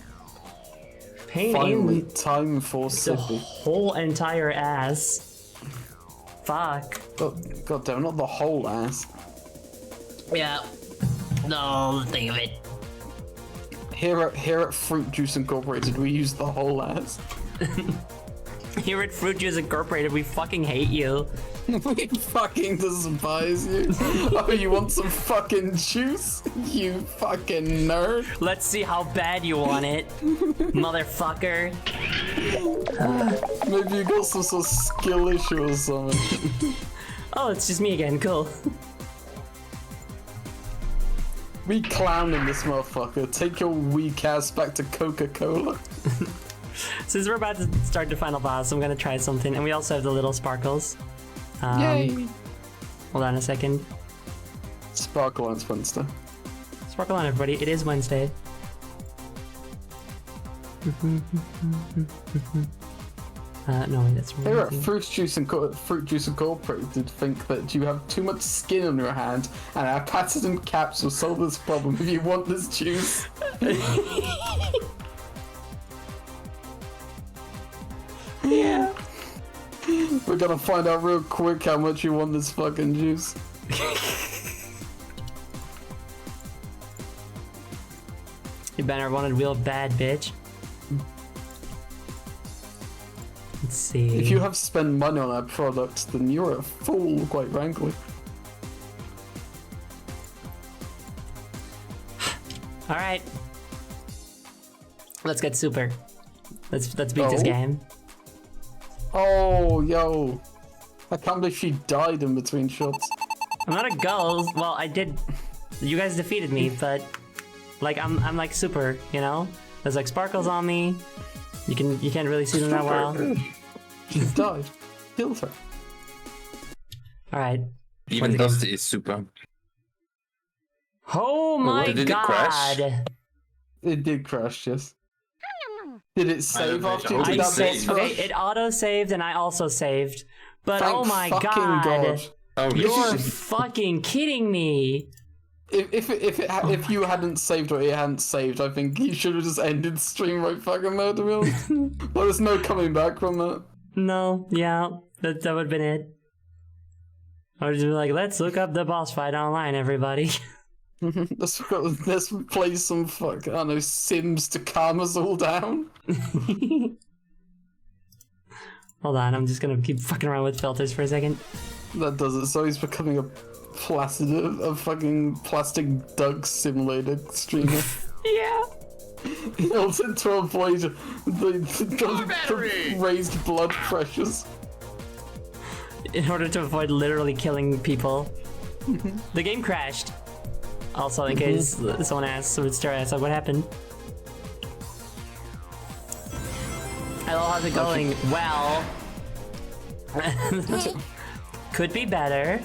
Pain Finally, in time for the sippy. whole entire ass. Fuck. God damn, not the whole ass. Yeah. No, think of it. Here at Fruit Juice Incorporated, we use the whole ass. Here at Fruit Juice Incorporated, we fucking hate you. We fucking despise you. Oh, you want some fucking juice? You fucking nerd. Let's see how bad you want it, motherfucker. Maybe you got some sort of skill issue or something. Oh, it's just me again. Cool. We clowning this motherfucker. Take your weak ass back to Coca-Cola. Since we're about to start the final boss, I'm gonna try something, and we also have the little sparkles. Yay! Hold on a second. Sparkle on Wednesday. Sparkle on, everybody. It is Wednesday. No, wait, that's Here at wrong. Fruit Juice Incorporated think that you have too much skin on your hand, and our patented caps will solve this problem if you want this juice. Yeah. We're gonna find out real quick how much you want this fucking juice. You better want it real bad, bitch. Let's see. If you have to spend money on that product, then you're a fool, quite frankly. All right. Let's get super. Let's beat this Oh. game. Oh, yo. I can't believe she died in between shots. I'm not a ghost. Well, I did. You guys defeated me, but like I'm like super, you know. There's like sparkles on me. You can't really see them that well. She died. Killed her. All right. Even Dusty is super. Oh my Did it crash? god! It did crash, yes. Did it save know, after you I did I that boss saved. rush? Okay, it auto saved and I also saved. But Thank oh my fucking god! Oh, You're shit. fucking kidding me! If you hadn't saved or it hadn't saved, I think you should have just ended stream right fucking there, to be honest. But there's no coming back from that. No, yeah, that would have been it. I would just be like, let's look up the boss fight online, everybody. Let's play some I don't know, Sims to calm us all down. Hold on, I'm just gonna keep fucking around with filters for a second. That does it. So he's becoming a fucking plastic Doug simulator streamer. Yeah. Also to avoid the raised blood pressures. In order to avoid literally killing people. The game crashed. Also, in case someone asks, so it's like, what happened? Hello, how's it going? Well, could be better.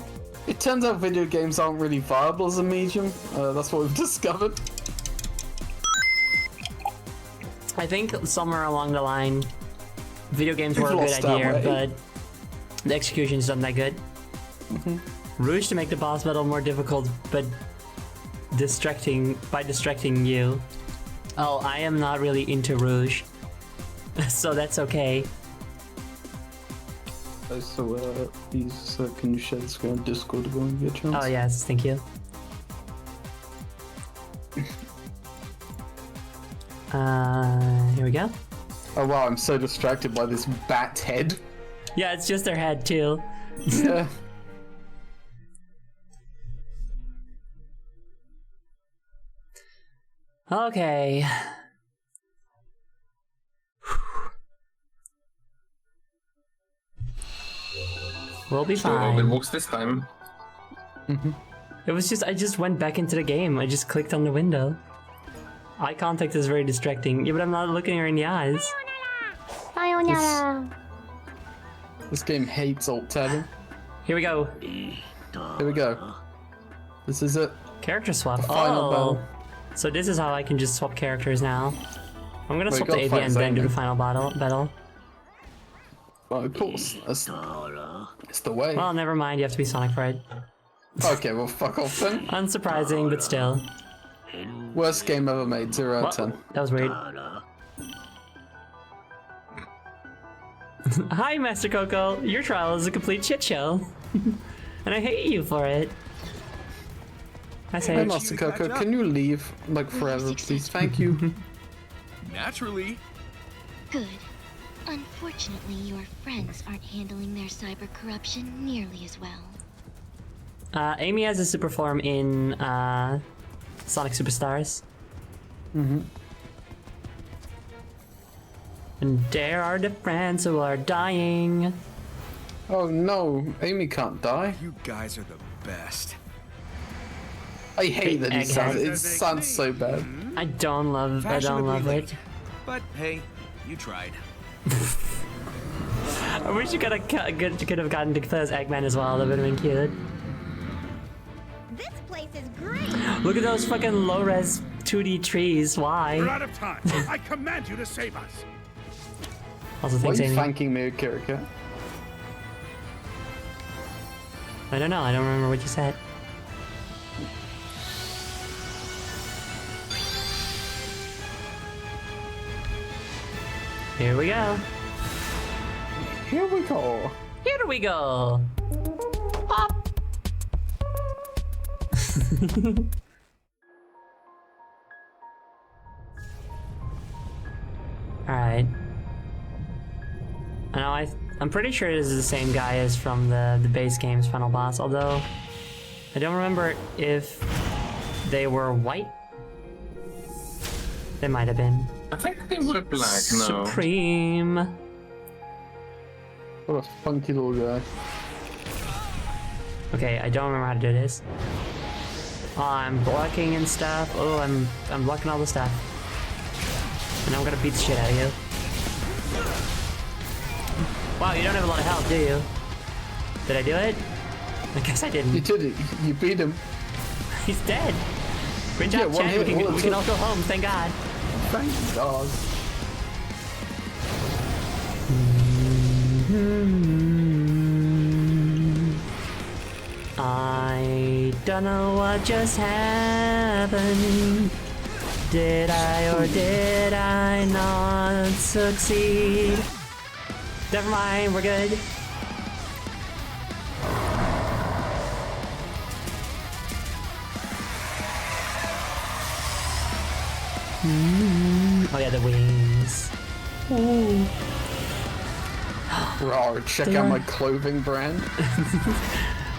It turns out video games aren't really viable as a medium. That's what we've discovered. I think somewhere along the line, video games were a We've good lost our idea, way. but the execution's not that good. Rouge to make the boss battle more difficult, but distracting you. Oh, I am not really into Rouge, so that's okay. So, please, can you share the screen on Discord to go and get a chance? Oh yes, thank you. Here we go. Oh wow, I'm so distracted by this bat head. Yeah, it's just their head too. Yeah. Okay. We'll be So it fine. works this time. It was just, I just went back into the game. I just clicked on the window. Eye contact is very distracting. Yeah, but I'm not looking her in the eyes. This game hates alt tabbing. Here we go. Here we go. This is it. Character swap. Final battle. So this is how I can just swap characters now. I'm gonna Wait, swap go the AV fight and then do the Zango. final battle. Well, of course. That's the way. Well, never mind. You have to be Sonic for it. Okay, well, fuck off then. Unsurprising, but still. Worst game ever made, 0 out of What? 10. That was weird. Hi, Master Coco. Your trial is a complete shit show. And I hate you for it. I say, Hey, Master Coco, can you leave, like, forever, please? Thank you. Naturally. Good. Unfortunately, your friends aren't handling their cyber corruption nearly as well. Amy has a super form in Sonic Superstars. And there are the friends who are dying. Oh no, Amy can't die. You guys are the best. I hate that it sounds, Egghead. it sounds so bad. I don't love it. But hey, you tried. I wish you could have gotten to play as Eggman as well. That would have been cute. This place is great! Look at those fucking low-res 2D trees. Why? out of time. I command you to save us. Also, Why thanks, are you Amy. thanking me, Kirika? I don't know. I don't remember what you said. Here we go. Here we go. Here we go. Pop. Alright. I know I'm pretty sure this is the same guy as from the base game's final boss, although I don't remember if they were white. They might have been. I think they were black, no. Supreme. What a funky little guy. Okay, I don't remember how to do this. Oh, I'm blocking and stuff. Oh, I'm blocking all the stuff. And I'm gonna beat the shit out of you. Wow, you don't have a lot of health, do you? Did I do it? I guess I didn't. You did it. You beat him. He's dead. Great job, one Chad. hit, We can all go home, thank God. Thank God. I don't know what just happened. Did I or did I not succeed? Never mind, we're good. Oh yeah, the wings. Ooh. Rawr, check out my clothing brand.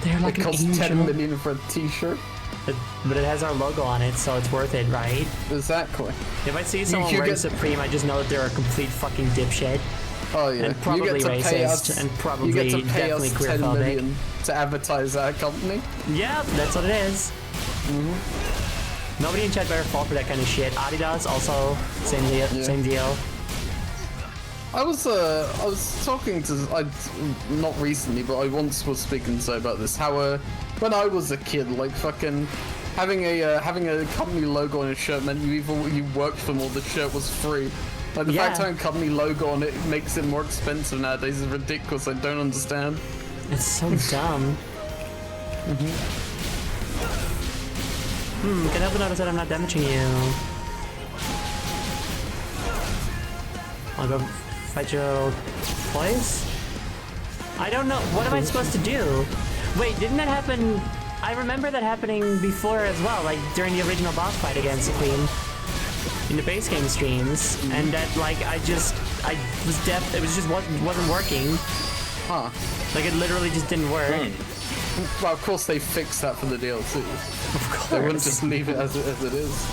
They're like It costs 10 million for a t-shirt. But it has our logo on it, so it's worth it, right? Exactly. If I see someone wearing Supreme, I just know that they're a complete fucking dipshit. Oh yeah, And probably you get to racist, pay us, and probably you get to pay definitely us 10 queerphobic. million to advertise our company. Yeah, that's what it is. Nobody in chat better fall for that kind of shit. Adidas also same deal. Yeah. Same deal. I was talking to not recently, but I once was speaking to about this. How when I was a kid, like fucking having a company logo on a shirt meant you worked for them or the shirt was free. Like the fact having a company logo on it makes it more expensive nowadays is ridiculous. I don't understand. It's so dumb. Can help but notice that I'm not damaging you. I'll go fight your little toys. I don't know. What am I supposed to do? Wait, didn't that happen? I remember that happening before as well, like during the original boss fight against the Queen in the base game streams, and that like I was deaf. It was just wasn't working. Huh? Like it literally just didn't work. Well, of course they fixed that for the DLC. Of course. They wouldn't just leave it as it is.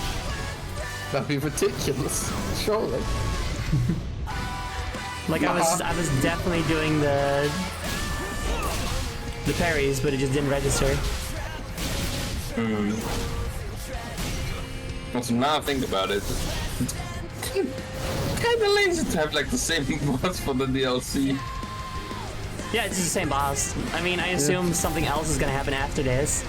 That'd be ridiculous. Surely. Like I was definitely doing the parries, but it just didn't register. Also, now I think about it, it's kind of lazy to have like the same boss for the DLC. Yeah, it's the same boss. I mean, I assume something else is gonna happen after this.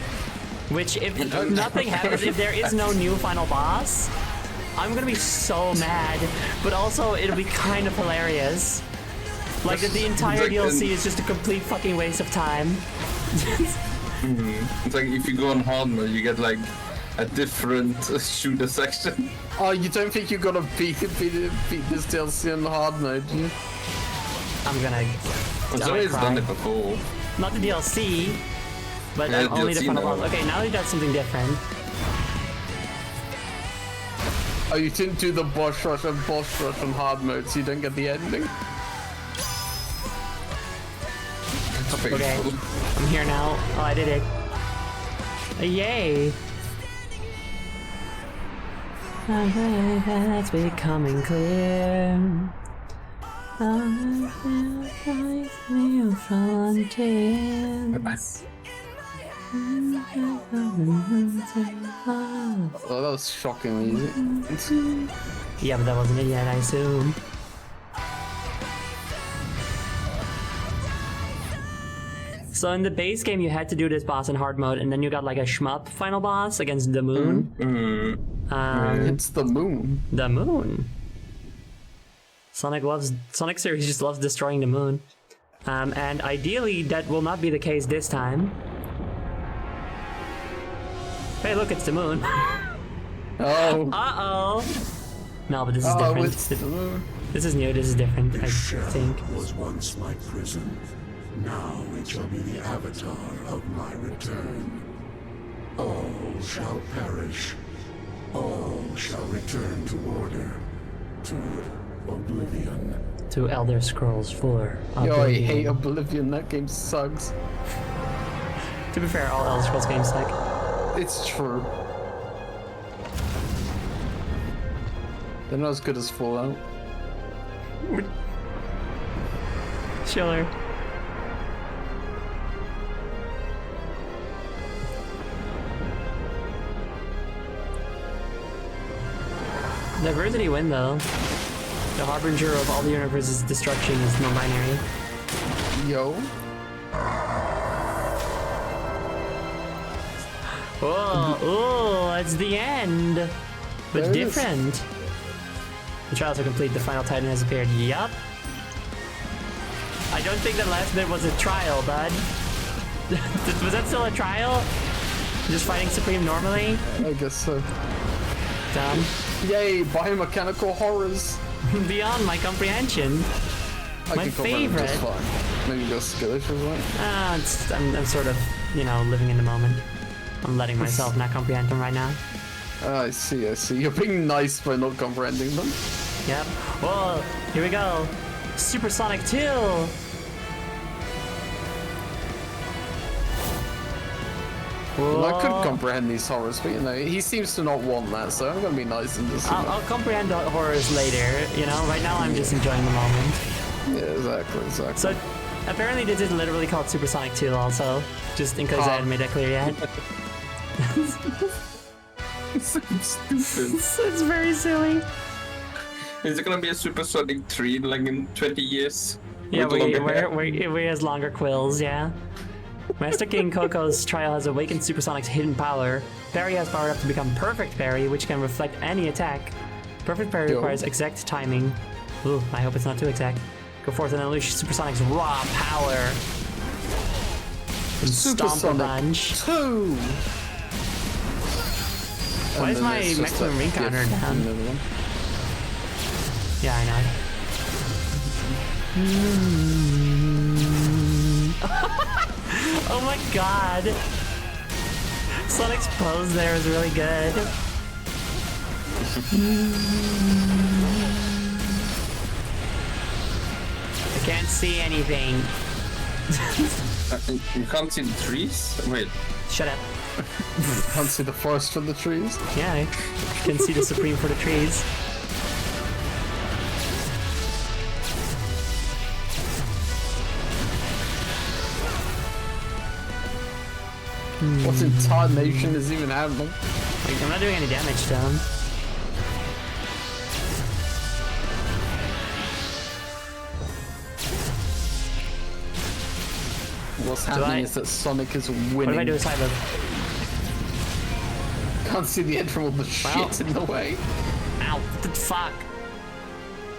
Which, if nothing happens, if there is no new final boss, I'm gonna be so mad. But also, it'll be kind of hilarious. Like that the entire DLC is just a complete fucking waste of time. It's like if you go on hard mode, you get like a different shooter section. Oh, you don't think you're gonna beat this DLC on hard mode, do you? I'm gonna. I've always done it before. Not the DLC, but Yeah, only the DLC final now. boss. Okay, now we got something different. Oh, you didn't do the boss rush on hard mode, so you don't get the ending? Okay, I'm here now. Oh, I did it. Yay! That's becoming clear. New frontiers. Oh, that was shockingly easy. Yeah, but that wasn't it yet, I assume. So in the base game, you had to do this boss in hard mode, and then you got like a shmup final boss against the moon. It's the moon. The moon. Sonic series just loves destroying the moon. And ideally, that will not be the case this time. Hey, look, it's the moon. Oh. Uh-oh. No, but this is different. It's the moon. This is new, this is different, I think. Was once my prison. Now it shall be the avatar of my return. All shall perish. All shall return to order. To oblivion. To Elder Scrolls 4. Yo, I Oblivion. hate Oblivion, that game sucks. To be fair, all Elder Scrolls games suck. It's true. They're not as good as Fallout. Sure. Diversity win though. The harbinger of all the universe's destruction is non-binary. Yo. Oh, it's the end, but There it is. different. The trials are complete. The final titan has appeared. Yup. I don't think that last bit was a trial, bud. Was that still a trial? Just fighting Supreme normally? I guess so. Dumb. Yay, biomechanical horrors. Beyond my comprehension. I My can comprehend favorite. just fine. Maybe go skittish or something. I'm sort of, you know, living in the moment. I'm letting myself not comprehend them right now. I see, I see. You're being nice by not comprehending them. Yep. Whoa, here we go. Supersonic 2! Well, I could Whoa. comprehend these horrors, but you know, he seems to not want that, so I'm gonna be nice and just. I'll comprehend the horrors later, you know? Right now I'm just enjoying the moment. Yeah, exactly. So, apparently this is literally called Supersonic 2 also. Just in case I hadn't made that clear yet. So stupid. It's very silly. Is it gonna be a supersonic 3 like in 20 years? Yeah, With longer hair? we has longer quills, yeah. Master King Coco's trial has awakened Supersonic's hidden power. Parry has powered up to become Perfect Parry, which can reflect any attack. Perfect Parry requires exact timing. Ooh, I hope it's not too exact. Go forth and unleash Supersonic's raw power. Stomp a Supersonic bunch. 2! Why And is then my it's just maximum that ring counter gif down? in the other one. Yeah, I know. Oh my god! Sonic's pose there is really good. I can't see anything. You can't see the trees? Wait. Shut up. Can't see the forest from the trees. Yeah, I can see the Supreme for the trees. What in tarnation is even happening? Like, I'm not doing any damage to him. What's happening I- is that Sonic is winning. What if I do a side look? Can't see the end from all the shit in the way. Ow, what the fuck?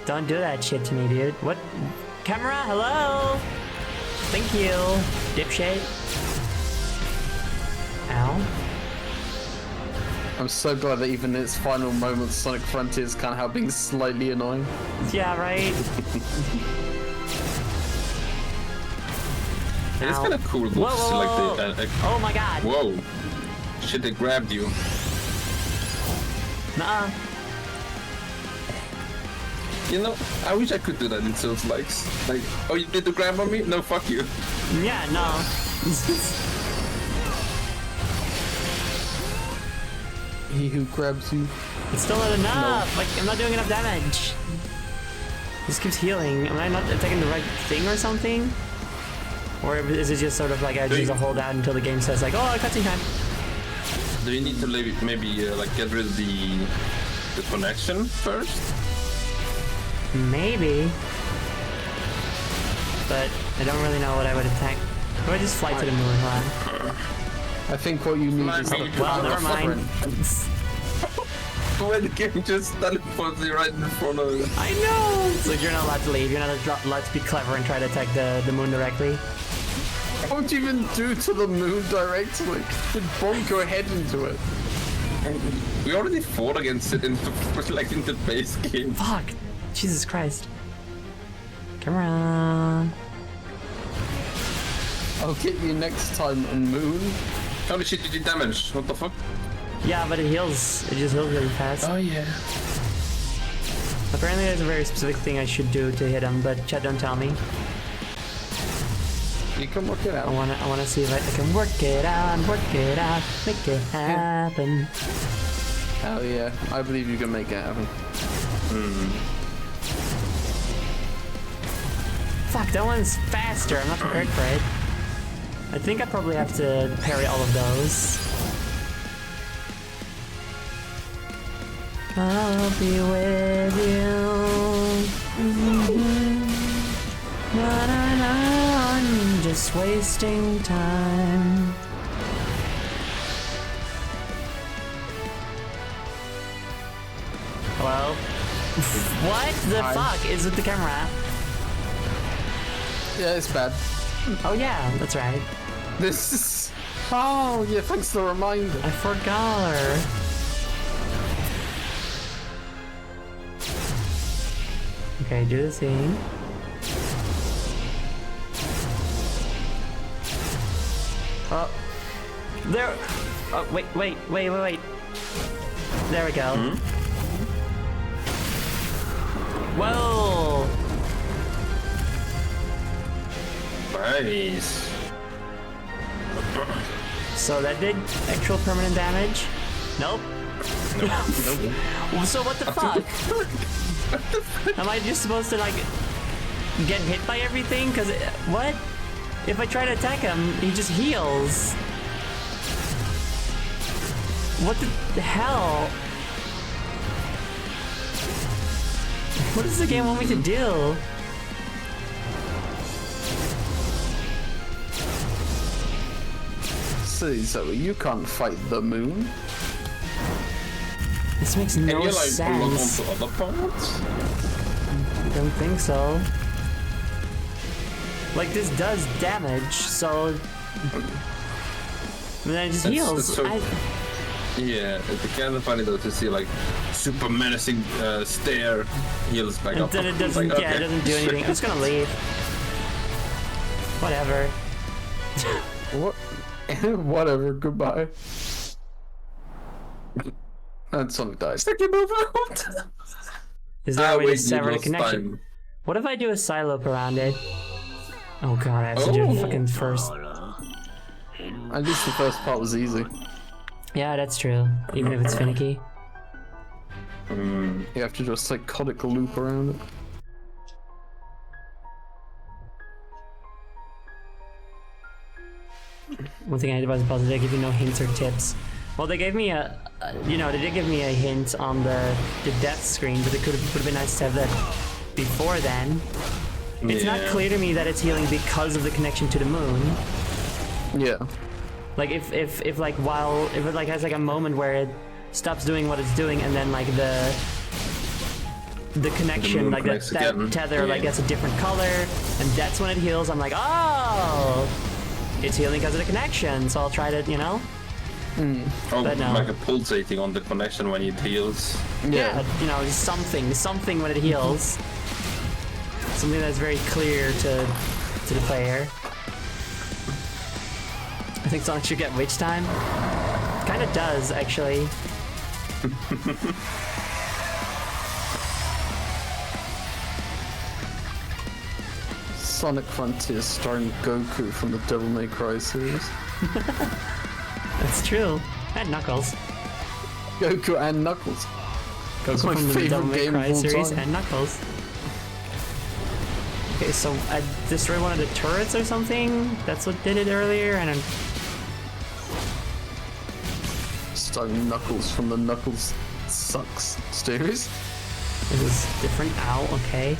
Don't do that shit to me, dude. What? Camera, hello? Thank you, dipshit. Ow. I'm so glad that even in its final moments, Sonic Frontiers can't help being slightly annoying. Yeah, right? It's Ow. kind of cool. Whoa, whoa, whoa, Like the, Oh my god. whoa. Shit, they grabbed you. Nuh-uh. You know, I wish I could do that in Souls likes. Like, oh, you did the grab on me? No, fuck you. Yeah, no. He who grabs you. It's still not enough. Like, I'm not doing enough damage. This keeps healing. Am I not attacking the right thing or something? Or is it just sort of like I just hold out until the game says like, oh, cutscene time? Do you need to maybe like get rid of the connection first? Maybe. But I don't really know what I would attack. Or I just fly to the moon, huh? I think what you need is Maybe. the Well, never mind. When the game just teleports you right in front of you. I know! So you're not allowed to leave. You're not allowed to be clever and try to attack the moon directly. What would you even do to the moon directly? You'd bonk your head into it. We already fought against it in the base game. Fuck! Jesus Christ. Camera. I'll get you next time on Moon. Holy shit, you did damage. What the fuck? Yeah, but it heals. It just heals really fast. Oh yeah. Apparently there's a very specific thing I should do to hit him, but chat don't tell me. You can work it out. I wanna see if I can work it out, make it happen. Hell yeah, I believe you can make it happen. Fuck, that one's faster. I'm not prepared for it. I think I probably have to parry all of those. I'll be with you. Na, na, na, I'm just wasting time. Hello? What the fuck is with the camera? Yeah, it's bad. Oh yeah, that's right. This is... Oh, yeah, thanks for the reminder. I forgot her. Okay, do the thing. Oh. There... Oh, wait. There we go. Whoa! Nice. So that did actual permanent damage? Nope. Nope. So what the fuck? Am I just supposed to like get hit by everything? Cause what? If I try to attack him, he just heals. What the hell? What does the game want me to do? See, Zoe, you can't fight the moon. This makes no Can you like block sense. onto other parts? I don't think so. Like this does damage, so and then it just heals. It's so... Yeah, it's kind of funny though to see like super menacing stare heals back And up. then it doesn't. Like, Yeah, okay. it doesn't do anything. I'm just gonna leave. Whatever. What? Whatever, goodbye. And Sonic dies. Is there a way to wait, you sever the lost connection? time. What if I do a silo around it? Oh god, I have to do the fucking first. At least the first part was easy. Yeah, that's true. Even if it's finicky. You have to do a psychotic loop around it. One thing I did was positive, they give you no hints or tips. Well, they gave me a you know, they did give me a hint on the death screen, but it would have been nice to have that before then. It's not clear to me that it's healing because of the connection to the moon. Yeah. Like if it like has like a moment where it stops doing what it's doing and then like the connection, like that tether like gets a different color and that's when it heals, I'm like, oh, it's healing because of the connection, so I'll try to, you know. Oh, But no. like a pulsating on the connection when it heals. Yeah, you know, something when it heals. Something that's very clear to the player. I think Sonic should get witch time. Kind of does, actually. Sonic Frontiers starring Goku from the Devil May Cry series. That's true. And Knuckles. Goku and Knuckles. That's my From the Devil favorite May game Cry of all series time. and Knuckles. Okay, so I destroyed one of the turrets or something? That's what did it earlier? I don't... Starring Knuckles from the Knuckles Sucks series. This is different. Ow, okay.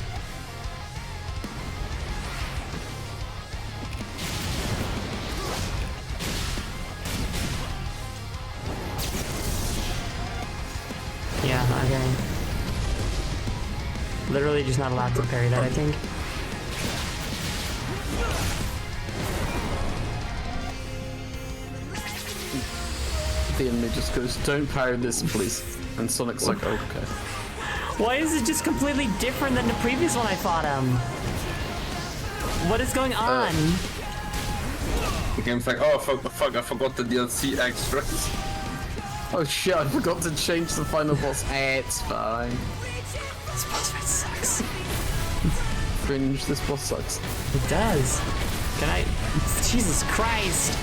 Yeah, okay. Literally just not allowed to parry that, I think. The enemy just goes, don't parry this, please. And Sonic's like, okay. Why is it just completely different than the previous one I fought him? What is going on? The game's like, oh fuck, I forgot the DLC extras. Oh shit, I forgot to change the final boss. It's fine. This boss fight sucks. Cringe, this boss sucks. It does. Can I? Jesus Christ!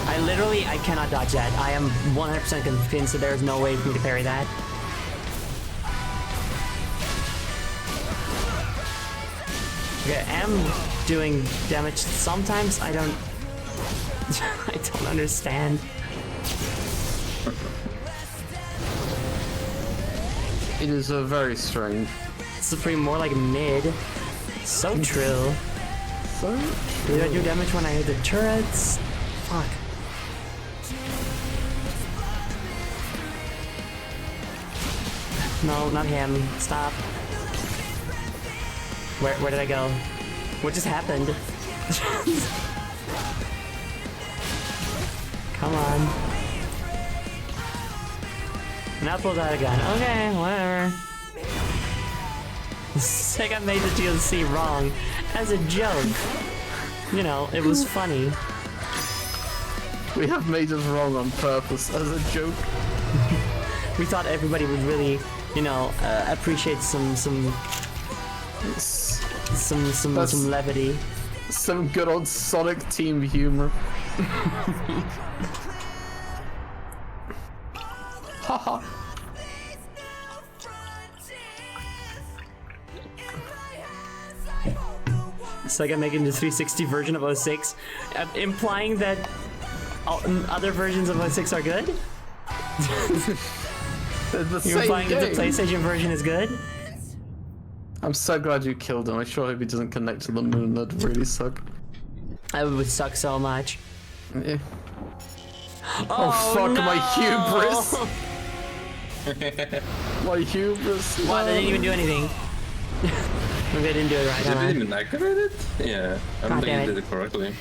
I cannot dodge that. I am 100% convinced that there is no way for me to parry that. Okay, I am doing damage sometimes. I don't understand. It is a very strange. This is pretty more like mid. So true. So Do I do damage when I hit the turrets? Fuck. No, not him. Stop. Where did I go? What just happened? Come on. Now pull that again. Okay, whatever. Sega made the DLC wrong as a joke. You know, it was funny. We have made us wrong on purpose as a joke. We thought everybody would really, you know, appreciate some levity. Some good old Sonic team humor. Haha. Sega making the 360 version of 06, implying that other versions of 06 are good? You're implying that the PlayStation version is good? I'm so glad you killed him. I sure hope he doesn't connect to the moon. That'd really suck. That would suck so much. Yeah. Oh fuck, no! my hubris! My hubris. Wow, they didn't even do anything. Maybe I didn't do it right. Did it even activate it? Yeah, I don't think you did it correctly.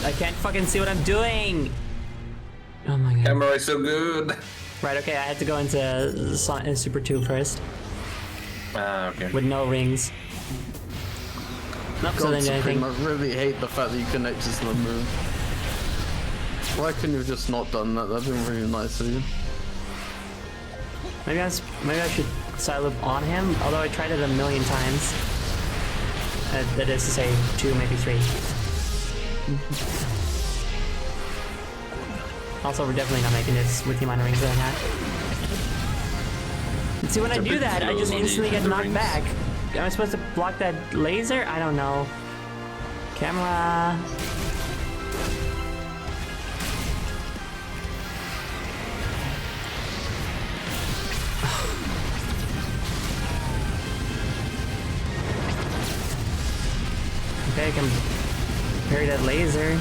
I can't fucking see what I'm doing! Oh my god. Camera is so good! Right, okay, I had to go into Super 2 first. Ah, okay. With no rings. Nope, so God, then anything. Supreme, I really hate the fact that you connected to the moon. Why couldn't you have just not done that? That'd been really nice of you. Maybe I should side loop on him, although I tried it a million times. That is to say, 2, maybe 3. Also, we're definitely not making this with the amount of rings that I have. And see, when I do that, I just instantly get knocked back. Am I supposed to block that laser? I don't know. Camera. Okay, I can parry that laser.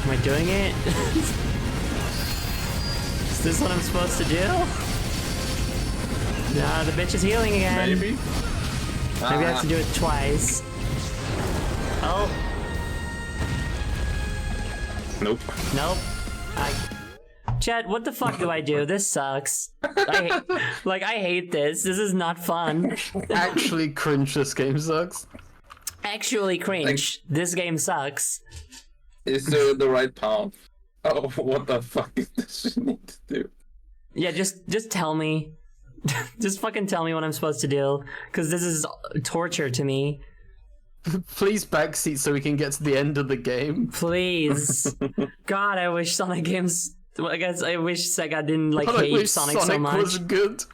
Am I doing it? Is this what I'm supposed to do? Nah, the bitch is healing again. Maybe? Maybe I have to do it twice. Oh. Nope. Nope. Chat, what the fuck do I do? This sucks. I hate this. This is not fun. Actually cringe, this game sucks. Actually cringe. This game sucks. Is there the right path? Oh, what the fuck does she need to do? Yeah, just tell me. Just fucking tell me what I'm supposed to do. Because this is torture to me. Please backseat so we can get to the end of the game. Please. God, I wish Sonic games... I guess I wish Sega didn't hate Sonic so much. Sonic was good.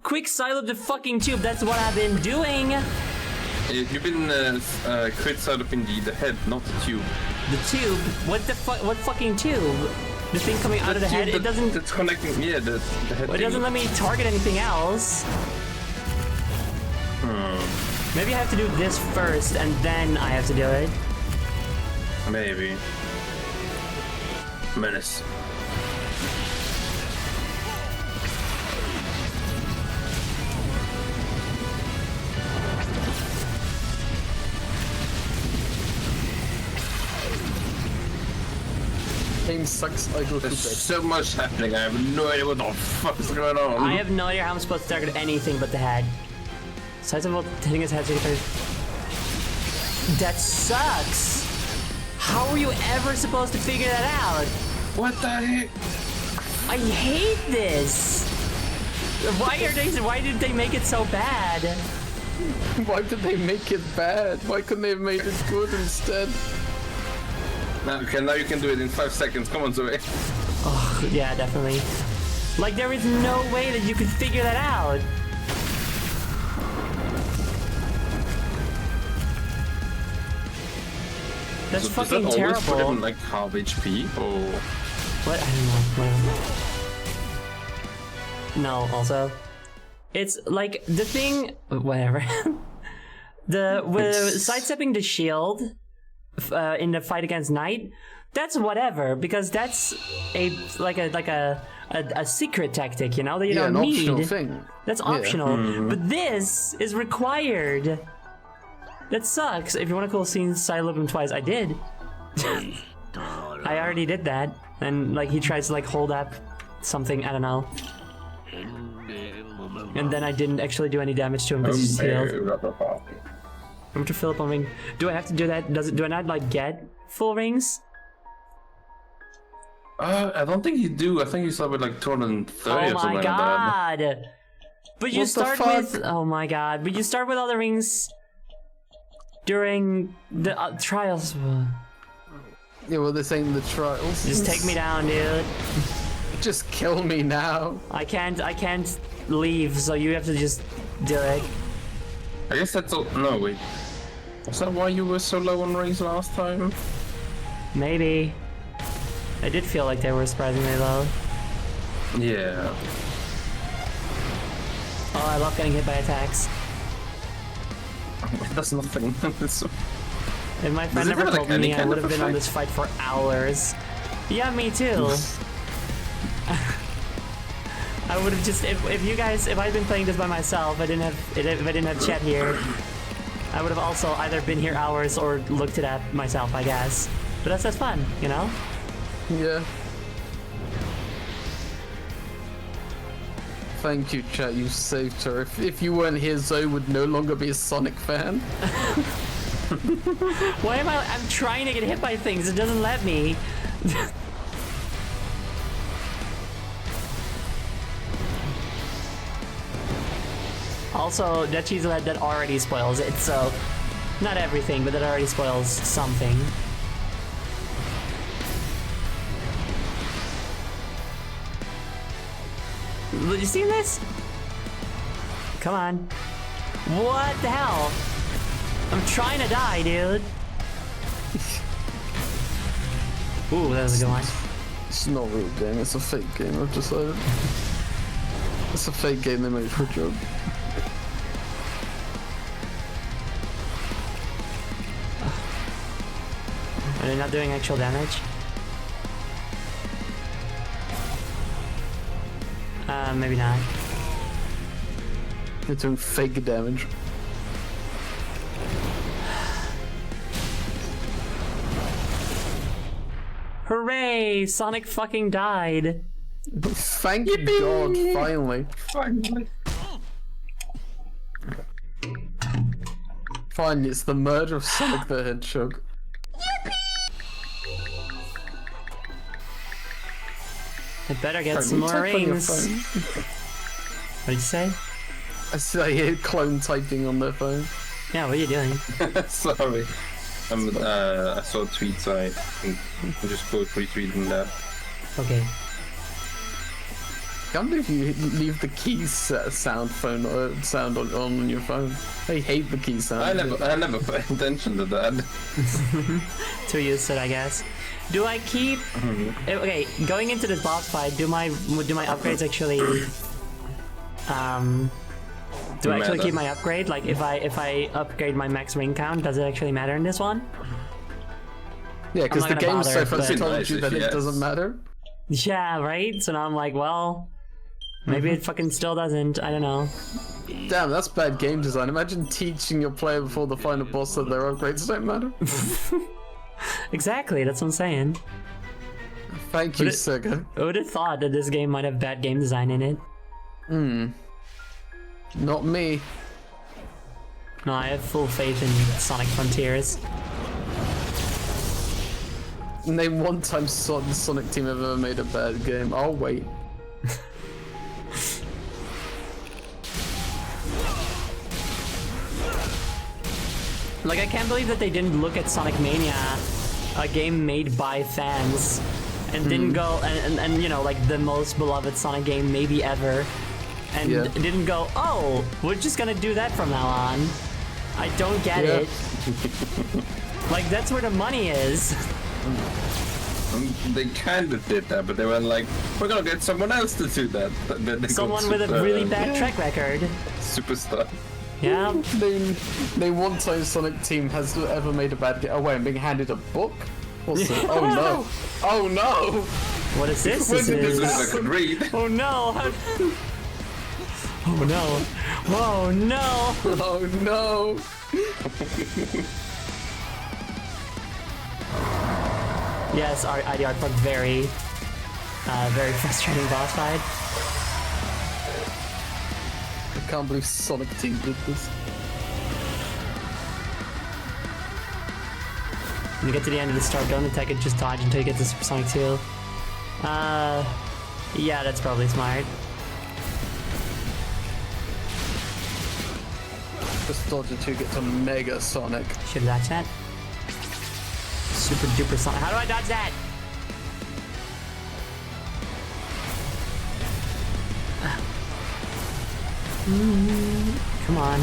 Quick side of the fucking tube, that's what I've been doing! You've been crit side up in the head, not the tube. The tube? What the fuck? What fucking tube? The thing coming out of the head? It doesn't... It's connecting, yeah, the head Well, it doesn't let me target anything else. Maybe I have to do this first, and then I have to do it. Maybe. Menace. game sucks. I go to There's bed. so much happening. I have no idea what the fuck is going on. I have no idea how I'm supposed to target anything but the head. Besides about hitting his head, so he can that sucks. How are you ever supposed to figure that out? What the heck? I hate this. Why did they make it so bad? Why did they make it bad? Why couldn't they have made it good instead? Okay, now you can do it in 5 seconds. Come on, Zoe. Oh, yeah, definitely. Like, there is no way that you could figure that out. That's So fucking does that always put terrible. him like half HP or? What? I don't know. Whatever. No, also. It's like the thing. Whatever. With sidestepping the shield in the fight against Knight, that's whatever, because that's a secret tactic, you know, that you don't an need. optional thing. That's optional. But this is required. That sucks. If you want to call scenes side loop him twice, I did. I already did that. And like he tries to like hold up something, I don't know. And then I didn't actually do any damage to him because he's healed. I'm to fill up on ring. Do I have to do that? Do I not like get full rings? I don't think you do. I think you start with like 230 Oh or something my like that. god! But you What the start fuck? with oh my god! But you start with all the rings during the trials. Yeah, well, this ain't the trials. Just take me down, dude. Just kill me now. I can't leave, so you have to just do it. I guess that's all. No, wait. Was that why you were so low on rings last time? Maybe. I did feel like they were surprisingly low. Yeah. Oh, I love getting hit by attacks. That's nothing. If my friend Does it never have, told like, any me, I kind would of have been on effect? this fight for hours. Yeah, me too. I would have just if I'd been playing this by myself, if I didn't have chat here, I would have also either been here hours or looked it up myself, I guess. But that's fun, you know? Yeah. Thank you, chat. You saved her. If you weren't here, Zoe would no longer be a Sonic fan. Why am I'm trying to get hit by things, it doesn't let me. Also, that cheese that already spoils it, so not everything, but that already spoils something. You seen this? Come on. What the hell? I'm trying to die, dude. Ooh, that was a good one. It's not a real game. It's a fake game. I've decided. It's a fake game they made for a joke. Are they not doing actual damage? Maybe not. They're doing fake damage. Hooray! Sonic fucking died. Thank God, finally. Fine, it's the murder of Sonic the Hedgehog. I better get Phone, some you more type on your rings. phone. What did you say? I hear clone typing on their phone. Yeah, what are you doing? Sorry. I saw a tweet, so I just quote retweeting that. Okay. I can't believe you leave the keys sound on your phone. I hate the key sound. I never paid attention to that. Too used to it, I guess. Do I keep? Okay, going into this boss fight, do my upgrades actually? Do I actually keep my upgrade? Like, if I upgrade my max ring count, does it actually matter in this one? Yeah, because the I'm not gonna game so bother, far but- told you that it Yes. doesn't matter. Yeah, right. So now I'm like, well, maybe it fucking still doesn't. I don't know. Damn, that's bad game design. Imagine teaching your player before the final boss that their upgrades don't matter. Exactly. That's what I'm saying. Thank you, Sega. Who would have thought that this game might have bad game design in it? Not me. No, I have full faith in Sonic Frontiers. Name one time the Sonic team have ever made a bad game. I'll wait. Like, I can't believe that they didn't look at Sonic Mania, a game made by fans, and didn't go, and you know, like, the most beloved Sonic game maybe ever, and didn't go, oh, we're just gonna do that from now on. I don't get it. Like, that's where the money is. They kind of did that, but they were like, we're gonna get someone else to do that. Then they Someone got with a really bad track record. Superstar. Yeah. Name one time Sonic team has ever made a bad game. Oh wait, I'm being handed a book? What's it? Oh no! Oh no! What is this? When did This this is I happen? could read. Oh no! Oh no! Oh no! Oh no! Yes, our ID Art Park, very frustrating boss fight. I can't believe Sonic team did this. When you get to the end of the star, don't attack it, just dodge until you get to Supersonic 2. Yeah, that's probably smart. Just dodge until you get to Mega Sonic. Should dodge that. Super duper Sonic. How do I dodge that? Come on.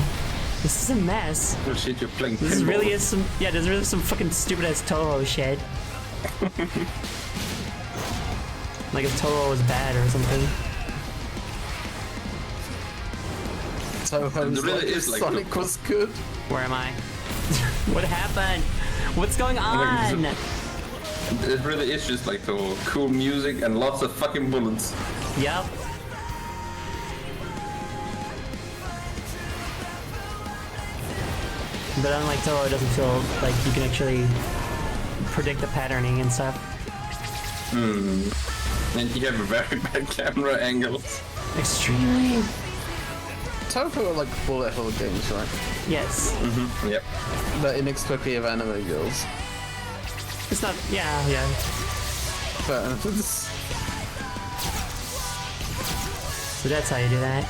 This is a mess. Oh shit, you're playing This pinball. really is some, yeah, there's really some fucking stupid ass Toho shit. Like if Toho was bad or something. Toho's It really like, is like Sonic the- was good. Where am I? What happened? What's going on? It really is just like the cool music and lots of fucking bullets. Yep. But unlike Toho, it doesn't feel like you can actually predict the patterning and stuff. And you have a very bad camera angles. Extremely. Toho are like bullet hell games, right? Yes. Yep. The inexplicably of anime girls. It's not. Yeah. Fair enough. So that's how you do that.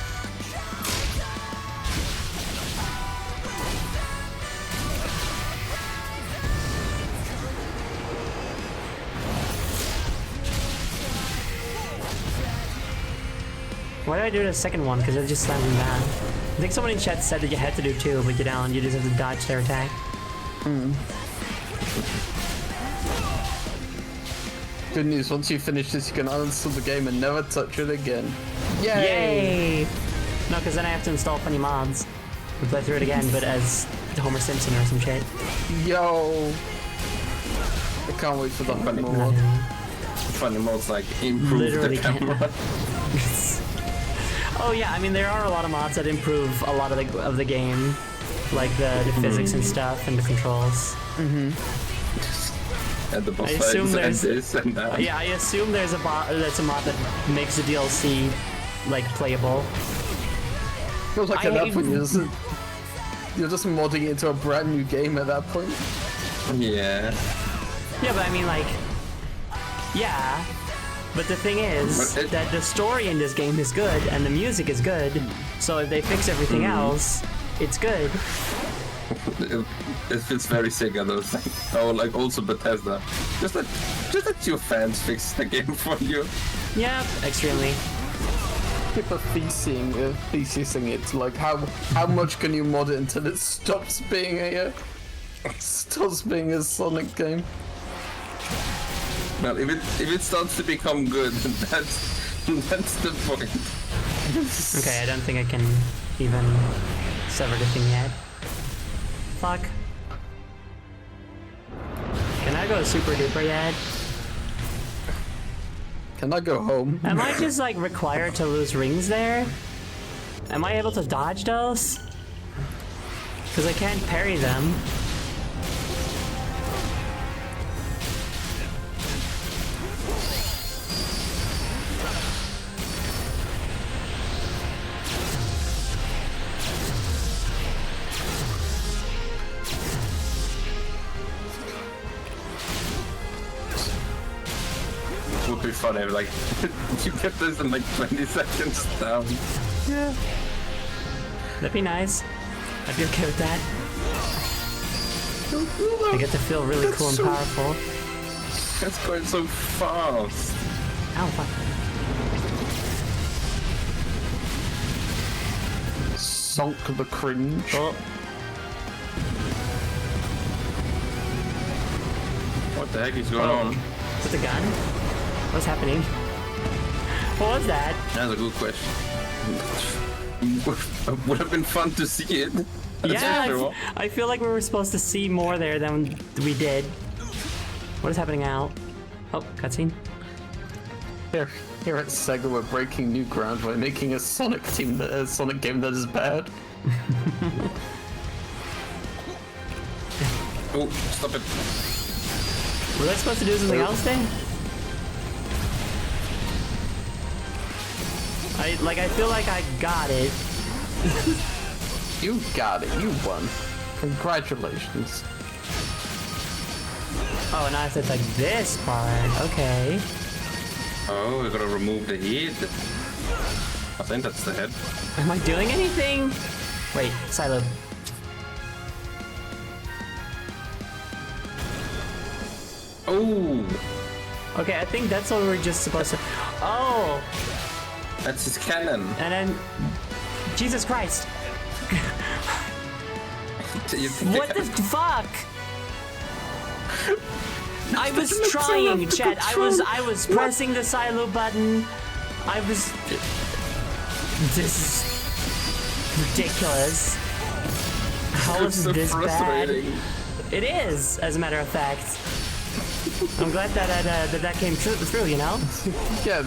Why did I do the second one? Because it just slammed me down. I think someone in chat said that you had to do two, but you don't. You just have to dodge their attack. Good news, once you finish this, you can uninstall the game and never touch it again. Yay! Yay! No, because then I have to install funny mods. And play through it again, but as Homer Simpson or some shit. Yo! I can't wait for the Funny mod. Funny modes like improve Literally the can't. camera. Oh yeah, I mean there are a lot of mods that improve a lot of the game, like the physics and stuff and the controls. And the boss I fights assume and there's- this and that. Yeah, I assume there's a that's a mod that makes the DLC like playable. Feels like at that point you're just modding it into a brand new game at that point. Yeah. Yeah, but I mean like, yeah. But the thing is But it- that the story in this game is good and the music is good. So if they fix everything else, it's good. It feels very Sega though. It's like, oh, like also Bethesda. Just let your fans fix the game for you. Yeah, extremely. People thesising it, like how much can you mod it until it stops being a Sonic game? Well, if it starts to become good, that's the point. Okay, I don't think I can even sever the thing yet. Fuck. Can I go super duper yet? Can I go home? Am I just like required to lose rings there? Am I able to dodge those? Because I can't parry them. be funny. Like, you get this in like 20 seconds down. Yeah. That'd be nice. I'd be okay with that. I get to feel really cool and powerful. That's going so fast. Ow, fuck. Sunk the cringe. Oh. What the heck is going on? Is it the gun? What's happening? What was that? That's a good question. Would have been fun to see it. Yeah, I feel like we were supposed to see more there than we did. What is happening now? Oh, cutscene. Here at Sega, we're breaking new ground by making a Sonic game that is bad. Oh, stop it. Were I supposed to do something else then? I feel like I got it. You got it. You won. Congratulations. Oh, now it's like this part. Okay. Oh, we gotta remove the head. I think that's the head. Am I doing anything? Wait, Silo. Oh! Okay, I think that's what we were just supposed to... Oh! That's his cannon. And then... Jesus Christ! What the fuck? I was trying, chat. I was pressing the silo button. I was... This is ridiculous. How is so this bad? frustrating. It is, as a matter of fact. I'm glad that came through, you know? Yeah,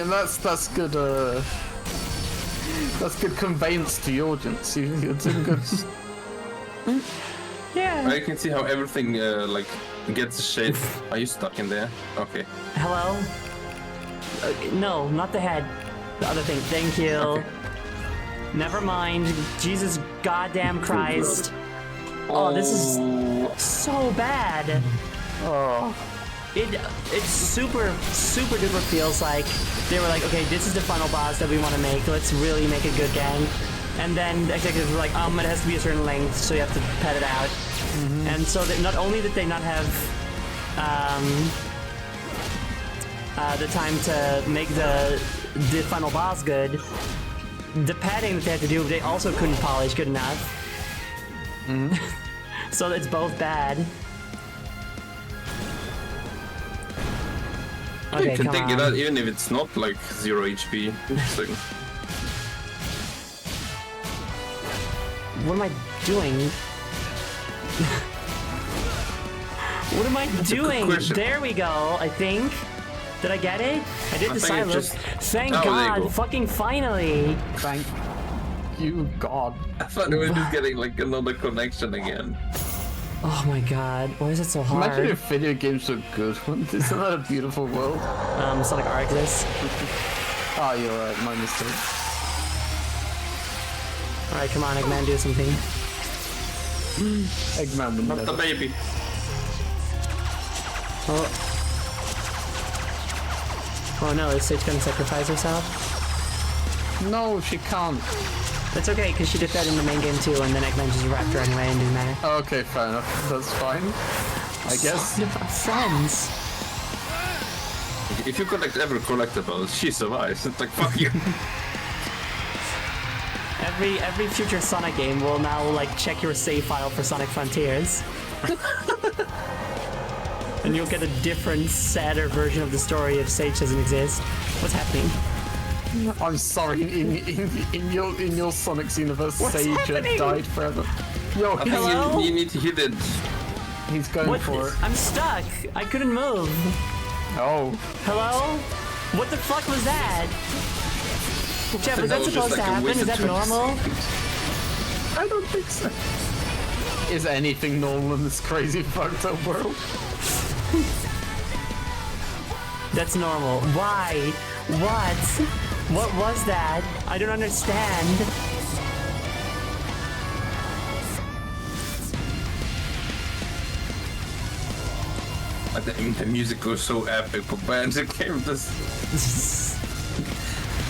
that's good. That's good conveyance to the audience. You're doing good. Yeah. I can see how everything like gets shade. Are you stuck in there? Okay. Hello? No, not the head. The other thing. Thank you. Okay. Never mind. Jesus goddamn Christ. Oh, this is so bad. Oh. It super duper feels like they were like, okay, this is the final boss that we want to make. Let's really make a good game. And then the executives were like, it has to be a certain length, so you have to pad it out. Mm-hmm. And so that not only did they not have the time to make the final boss good, the padding that they had to do, they also couldn't polish good enough. Mm-hmm. So it's both bad. Okay, you can come take it on. out even if it's not like 0 HP. Interesting. What am I doing? What am I doing? There we go, I think. Did I get it? I did the silo. Thank God, fucking finally. Thank you, God. I thought we were just getting like another connection again. Oh my God, why is it so hard? Imagine if video games were good. Isn't that a beautiful world? Sonic Arctis. Oh, you're right, my mistake. Alright, come on, Eggman, do something. Eggman would Not never. the baby. Oh no, is Sage gonna sacrifice herself? No, she can't. That's okay, because she did that in the main game too, and then Eggman just wrapped her anyway and didn't matter. Okay, fair enough. That's fine. I guess. Friends. If you collect every collectible, she survives. It's like, fuck you. Every future Sonic game will now like check your save file for Sonic Frontiers. And you'll get a different, sadder version of the story if Sage doesn't exist. What's happening? I'm sorry. In your Sonic's universe, What's Sage happening? died forever. Yo, I think Hello? you need to hit it. he's going What? for it. I'm stuck. I couldn't move. Oh. Hello? What the fuck was that? Jeff, is that That was supposed just to like a happen? Is wizard that trick. normal? I don't think so. Is anything normal in this crazy fucked up world? That's normal. Why? What? What was that? I don't understand. The music goes so epic, but man, the game does.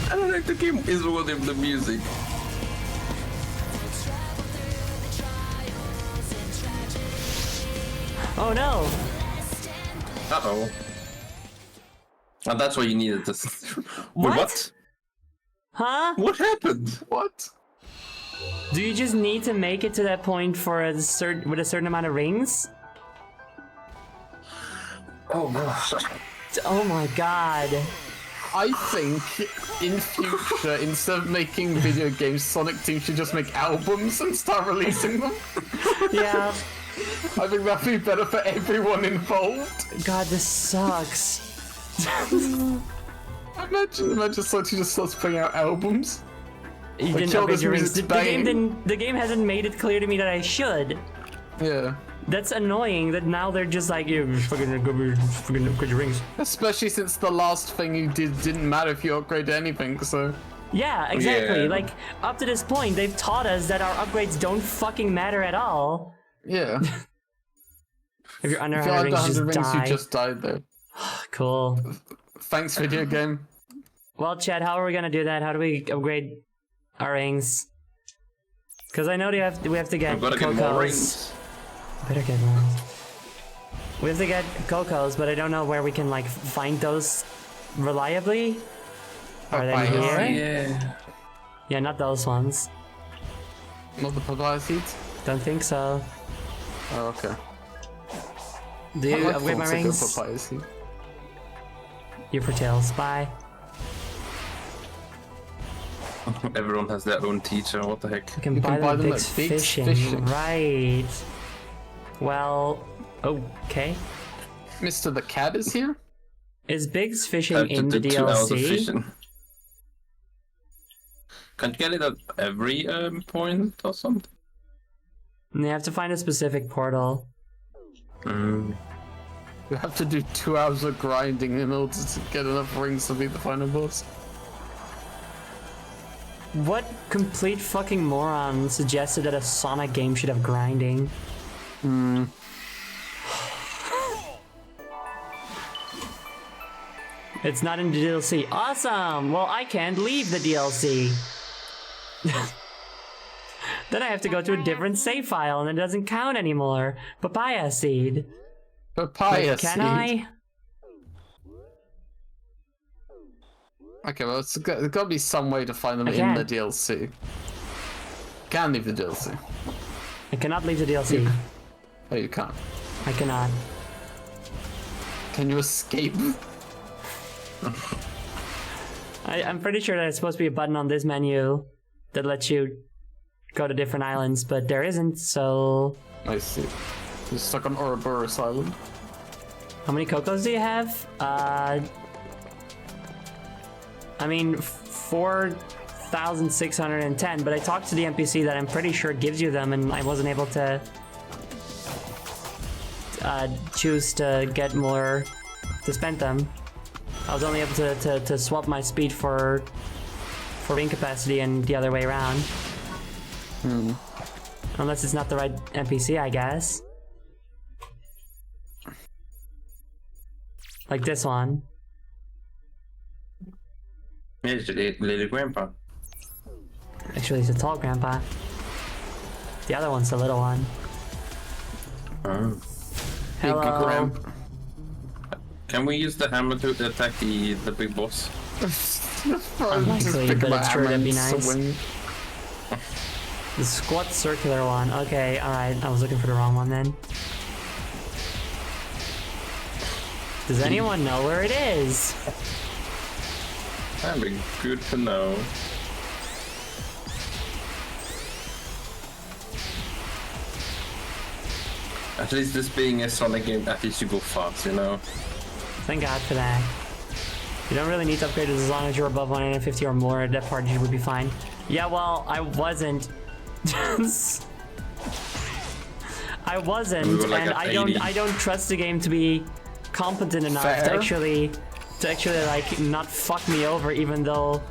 I don't think the game is worthy of the music. Oh no! Uh-oh. And that's why you needed this. What? Wait, what? Huh? What happened? What? Do you just need to make it to that point for with a certain amount of rings? Oh no. Oh my god. I think in future, instead of making video games, Sonic Team should just make albums and start releasing them. Yeah. I think that'd be better for everyone involved. God, this sucks. Imagine Sonic Team just starts putting out albums. You Like, didn't kill upgrade this your rings. music's The game hasn't made it clear to me that I should. Yeah. That's annoying that now they're just like, you fucking upgrade your rings. Especially since the last thing you did didn't matter if you upgraded anything, so... Yeah, exactly. Yeah. Like, up to this point, they've taught us that our upgrades don't fucking matter at all. Yeah. If you're under If you're 100 under rings, 100 just rings, die. you just died there. Cool. Thanks, video game. Well, Chad, how are we gonna do that? How do we upgrade our rings? Because I know we have to get I've got to get more rings. Better get one. We have to get Cocos, but I don't know where we can like find those reliably. Are they Papaya here? Yeah. Yeah, not those ones. Not the papaya seeds? Don't think so. Oh, okay. Do you I like upgrade my thoughts of rings? the papaya seed. You for tails. Bye. Everyone has their own teacher, what the heck? We can You buy can buy them them at at Big's Big's Fishing. Fishing. Right. Well, okay. Mr. the Cat is here? Is Big's Fishing Have to in the do 2 hours of DLC? fishing. Can't you get it at every point or something? You have to find a specific portal. You have to do 2 hours of grinding in order to get enough rings to beat the final boss. What complete fucking moron suggested that a Sonic game should have grinding? It's not in the DLC. Awesome! Well, I can't leave the DLC. Then I have to go to a different save file and it doesn't count anymore. Papaya seed. Papaya Wait, can seed. I? Okay, well, there's got to be some way to find them in the DLC. Can leave the DLC. I cannot leave the DLC. Oh, you can't. I cannot. Can you escape? I'm pretty sure there's supposed to be a button on this menu that lets you go to different islands, but there isn't, so... I see. You're stuck on Ouroboros Island. How many Cocos do you have? I mean, 4,610, but I talked to the NPC that I'm pretty sure gives you them, and I wasn't able to choose to get more to spend them. I was only able to swap my speed for ring capacity and the other way around. Unless it's not the right NPC, I guess. Like this one. It's little grandpa. Actually, it's a tall grandpa. The other one's the little one. Oh. Hello. Can we use the hammer to attack the big boss? Unlikely, but it's sure that'd be nice. Swing. The squat circular one. Okay, alright. I was looking for the wrong one then. Does anyone know where it is? That'd be good to know. At least this being a Sonic game, at least you go fast, you know? Thank God for that. You don't really need to upgrade it as long as you're above 150 or more. That part you would be fine. Yeah, well, I wasn't. I wasn't, We were, like, and at I 80. don't trust the game to be competent enough Fair. to actually like not fuck me over, even though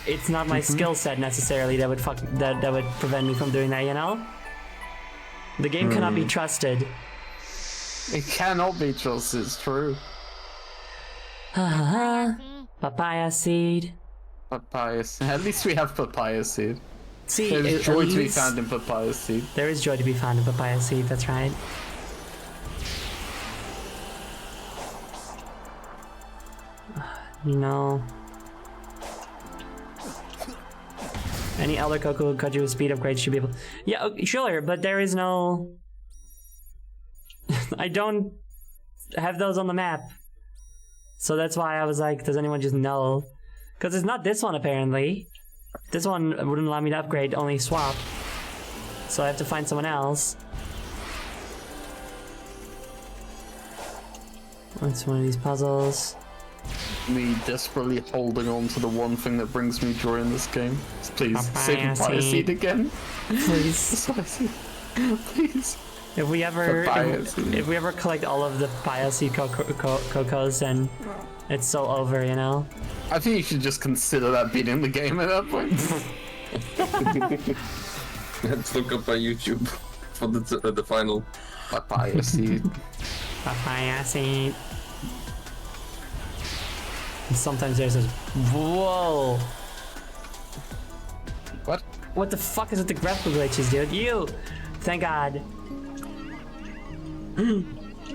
it's not my skill set necessarily that would that would prevent me from doing that. You know, the game cannot be trusted. It cannot be trusted, it's true. Papaya seed. Papaya seed. At least we have papaya seed. See, There's at joy to be least- found in papaya seed. There is joy to be found in papaya seed, that's right. No. Any Elder Cocoa could you speed upgrade should be able. Yeah, okay, sure, but there is no. I don't have those on the map. So that's why I was like, does anyone just know? Because it's not this one apparently. This one wouldn't allow me to upgrade, only swap. So I have to find someone else. What's one of these puzzles? Me desperately holding on to the one thing that brings me joy in this game. Please, say Papaya papaya seed. seed again. Please. Papaya seed. Please. If we ever Papaya seed. if we ever collect all of the papaya seed cocos, then it's so over, you know? I think you should just consider that being in the game at that point. Let's look up on YouTube for the final. Papaya seed. Papaya seed. And sometimes there's this. Whoa! What? What the fuck is with the graphical glitches, dude? You! Thank God.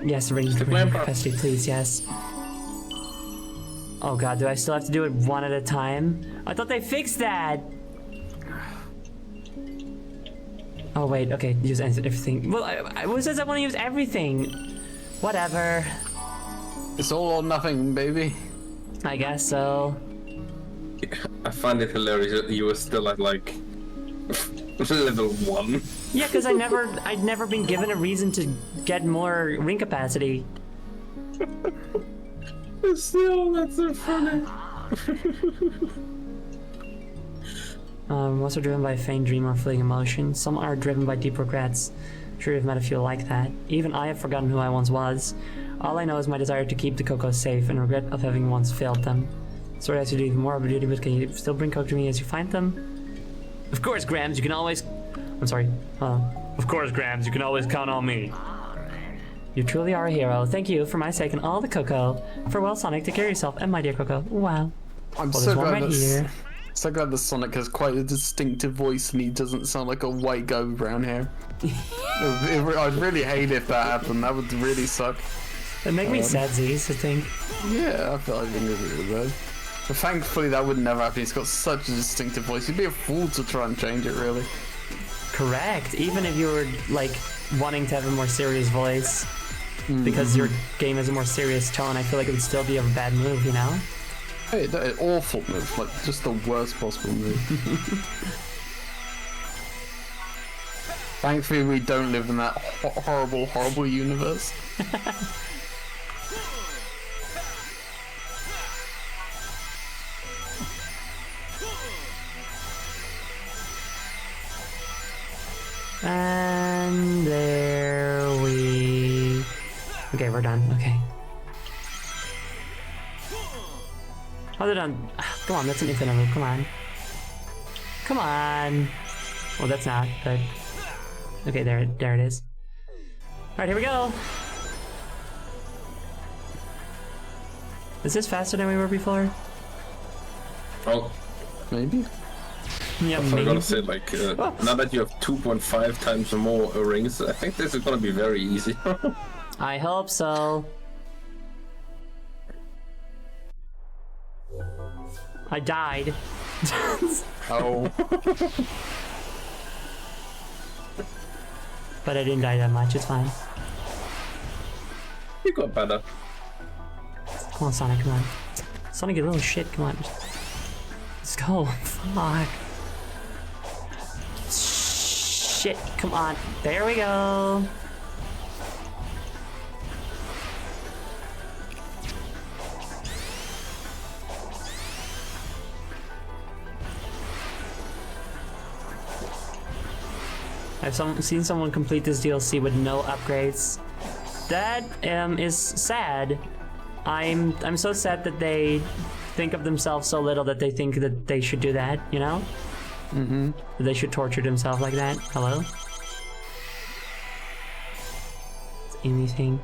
Yes, ring capacity, please, yes. Oh god, do I still have to do it one at a time? I thought they fixed that! Oh wait, okay, use everything. Well, who says I want to use everything? Whatever. It's all or nothing, baby. I guess so. I find it hilarious that you were still at like level 1. Yeah, because I'd never been given a reason to get more ring capacity. Still, that's so funny. Most are driven by a faint dream or fleeting emotion. Some are driven by deep regrets. Sure, you've met a few like that. Even I have forgotten who I once was. All I know is my desire to keep the Cocos safe and regret of having once failed them. Sorry I have to do even more of a duty, but can you still bring Coke to me as you find them? Of course, Grams, you can always... I'm sorry. Of course, Grams, you can always count on me. You truly are a hero. Thank you for my sake and all the Coco. Farewell, Sonic. Take care of yourself and my dear Coco. Wow. I'm Well, so there's one glad right that here. so glad that Sonic has quite a distinctive voice and he doesn't sound like a white guy with brown hair. I'd really hate if that happened. That would really suck. It'd make me sad, Z's, I think. Yeah, I feel like it would though. But thankfully that would never happen. He's got such a distinctive voice. You'd be a fool to try and change it, really. Correct. Even if you were, like, wanting to have a more serious voice, because your game has a more serious tone, I feel like it would still be a bad move, you know? Hey, that is awful move. Like, just the worst possible move. Thankfully, we don't live in that horrible, horrible universe. And there we... Okay, we're done. Okay. Oh, they're done. Come on, that's an infinite move. Come on. Come on. Well, that's not, but... Okay, there it is. Alright, here we go. Is this faster than we were before? Oh, Maybe. Yeah, I maybe. gotta say, like, now that you have 2.5 times more rings, I think this is gonna be very easy. I hope so. I died. Oh. But I didn't die that much, it's fine. You got better. Come on, Sonic, come on. Sonic, you little shit, come on. Let's go. Fuck. Shit, come on. There we go. I've seen someone complete this DLC with no upgrades. That is sad. I'm so sad that they think of themselves so little that they think that they should do that, you know? Mm-hmm. That they should torture themselves like that. Hello? Is anything?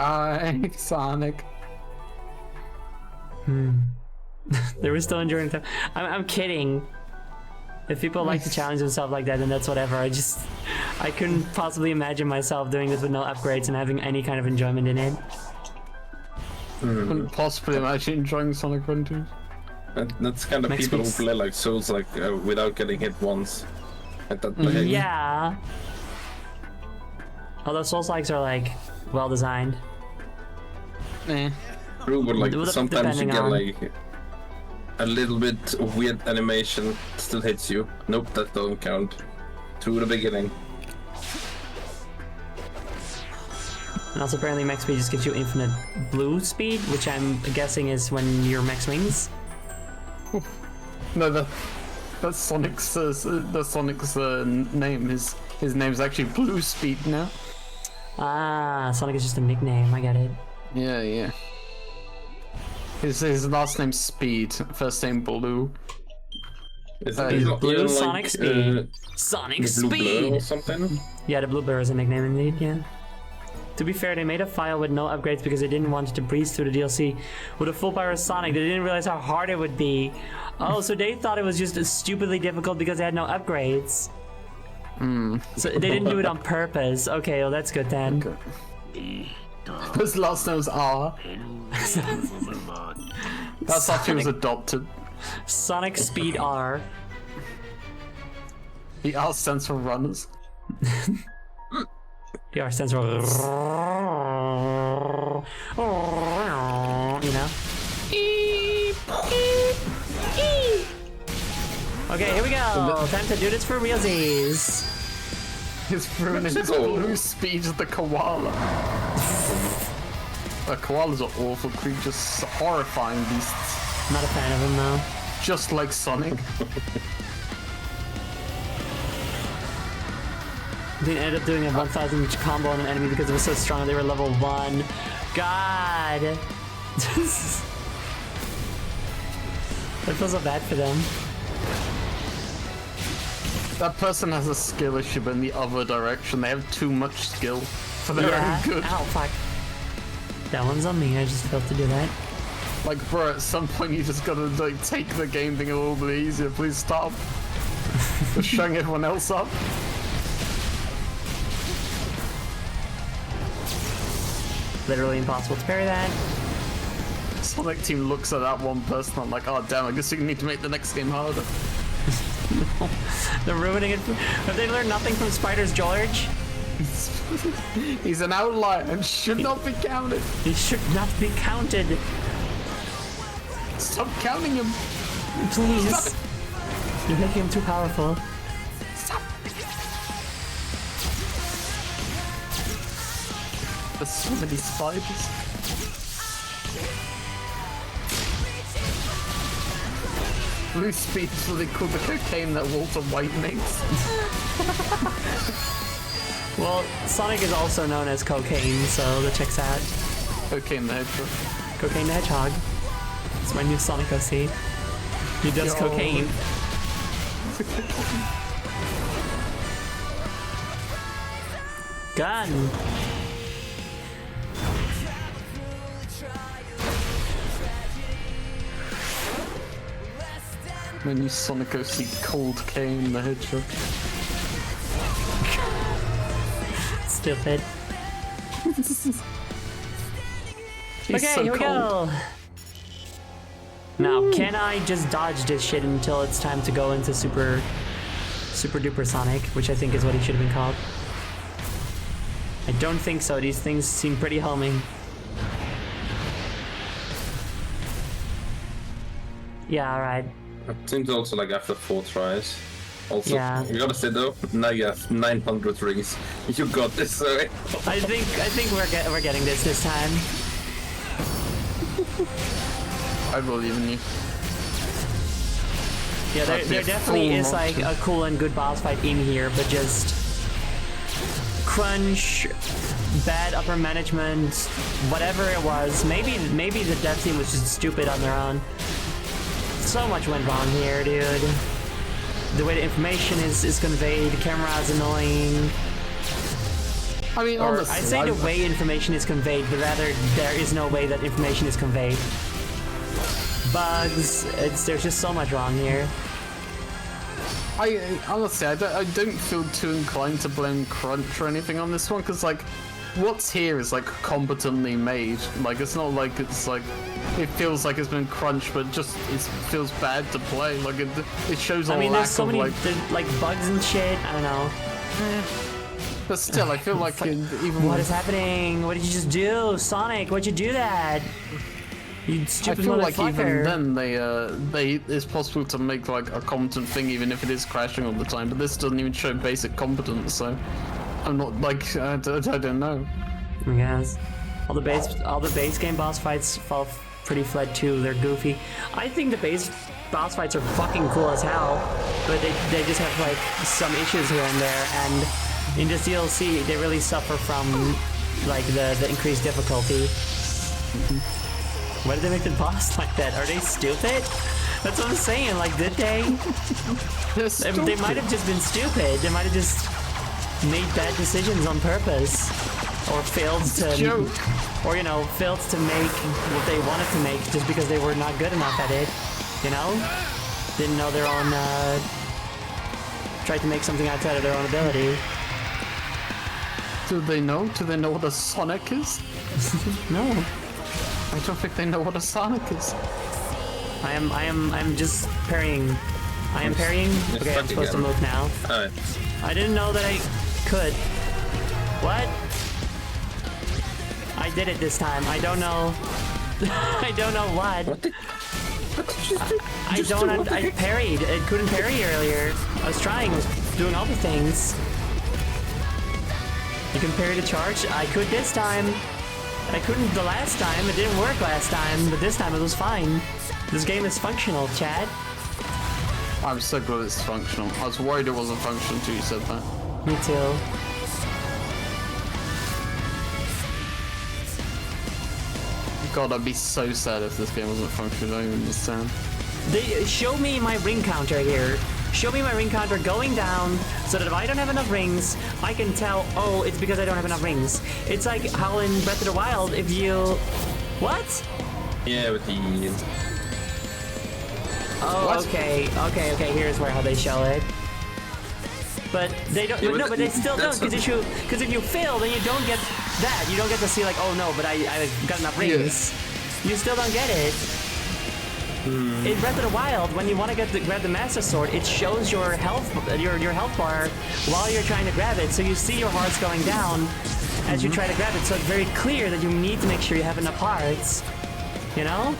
Bye, Sonic. They were still enjoying time. I'm kidding. If people like to challenge themselves like that, then that's whatever. I couldn't possibly imagine myself doing this with no upgrades and having any kind of enjoyment in it. Couldn't possibly imagine enjoying Sonic Frontiers. That's kind of Max people Peace. who play like Souls like without getting hit once. At that play. Yeah. Although Souls-likes are like well designed. Eh. True, but like sometimes you Depending get on- like a little bit of weird animation still hits you. Nope, that doesn't count. To the beginning. And also apparently max speed just gives you infinite blue speed, which I'm guessing is when you're max wings. No, that's Sonic's name. His name's actually Blue Speed now. Ah, Sonic is just a nickname, I get it. Yeah. His last name's Speed, first name Blue. Is Blue not even, Sonic Speed. Sonic Blue Blur Speed! or something? Yeah, the Blue Blur is a nickname indeed, yeah. To be fair, they made a file with no upgrades because they didn't want to breeze through the DLC with a full power Sonic. They didn't realize how hard it would be. Oh, so they thought it was just stupidly difficult because they had no upgrades. So they didn't do it on purpose. Okay, well that's good then. His last name's R. That's after he was adopted. Sonic Speed R. The R stands for runners. The R stands for... You know? Okay, here we go. Time to do this for realsies. His ruin is Blue Speed the koala. The koalas are awful creatures, horrifying beasts. Not a fan of him though. Just like Sonic. They ended up doing a 1000 combo on an enemy because it was so strong they were level 1. God! I feel so bad for them. That person has a skill issue, but in the other direction, they have too much skill for their Yeah. own good. Ow, fuck. That one's on me, I just failed to do that. Like, bro, at some point you just gotta like take the game thing a little bit easier. Please stop. Just showing everyone else up. Literally impossible to parry that. Sonic Team looks at that one person, I'm like, oh damn, I guess you need to make the next game harder. They're ruining it. Have they learned nothing from Spider's George? He's an outlier and should not be counted. He should not be counted. Stop counting him. Please. You're making him too powerful. Stop. There's so many spiders. Blue Speed is what they call the cocaine that Walter White makes. Well, Sonic is also known as Cocaine, so that checks out. Cocaine the Hedgehog. Cocaine the Hedgehog. It's my new Sonic OC. He does Yo. cocaine. Gun! My new Sonic OC Cold Cane the Hedgehog. Stupid. He's Okay, so here we cold. go. Now, can I just dodge this shit until it's time to go into Super Duper Sonic, which I think is what he should have been called? I don't think so. These things seem pretty homing. Yeah, alright. It seems also like after 4 tries. Also, Yeah. you gotta say though, now you have 900 rings. You got this, sorry. I think we're getting this time. I believe in you. Yeah, there That'd be a definitely full is like a cool and good boss fight in here, but just crunch, bad upper management, whatever it was. Maybe the dev team was just stupid on their own. So much went wrong here, dude. The way the information is conveyed, the camera is annoying. I mean, Or honestly, I say the way information is conveyed, but rather there is no way that information is conveyed. Bugs, there's just so much wrong here. Honestly, I don't feel too inclined to blame crunch or anything on this one, because like, what's here is like competently made. Like, it's not like it's like it feels like it's been crunched, but just it feels bad to play. Like it shows a I mean, lack there's so of many like bugs and shit. I don't know. But still, I feel like even What is happening? What did you just do, Sonic? Why'd you do that? You I stupid feel like even motherfucker. then it's possible to make like a competent thing even if it is crashing all the time. But this doesn't even show basic competence, so I'm not like I don't know. I guess all the base game boss fights fall pretty flat too. They're goofy. I think the base boss fights are fucking cool as hell, but they just have like some issues here and there. And in this DLC, they really suffer from like the increased difficulty. Why did they make the boss like that? Are they stupid? That's what I'm saying. Like, did they? They might have just been stupid. They might have just made bad decisions on purpose, or failed to, or you know, failed to make what they wanted to make just because they were not good enough at it. You know, didn't know their own. Tried to make something outside of their own ability. Do they know? Do they know what a Sonic is? No. I don't think they know what a Sonic is. I'm just parrying. I am parrying? Okay, I'm supposed to move now. Alright. I didn't know that I could. What? I did it this time. I don't know. I don't know what. What did you do? I parried. I couldn't parry earlier. I was trying. I was doing all the things. You can parry the charge? I could this time. I couldn't the last time. It didn't work last time, but this time it was fine. This game is functional, Chad. I'm so glad it's functional. I was worried it wasn't functional until you said that. Me too. God, I'd be so sad if this game wasn't functional. I don't even understand. They show me my ring counter here. Show me my ring counter going down so that if I don't have enough rings, I can tell, oh, it's because I don't have enough rings. It's like how in Breath of the Wild, if you... What? Yeah, with the... Oh, What? okay, here's how they show it. But they don't, Yeah, but they still don't, that's because if you fail, then you don't get that. You don't get to see like, oh no, but I got enough rings. You still don't get it. In Breath of the Wild, when you want to grab the Master Sword, it shows your health bar while you're trying to grab it. So you see your hearts going down as you try to grab it. So it's very clear that you need to make sure you have enough hearts. You know?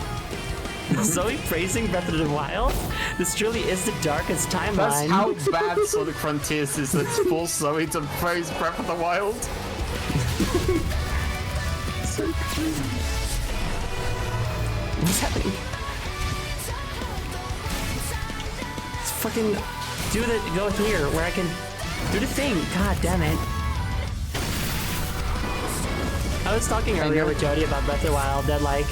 Zoe praising Breath of the Wild? This truly is the darkest timeline. That's how bad Sonic Frontiers is that's forced Zoe to praise Breath of the Wild. So crazy. What's happening? Let's fucking go here where I can do the thing. God damn it. I was talking earlier with Jody about Breath of the Wild that like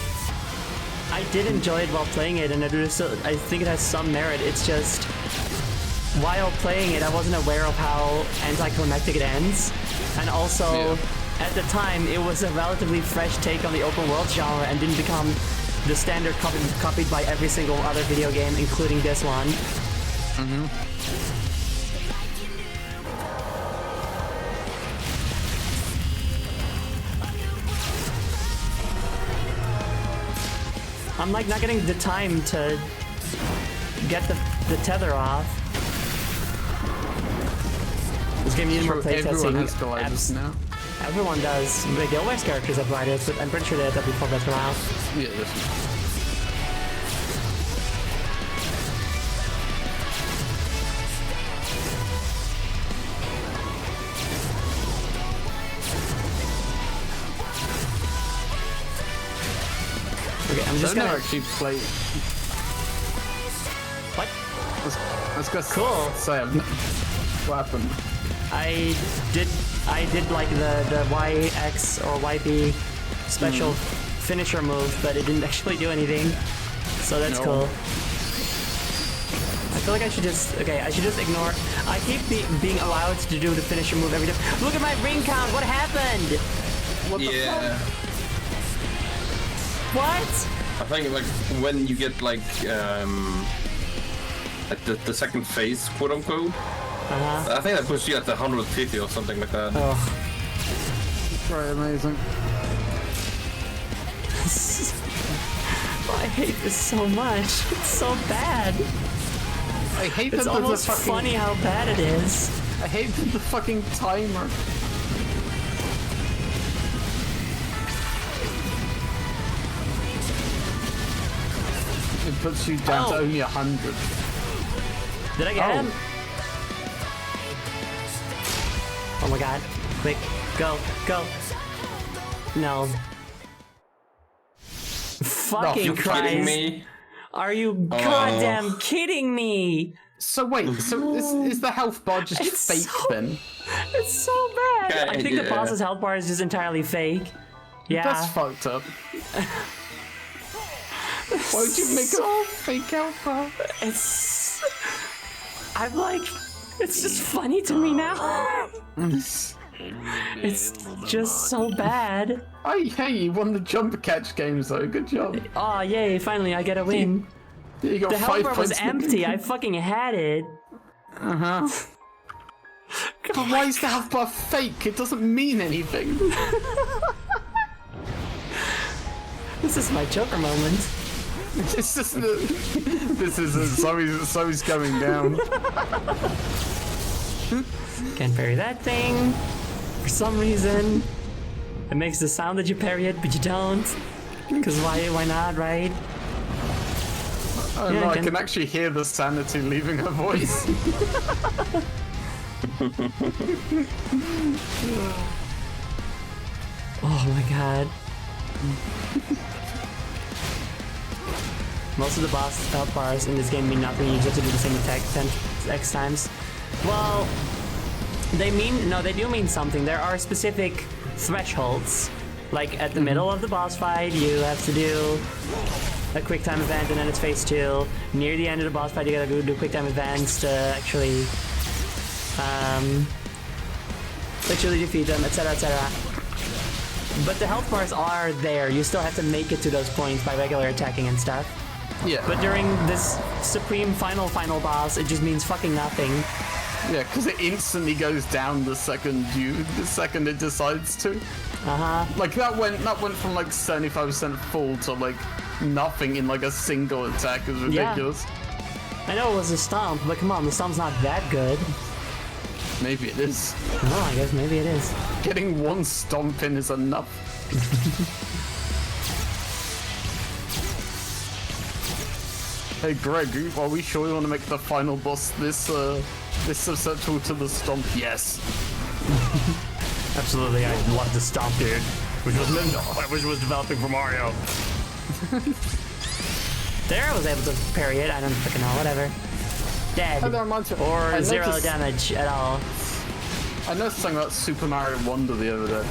I did enjoy it while playing it, and I think it has some merit. It's just while playing it, I wasn't aware of how anticlimactic it ends, and also at the time it was a relatively fresh take on the open world genre and didn't become the standard copied by every single other video game, including this one. I'm like not getting the time to get the tether off. This game needs more playtesting. Everyone has gliders now. Everyone does. The Guildware's characters have gliders, but I'm pretty sure they had that before Breath of the Wild. Yeah, definitely. Okay, I'm just I've never gonna... actually played. What? Let's go. Cool. Say, what happened? I did like the YX or YB special finisher move, but it didn't actually do anything. So that's cool. I feel like I should just... Okay, I should just ignore... I keep being allowed to do the finisher move every time. Look at my ring count! What happened? What the Yeah. What? I think like when you get like at the second phase, quote unquote. I think that puts you at the 150 or something like that. Oh. Very amazing. I hate this so much. It's so bad. I hate It's that almost the fucking... funny how bad it is. I hate the fucking timer. It puts you down to Oh. only 100. Did I get Oh. him? Oh my god. Quick. Go. Go. No. Fucking You Christ. kidding me? Are you goddamn kidding me? So wait, so is the health bar just It's fake so- then? It's so bad. Okay, I think the yeah. boss's health bar is just entirely fake. Yeah. That's fucked up. Why would you make a fake health bar? It's... I'm like... It's just funny to me now. It's just so bad. Hey, you won the jump catch games though. Good job. Oh, yay, finally I get a win. You got The 5 health bar was points. empty. I fucking had it. But why is the health bar fake? It doesn't mean anything. This is my Joker moment. It's just Zoe's going down. Can't parry that thing. For some reason. It makes the sound that you parry it, but you don't. Because why not, right? Oh Yeah, no, I I can- can actually hear the sanity leaving her voice. Oh my god. Most of the boss health bars in this game mean nothing. You just have to do the same attack 10x times. Well, they do mean something. There are specific thresholds. Like at the middle of the boss fight, you have to do a quick time event, and then it's phase 2. Near the end of the boss fight, you gotta go do quick time events to actually defeat them, etc., etc. But the health bars are there. You still have to make it to those points by regular attacking and stuff. Yeah. But during this supreme final boss, it just means fucking nothing. Yeah, because it instantly goes down the second it decides to. Like that went from like 75% full to like nothing in like a single attack. It was ridiculous. I know it was a stomp, but come on, the stomp's not that good. Maybe it is. Oh, I guess maybe it is. Getting one stomp in is enough. Hey Greg, are we sure we want to make the final boss this susceptible to the stomp? Yes. Absolutely, I love the stomp, dude. Which was developing for Mario. There, I was able to parry it. I don't freaking know. Whatever. Dead. Oh, that reminds me- Or I 0 noticed- damage at all. I noticed something about Super Mario Wonder the other day,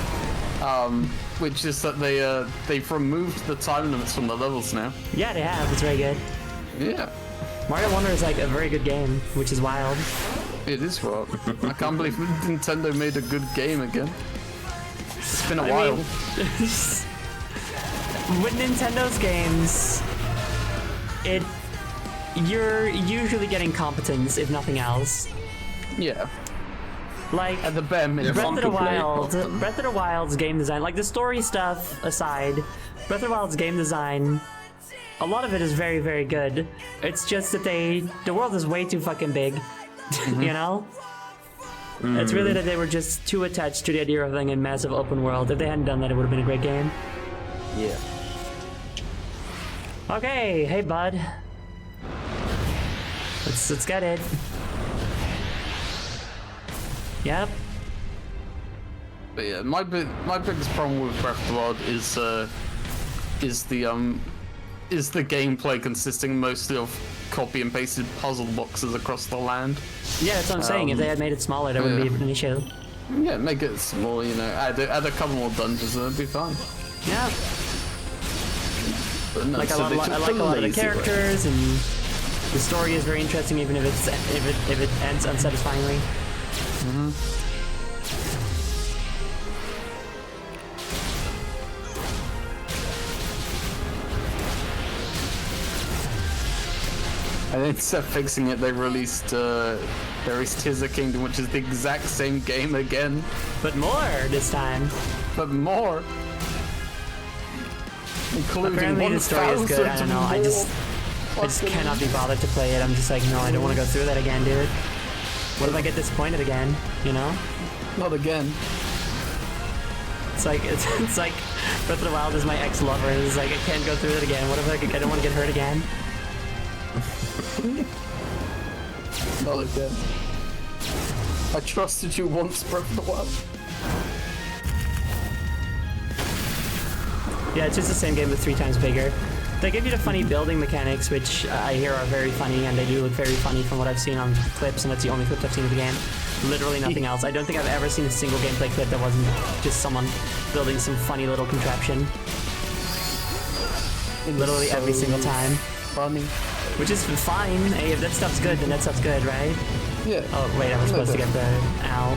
which is that they've removed the time limits from the levels now. Yeah, they have. It's very good. Yeah, Mario Wonder is like a very good game, which is wild. it is wild. I can't believe Nintendo made a good game again. It's been a while. With Nintendo's games, you're usually getting competence, if nothing else. Yeah, Like at the bare minimum. Breath of the fun to play. Wild, Breath of the Wild's game design, like the story stuff aside, Breath of the Wild's game design, a lot of it is very, very good. It's just that the world is way too fucking big, you know? It's really that they were just too attached to the idea of having a massive open world. If they hadn't done that, it would have been a great game. Yeah. Okay, hey bud. Let's get it. Yep. But yeah, my biggest problem with Breath of the Wild is the gameplay consisting mostly of copy and pasted puzzle boxes across the land. Yeah, that's what I'm saying. If they had made it smaller, that wouldn't be an issue. Yeah, make it small, you know, add a couple more dungeons and it'd be fine. Yeah. But no, Like so I they like took a lot of the lazy way. characters, and The story is very interesting, even if it ends unsatisfyingly. And instead of fixing it, they released Tears of Kingdom, which is the exact same game again, But more this time. but more. Including Apparently the story is good. I don't know. I just cannot be bothered to play it. I'm just like, no, I don't want to go through that again, dude. What if I get disappointed again? You know? Not again. It's like Breath of the Wild is my ex-lover. It's like I can't go through it again. What if I don't want to get hurt again? Not again. I trusted you once, Breath of the Wild. Yeah, it's just the same game but 3 times bigger. They give you the funny building mechanics, which I hear are very funny, and they do look very funny from what I've seen on clips, and that's the only clips I've seen of the game. Literally nothing else. I don't think I've ever seen a single gameplay clip that wasn't just someone building some funny little contraption. Literally every single time. Funny. Which is fine. Hey, if that stuff's good, then that stuff's good, right? Yeah. Oh, wait, I was supposed to get the owl.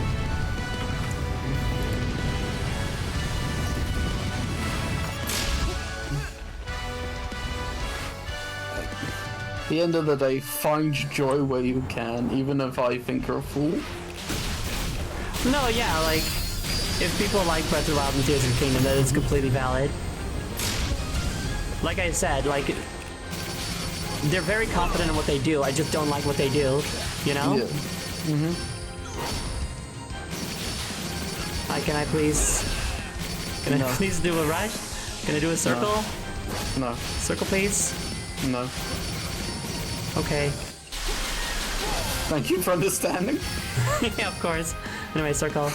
At the end of the day, find joy where you can, even if I think you're a fool. No, yeah, like, if people like Breath of the Wild and Tears of the Kingdom, that is completely valid. Like I said, like, they're very confident in what they do, I just don't like what they do, you know? Yeah. Hi, can I please do a rush? Can I do a circle? No. Circle, please? No. Okay. Thank you for understanding. Yeah, of course. Anyway, circle.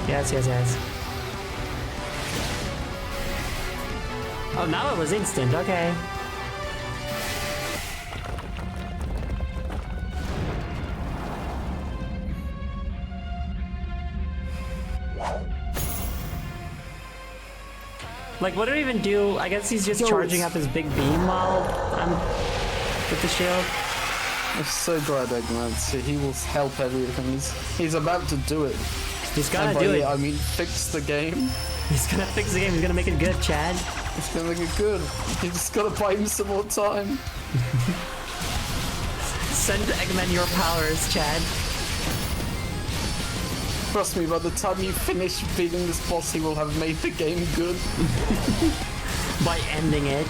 Yes. Oh, now it was instant, okay. Like, what do we even do? I guess he's just charging up his big beam while I'm with the shield. I'm so glad Eggman, so he will help everything. He's about to do it. He's gonna do it. I mean, fix the game. He's gonna fix the game. He's gonna make it good, Chad. He's gonna make it good. You just gotta buy him some more time. Send Eggman your powers, Chad. Trust me, by the time you finish beating this boss, he will have made the game good. By ending it.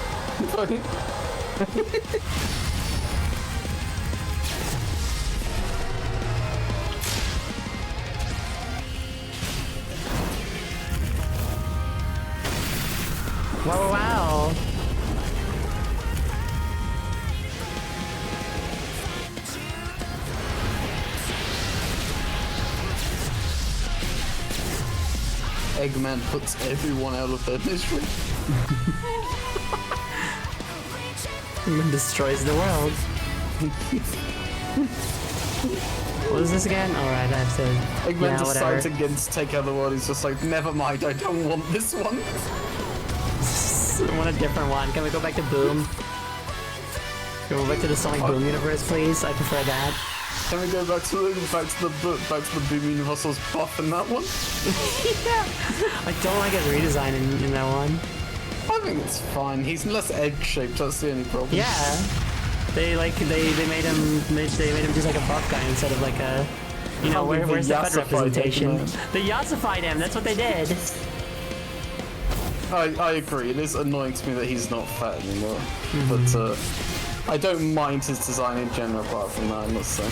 Wow. Eggman puts everyone out of their misery. And destroys the world. What is this again? Alright, I have to... Eggman decides whatever. against take out the world. He's just like, never mind, I don't want this one. I want a different one. Can we go back to Boom? Can we go back to the Sonic Boom universe, please? I prefer that. Can we go back to the Boom universe was buff in that one? Yeah. I don't like his redesign in that one. I think it's fine. He's less egg-shaped. That's the only problem. Yeah. They made him just like a buff guy instead of like a, you know, where's the Fed representation? They yassified him. That's what they did. I agree. It is annoying to me that he's not fat anymore, but I don't mind his design in general. Apart from that, I must say.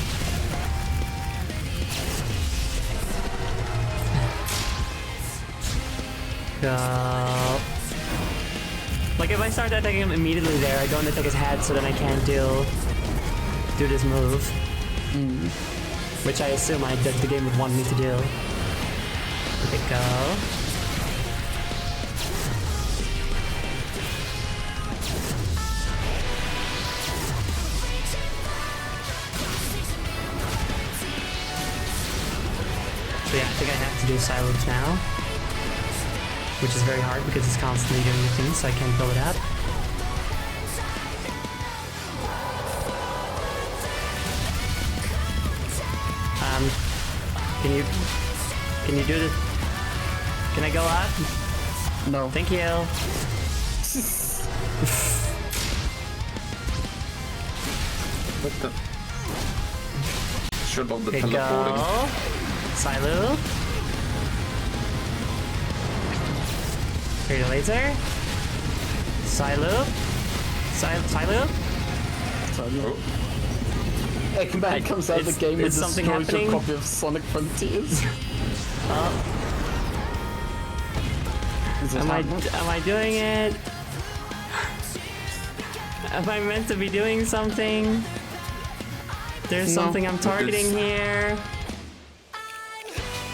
Go. Like if I start attacking him immediately there, I go and attack his head, so then I can't do this move, which I assume the game would want me to do. Okay, go. So yeah, I think I have to do Silence now, which is very hard because it's constantly doing things, so I can't build it up. Can you do this? Can I go up? No. Thank you. What the? Should love the Okay, teleporting. go. Silu. Create a laser. Silu. Silu. Eggman comes out of the Is- game and is something destroys your happening? copy of Sonic Frontiers. Is it happening? Am I doing it? Am I meant to be doing something? There's No. something I'm targeting here.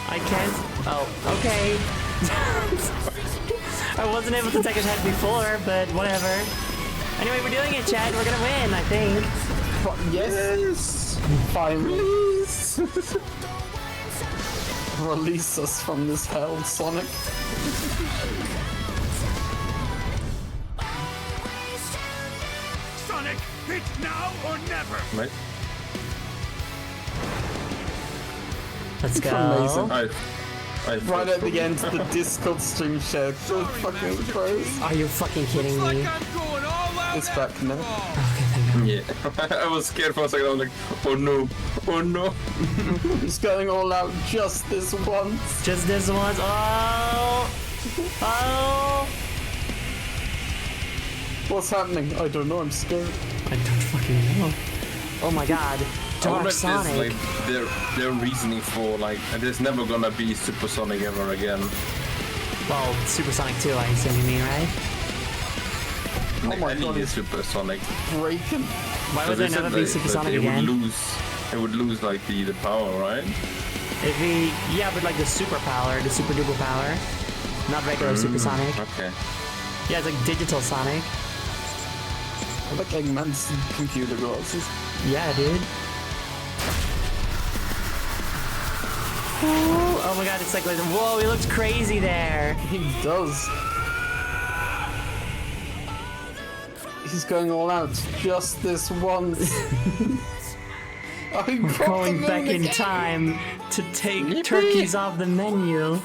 I can't. Oh, okay. I wasn't able to take a hit before, but whatever. Anyway, we're doing it, Chad. We're gonna win, I think. Yes! Finally! Release us from this hell, Sonic. Sonic, hit now or never. Right? Let's go. Amazing. I Right at the end, the Discord stream share. So fucking gross. Are you fucking kidding Like me? I'm going all out. It's back now. Yeah. I was scared for a second. I was like, oh no, oh no. He's going all out just this once. Just this once. Oh! Oh! What's happening? I don't know, I'm scared. I don't fucking know. Oh my god. I Dark wonder if there's Sonic. like their reasoning for like there's never gonna be Super Sonic ever again. Well, Super Sonic 2, I assume you mean, right? Oh my Any god, it's Super Sonic. breaking. Why would there They said never be that- Super that Sonic it again? would lose like the power, right? It'd be, yeah, but like the super power, the super duper power. Not regular Super Sonic. Okay. Yeah, it's like digital Sonic. I like Eggman's computer glasses. Yeah, dude. Oh my god, it's like, whoa, he looks crazy there. He does. He's going all out just this once. I'm Going back in time to take turkeys off the menu.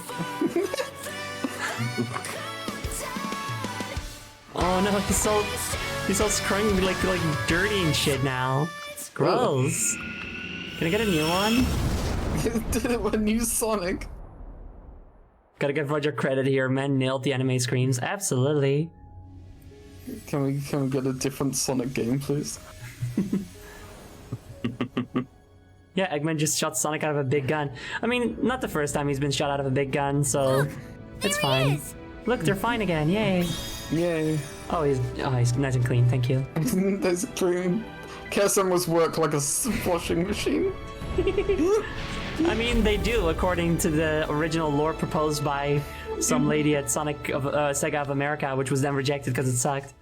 Oh no, he's all scrungy, like dirty and shit now. Gross. Can I get a new one? A new Sonic. Gotta give Roger credit here, man nailed the anime screams. Absolutely. Can we get a different Sonic game, please? Yeah, Eggman just shot Sonic out of a big gun. I mean, not the first time he's been shot out of a big gun, so it's fine. Look, they're fine again, yay. Yay. Oh, he's nice and clean, thank you. There's a clean. Kesem was work like a washing machine. I mean, they do, according to the original lore proposed by some lady at Sega of America, which was then rejected because it sucked.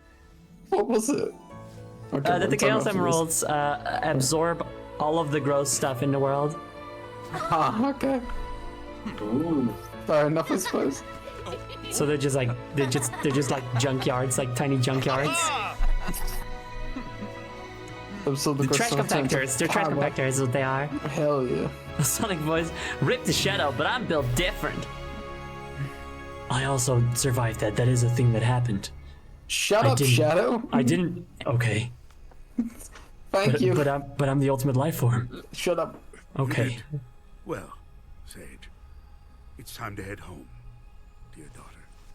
What was it? Okay, That the time Chaos after this. Emeralds absorb all of the gross stuff in the world. Ah, okay. Fair enough, I suppose. So they're just like they're just like junkyards, like tiny junkyards. Absorb the Trash crystal time to compactors. They're trash power. compactors is what they are. Hell yeah. The Sonic voice, rip the shadow, but I'm built different. I also survived that. That is a thing that happened. Shut up, didn't- Shadow. I didn't. Okay. Thank you. But I'm the ultimate life form. Shut up. Okay. Well, Sage, it's time to head home, dear daughter.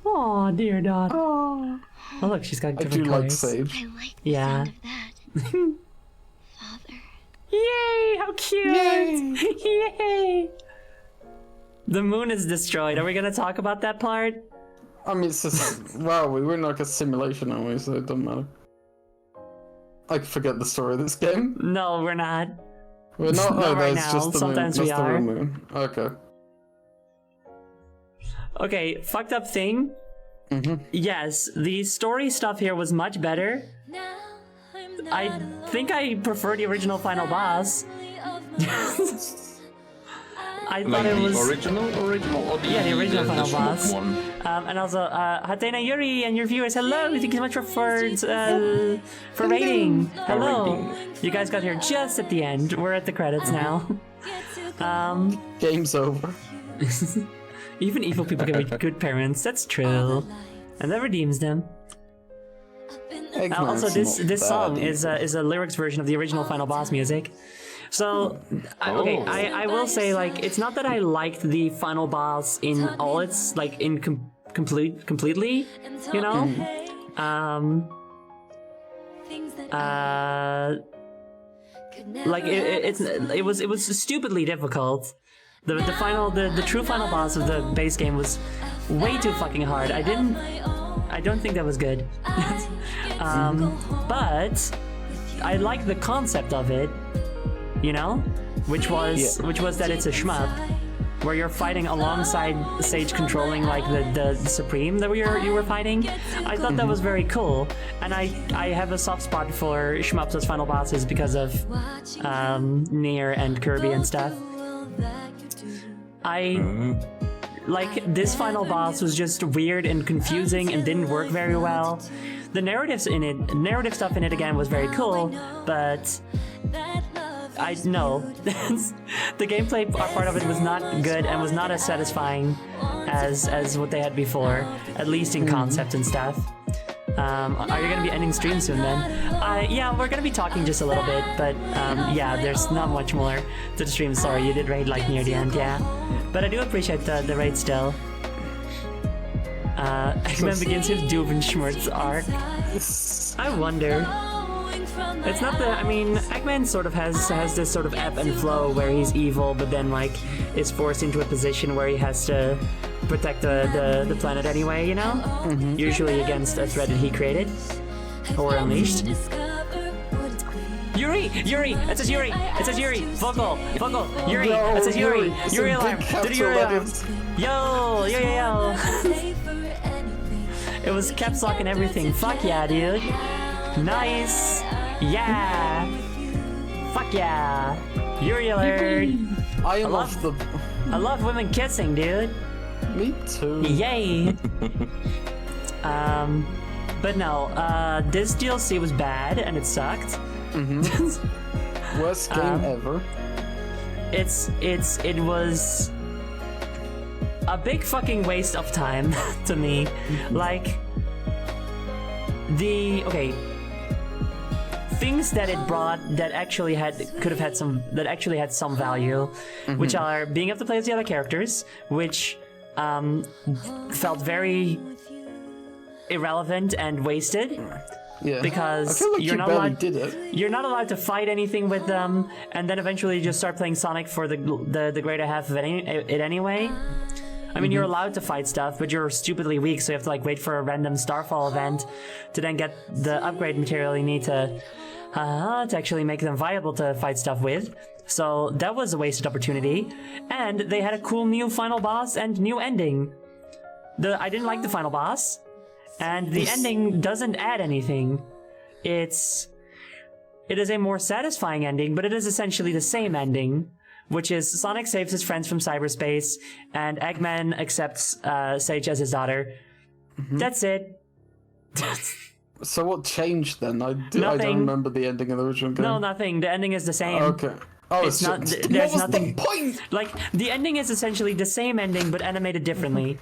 Aw, dear daughter. Oh, look, she's got I different do like colors. Sage. I like the Yeah. sound of that. Father. Yay! How cute! Yay! The moon is destroyed. Are we gonna talk about that part? I mean, it's just, wow, we were in like a simulation, aren't we? So it doesn't matter. I forget the story of this game. No, we're not. We're not. Not Oh, right that's now. just the Sometimes moon. we That's the are. real moon. Okay. Okay, fucked up thing. Yes, the story stuff here was much better. I think I prefer the original final boss. I thought Like it the was original or the Yeah, the original final Schmuck boss. one. And also Hatena Yuri and your viewers, hello! Thank you so much for rating. Hello. rating. You guys got here just at the end. We're at the credits now. Game's over. Even evil people can be good parents. That's true, and that redeems them. Also, this song is a lyrics version of the original Final Boss music. So, okay, I will say, like, it's not that I liked the Final Boss in all its, like, completely, you know? Like, it was stupidly difficult. The true final boss of the base game was way too fucking hard. I don't think that was good. But I like the concept of it, you know, which was that it's a shmup where you're fighting alongside Sage controlling like the Supreme that you were fighting. I thought that was very cool, and I have a soft spot for shmups as final bosses because of Nier and Kirby and stuff. Like, this final boss was just weird and confusing and didn't work very well. The narrative stuff in it again was very cool, but I know the gameplay part of it was not good and was not as satisfying as what they had before, at least in concept and stuff. Are you gonna be ending stream soon then? Yeah, we're gonna be talking just a little bit, but yeah, there's not much more to the stream. Sorry, you did raid like near the end, yeah. But I do appreciate the raid still. Eggman begins his Doofenshmirtz arc. I wonder. It's not the. I mean, Eggman sort of has this sort of ebb and flow where he's evil, but then like is forced into a position where he has to protect the planet anyway. You know, usually against a threat that he created or unleashed. Yuri! It says Yuri! Vocal! Yuri! It says Yuri! Yuri alarm! Do the Yuri alarm! Yo! It was caps lock and everything. Fuck yeah, dude! Nice! Yeah! Fuck yeah! Yuri alert! I love women kissing, dude! Me too. Yay! But no, this DLC was bad and it sucked. Worst game ever. It was a big fucking waste of time to me. Like things that it brought that actually had some value, which are being able to play as the other characters, which felt very irrelevant and wasted. Yeah. Because I feel like you're not allowed. Did it. You're not allowed to fight anything with them, and then eventually you just start playing Sonic for the greater half of it anyway. I mean, you're allowed to fight stuff, but you're stupidly weak, so you have to like wait for a random Starfall event to then get the upgrade material you need to actually make them viable to fight stuff with. So that was a wasted opportunity, and they had a cool new final boss and new ending. I didn't like the final boss. And the ending doesn't add anything. It is a more satisfying ending, but it is essentially the same ending, which is Sonic saves his friends from cyberspace, and Eggman accepts Sage as his daughter. That's it. So what changed then? I don't remember the ending of the original game. No, nothing. The ending is the same. Okay. Oh, it's not. There's nothing. The point? Like, the ending is essentially the same ending, but animated differently.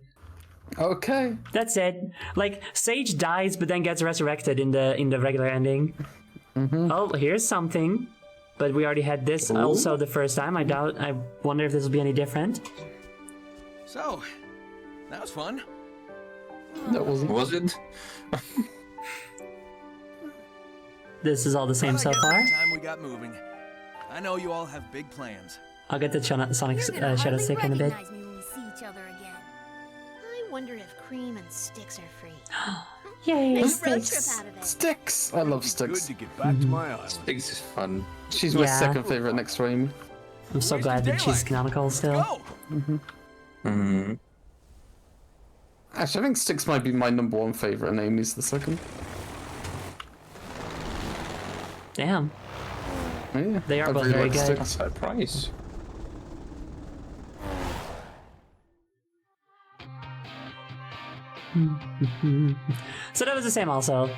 Okay. That's it. Like, Sage dies but then gets resurrected in the regular ending. Oh, here's something. But we already had this also the first time. I wonder if this will be any different. So, that was fun. That wasn't. Was it? This is all the same so far. Time we got moving. I know you all have big plans. I'll get the Sonic Shadow Stick in a bit. I wonder if Cream and Sticks are free. Yay, Road Sticks. trip out of it. Sticks! I love Sticks. Good to get back to my island. Sticks is fun. She's my second favorite next to Amy. I'm so glad that she's canonical still. Go! Actually, I think Sticks might be my number one favorite and Amy's the second. Damn. Yeah, They are I both really very like good. Sticks. Surprise. So that was the same also.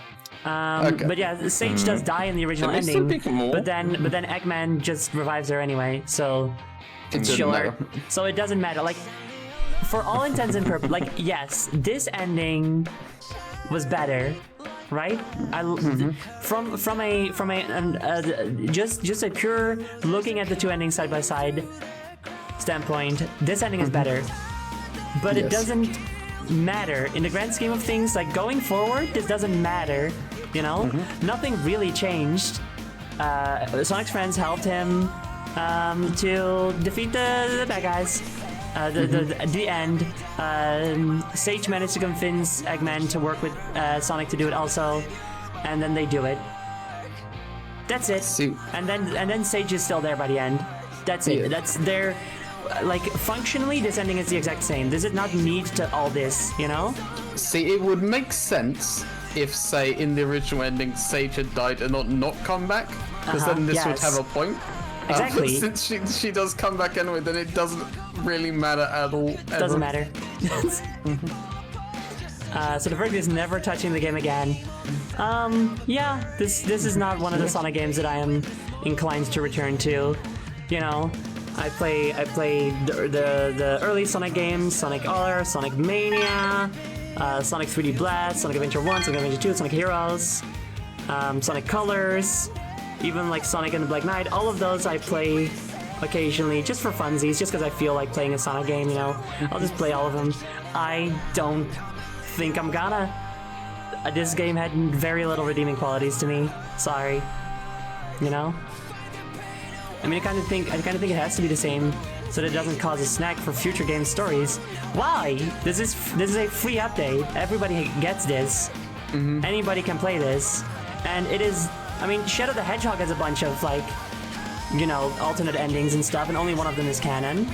But yeah, Sage does die in the original Can we still ending. pick more? But then Eggman just revives her anyway, so It sure. matter. So it doesn't matter. Like, for all intents and purposes, like, yes, this ending was better, right? From a just a pure looking at the two endings side by side standpoint, this ending is better. But it doesn't matter in the grand scheme of things. Like, going forward, this doesn't matter. You know, nothing really changed. Sonic's friends helped him to defeat the bad guys. The end. Sage managed to convince Eggman to work with Sonic to do it also, and then they do it. That's it. See- And then Sage is still there by the end. That's it. Yeah. That's their. Like, functionally, this ending is the exact same. Does it not need to all this, you know? See, it would make sense if, say, in the original ending, Sage had died and not come back, because then this would yes. have a point. Exactly. But since she does come back anyway, then it doesn't really matter at all. Ever. Doesn't matter. So the verdict is never touching the game again. Yeah, this is not one of the Sonic games that I am inclined to return to. You know, I play the early Sonic games, Sonic R, Sonic Mania, Sonic 3D Blast, Sonic Adventure 1, Sonic Adventure 2, Sonic Heroes, Sonic Colors, even like Sonic and the Black Knight. All of those I play occasionally just for funsies, just because I feel like playing a Sonic game, you know. I'll just play all of them. I don't think I'm gonna. This game had very little redeeming qualities to me. Sorry. You know? I mean, I kind of think it has to be the same so that it doesn't cause a snag for future game stories. Why? This is a free update. Everybody gets this. Anybody can play this. And it is, I mean, Shadow the Hedgehog has a bunch of, like, you know, alternate endings and stuff, and only one of them is canon.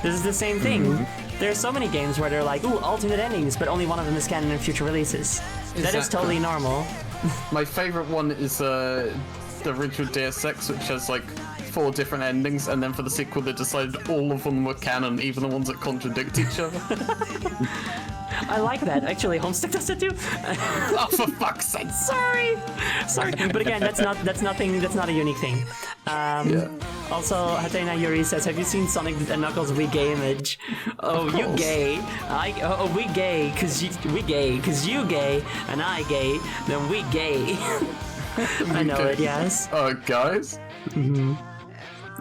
This is the same thing. There are so many games where they're like, ooh, alternate endings, but only one of them is canon in future releases. That is totally normal. My favorite one is the original Deus Ex, which has like 4 different endings, and then for the sequel they decided all of them were canon, even the ones that contradict each other. I like that. Actually, Homestick does it too. Oh, for fuck's sake! Sorry. But again, that's not a unique thing. Also, Hatena Yuri says, "Have you seen Sonic and Knuckles Wii gay image?" Oh, you gay? We gay, cause you gay, and I gay. Then we gay. I know it. Yes. Guys.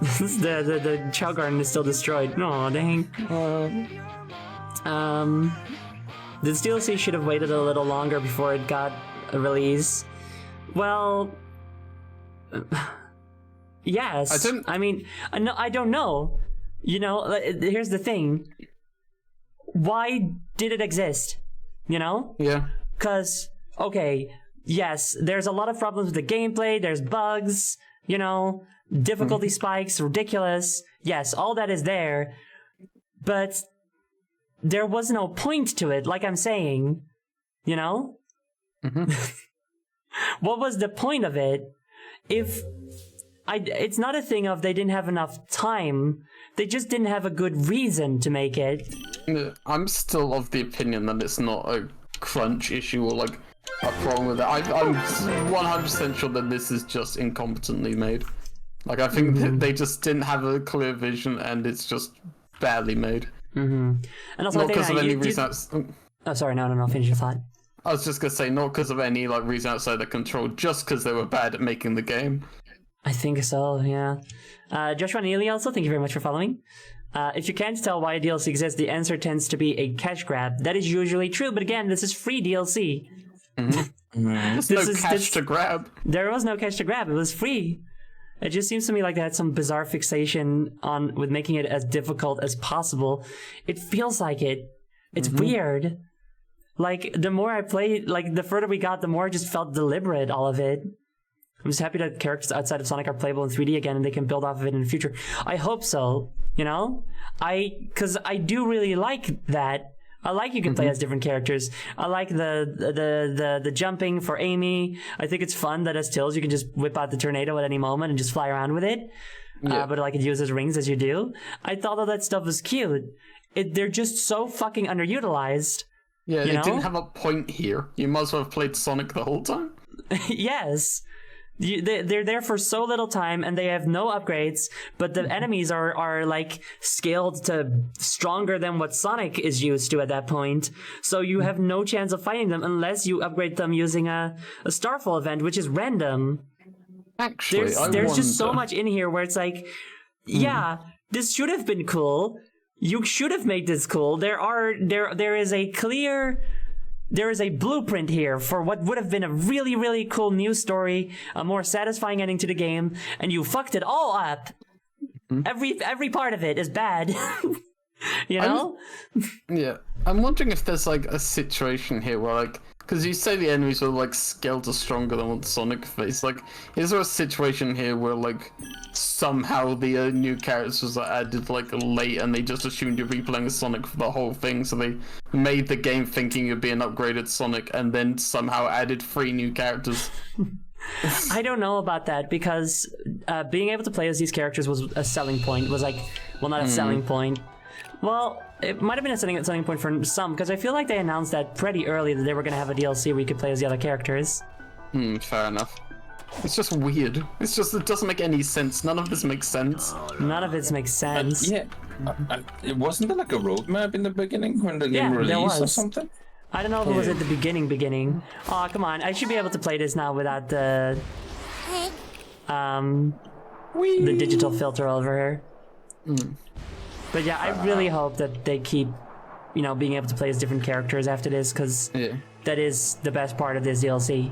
The Chow Garden is still destroyed. No, dang. This DLC should have waited a little longer before it got a release. Well, yes. I mean, no, I don't know. You know, here's the thing. Why did it exist? You know? Yeah. Because, okay, yes, there's a lot of problems with the gameplay. There's bugs, you know, difficulty spikes, ridiculous. Yes, all that is there. But there was no point to it, like I'm saying, you know? What was the point of it? It's not a thing of they didn't have enough time. They just didn't have a good reason to make it. I'm still of the opinion that it's not a crunch issue or like a problem with it. I'm 100% sure that this is just incompetently made. Like, I think that they just didn't have a clear vision and it's just badly made. And also, not because of any reason. Oh, sorry, no, finish your thought. I was just gonna say, not because of any like reason outside their control, just because they were bad at making the game. I think so, yeah. Joshua Neely also, thank you very much for following. If you can't tell why a DLC exists, the answer tends to be a cash grab. That is usually true, but again, this is free DLC. There's no cash to grab. There was no cash to grab. It was free. It just seems to me like they had some bizarre fixation with making it as difficult as possible. It feels like it. It's weird. Like, the more I played, like, the further we got, the more it just felt deliberate, all of it. I'm just happy that characters outside of Sonic are playable in 3D again and they can build off of it in the future. I hope so, you know? Because I do really like that. I like you can play as different characters. I like the jumping for Amy. I think it's fun that as Tails you can just whip out the tornado at any moment and just fly around with it. But like it uses rings as you do. I thought all that stuff was cute. They're just so fucking underutilized. Yeah, it didn't have a point here. You might as well have played Sonic the whole time. Yes. They're there for so little time and they have no upgrades, but the enemies are like scaled to stronger than what Sonic is used to at that point. So you have no chance of fighting them unless you upgrade them using a Starfall event, which is random. Actually, there's just so much in here where it's like, yeah, this should have been cool. You should have made this cool. There is a clear... There is a blueprint here for what would have been a really, really cool new story, a more satisfying ending to the game, and you fucked it all up. Every part of it is bad. You know? I'm wondering if there's like a situation here where like, because you say the enemies are like scaled to stronger than what Sonic faced. Like, is there a situation here where like somehow the new characters are added like late and they just assumed you're replaying as Sonic for the whole thing, so they made the game thinking you'd be an upgraded Sonic and then somehow added 3 new characters? I don't know about that because being able to play as these characters was a selling point. Was like, well, not a selling point. Well, it might have been a selling point for some, because I feel like they announced that pretty early that they were going to have a DLC where you could play as the other characters. Fair enough. It's just weird. It's just, it doesn't make any sense. None of this makes sense. None of this makes sense. It wasn't there like a roadmap in the beginning when the game released or something? I don't know if it was at the beginning. Oh, come on. I should be able to play this now without the... the digital filter over here. But yeah, I really hope that they keep, you know, being able to play as different characters after this, because that is the best part of this DLC.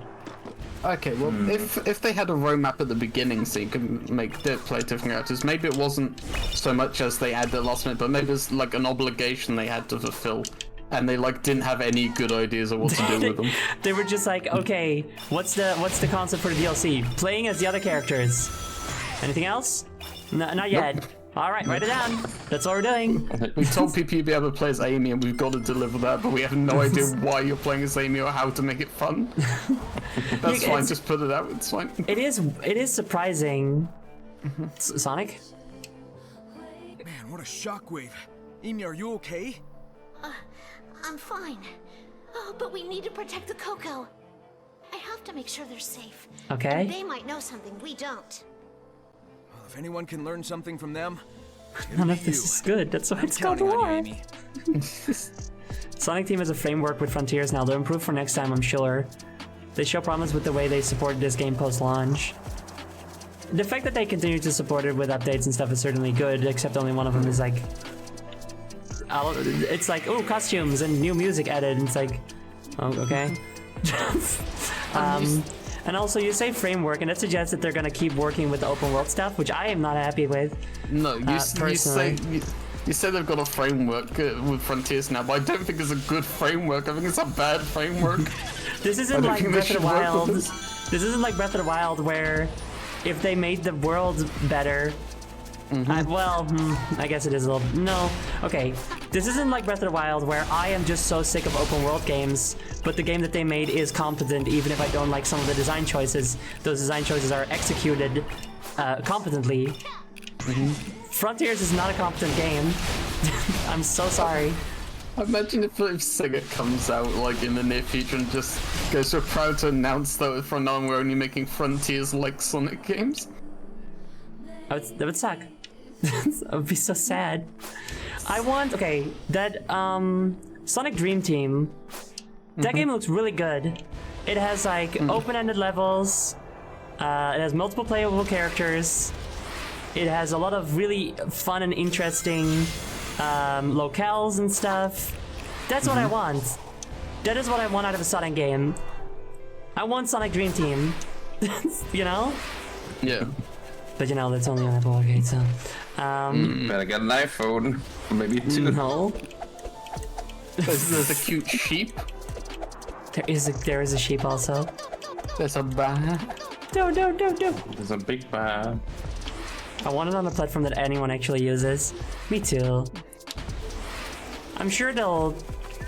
Okay, well, if they had a roadmap at the beginning so you could play different characters, maybe it wasn't so much as they added the last minute, but maybe it's like an obligation they had to fulfill, and they like didn't have any good ideas of what to do with them. They were just like, okay, what's the concept for the DLC? Playing as the other characters. Anything else? No, not yet. Nope. All right, write it down. That's what we're doing. We told people you'd be able to play as Amy, and we've got to deliver that, but we have no idea why you're playing as Amy or how to make it fun. That's fine. Just put it out. It's fine. It is surprising. Sonic? Man, what a shockwave. Amy, are you okay? I'm fine. Oh, but we need to protect the Coco. I have to make sure they're safe. Okay. And they might know something we don't. Well, if anyone can learn something from them, none of this is good. That's why it's called War. Sonic Team has a framework with Frontiers now. They'll improve for next time, I'm sure. They show promise with the way they supported this game post-launch. The fact that they continue to support it with updates and stuff is certainly good, except only one of them is like... it's like, oh, costumes and new music added, and it's like, oh, okay. And also, you say framework, and that suggests that they're going to keep working with the open world stuff, which I am not happy with. No, you say they've got a framework with Frontiers now, but I don't think it's a good framework. I think it's a bad framework. This isn't like Breath of the Wild. This isn't like Breath of the Wild, where if they made the world better... I guess it is a little... No. Okay. This isn't like Breath of the Wild, where I am just so sick of open world games, but the game that they made is competent, even if I don't like some of the design choices. Those design choices are executed competently. Frontiers is not a competent game. I'm so sorry. Imagine if Sega comes out like in the near future and just goes so proud to announce that from now on we're only making Frontiers-like Sonic games. That would suck. That would be so sad. I want... Okay, that Sonic Dream Team, that game looks really good. It has like open-ended levels, it has multiple playable characters, it has a lot of really fun and interesting locales and stuff. That's what I want. That is what I want out of a Sonic game. I want Sonic Dream Team. You know? Yeah. But you know, that's only on Apple Arcade, so... Better get an iPhone. Maybe 2. No. There's a cute sheep. There is a sheep also. There's a bear. No. There's a big bear. I want it on a platform that anyone actually uses. Me too. I'm sure they'll...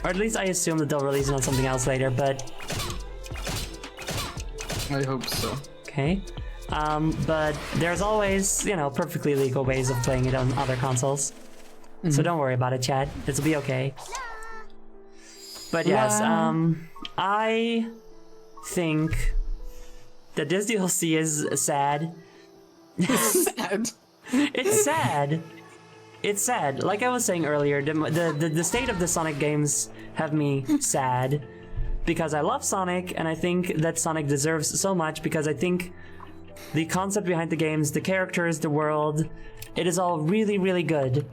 Or at least I assume that they'll release it on something else later, but... I hope so. Okay. But there's always, you know, perfectly legal ways of playing it on other consoles. So don't worry about it, chat. It'll be okay. But yes, I think that this DLC is sad. Sad. It's sad. It's sad. Like I was saying earlier, the state of the Sonic games have me sad. Because I love Sonic, and I think that Sonic deserves so much, because I think the concept behind the games, the characters, the world, it is all really, really good.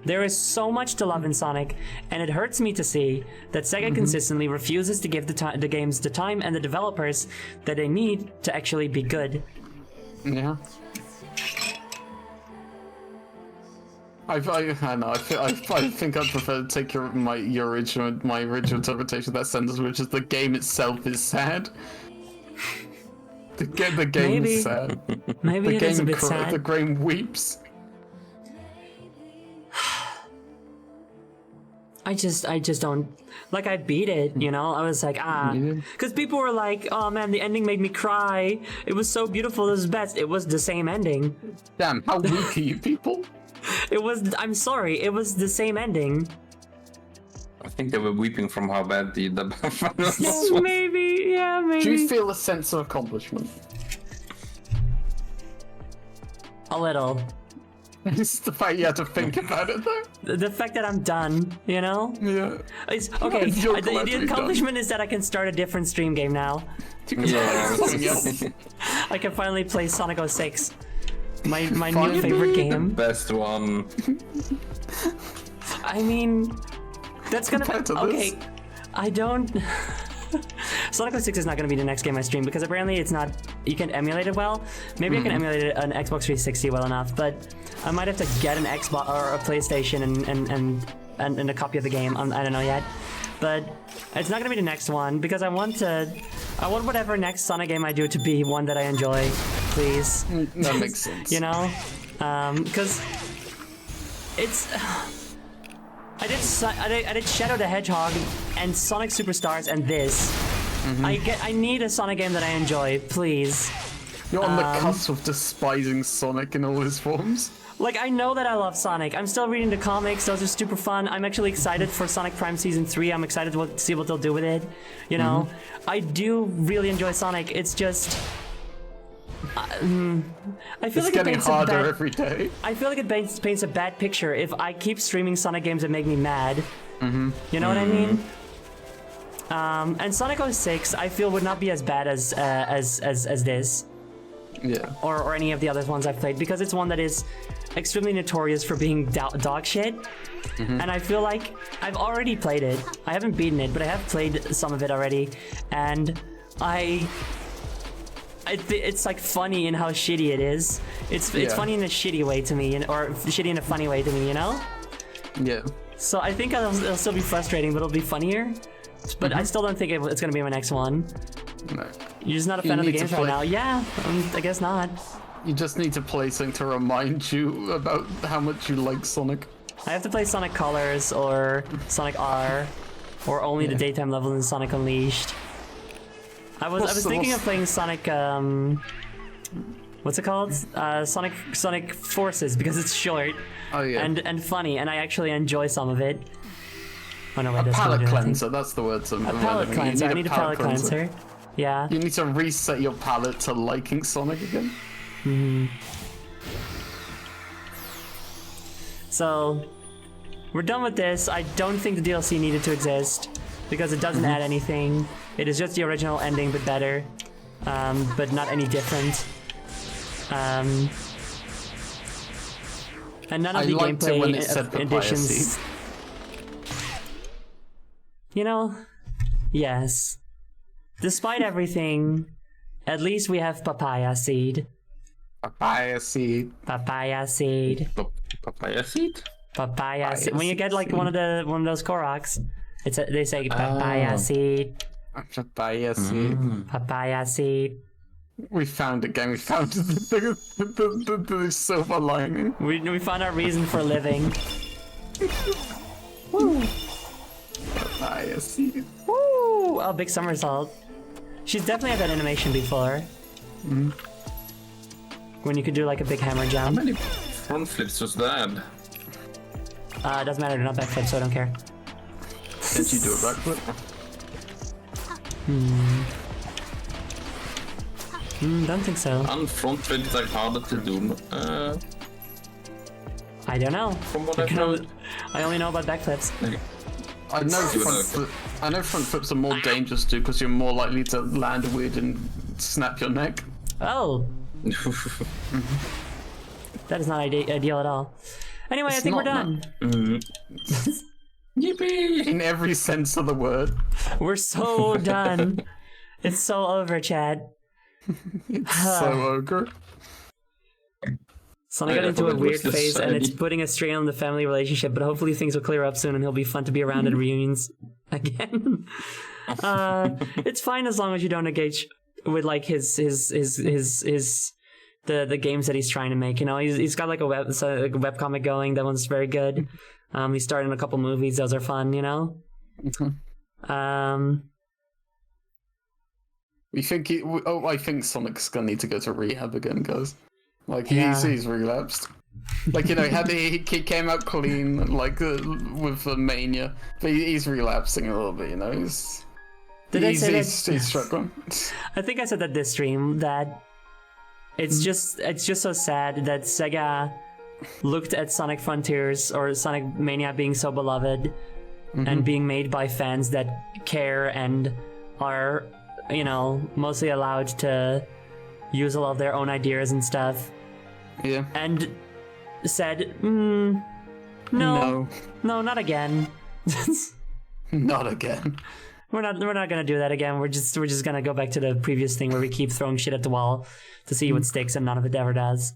There is so much to love in Sonic, and it hurts me to see that Sega consistently refuses to give the games the time and the developers that they need to actually be good. Yeah. I think I'd prefer to take my original interpretation of that sentence, which is the game itself is sad. The game is sad. Maybe it is a bit sad. The game weeps. I just don't, like, I beat it, you know? I was like, because people were like, oh man, the ending made me cry. It was so beautiful, this is best. It was the same ending. Damn, how weak are you people? I'm sorry, it was the same ending. I think they were weeping from how bad the was. Maybe. Do you feel a sense of accomplishment? A little. It's the fact you had to think about it, though. The fact that I'm done, you know? Yeah. It's, okay, the accomplishment is that I can start a different stream game now. Yeah. I can finally play Sonic 06. My new favorite game. The best one. I mean, that's gonna be okay. I don't. Sonic 06 is not going to be the next game I stream because apparently it's not. You can emulate it well. Maybe I can emulate it on Xbox 360 well enough, but I might have to get an Xbox or a PlayStation and a copy of the game. I don't know yet, but it's not going to be the next one because I want whatever next Sonic game I do to be one that I enjoy, please. That makes sense. You know, because it's. I did Shadow the Hedgehog and Sonic Superstars and this. I need a Sonic game that I enjoy, please. You're on the cusp of despising Sonic in all his forms. Like, I know that I love Sonic. I'm still reading the comics. Those are super fun. I'm actually excited for Sonic Prime Season 3. I'm excited to see what they'll do with it. You know, I do really enjoy Sonic. It's just... I feel it's like getting harder every day. I feel like it paints a bad picture if I keep streaming Sonic games that make me mad. You know what I mean? And Sonic 06, I feel would not be as bad as this. Yeah. Or any of the other ones I've played because it's one that is extremely notorious for being dog shit. And I feel like I've already played it. I haven't beaten it, but I have played some of it already, and it's like funny in how shitty it is. It's funny in a shitty way to me, or shitty in a funny way to me, you know? Yeah. So I think it'll still be frustrating, but it'll be funnier. But I still don't think it's gonna be my next one. No. You're just not a fan of the games right now. Yeah, I guess not. You just need to play something to remind you about how much you like Sonic. I have to play Sonic Colors or Sonic R, or only the daytime levels in Sonic Unleashed. I was thinking of playing Sonic, what's it called? Sonic Forces, because it's short and funny, and I actually enjoy some of it. Oh no, wait, a palate cleanser, that's the word. A palate cleanser, I need a palate cleanser. Yeah. You need to reset your palate to liking Sonic again. So, we're done with this. I don't think the DLC needed to exist, because it doesn't add anything. It is just the original ending, but better. But not any different. And none of the gameplay additions. You know, yes. Despite everything, at least we have Papaya Seed. Papaya Seed. Papaya Seed. Papaya Seed? Papaya Seed. When you get like one of those Koroks, they say Papaya Seed. Papaya Seed. Papaya Seed. We found it again. We found the silver lining. We found our reason for living. Woo! Papaya Seed. Woo! Oh, big somersault. She's definitely had that animation before. When you could do like a big hammer jump. How many front flips was that? It doesn't matter, they're not backflips, so I don't care. Did you do a backflip? Don't think so. On front threads are harder to do. I don't know. From what I've heard. I only know about backflips. Okay. I know front flips are more dangerous too, because you're more likely to land weird and snap your neck. Oh. That is not ideal at all. Anyway, I think we're done. Yippee! In every sense of the word. We're so done. It's so over, Chad. It's so ogre. Sonic got into a weird phase, and it's putting a strain on the family relationship, but hopefully things will clear up soon and he'll be fun to be around at reunions again. It's fine as long as you don't engage with like his the games that he's trying to make. You know, he's got like a webcomic going. That one's very good. He's starting a couple movies. Those are fun, you know. I think Sonic's gonna need to go to rehab again, guys. Like he's relapsed. Like, you know, he came out clean, like with the mania, but he's relapsing a little bit. You know, he's struggling. I think I said that this stream that it's just so sad that Sega looked at Sonic Frontiers or Sonic Mania being so beloved and being made by fans that care and are, you know, mostly allowed to use a lot of their own ideas and stuff. Yeah. And said, no, not again. Not again. We're not gonna do that again. We're just gonna go back to the previous thing where we keep throwing shit at the wall to see what sticks and none of it ever does.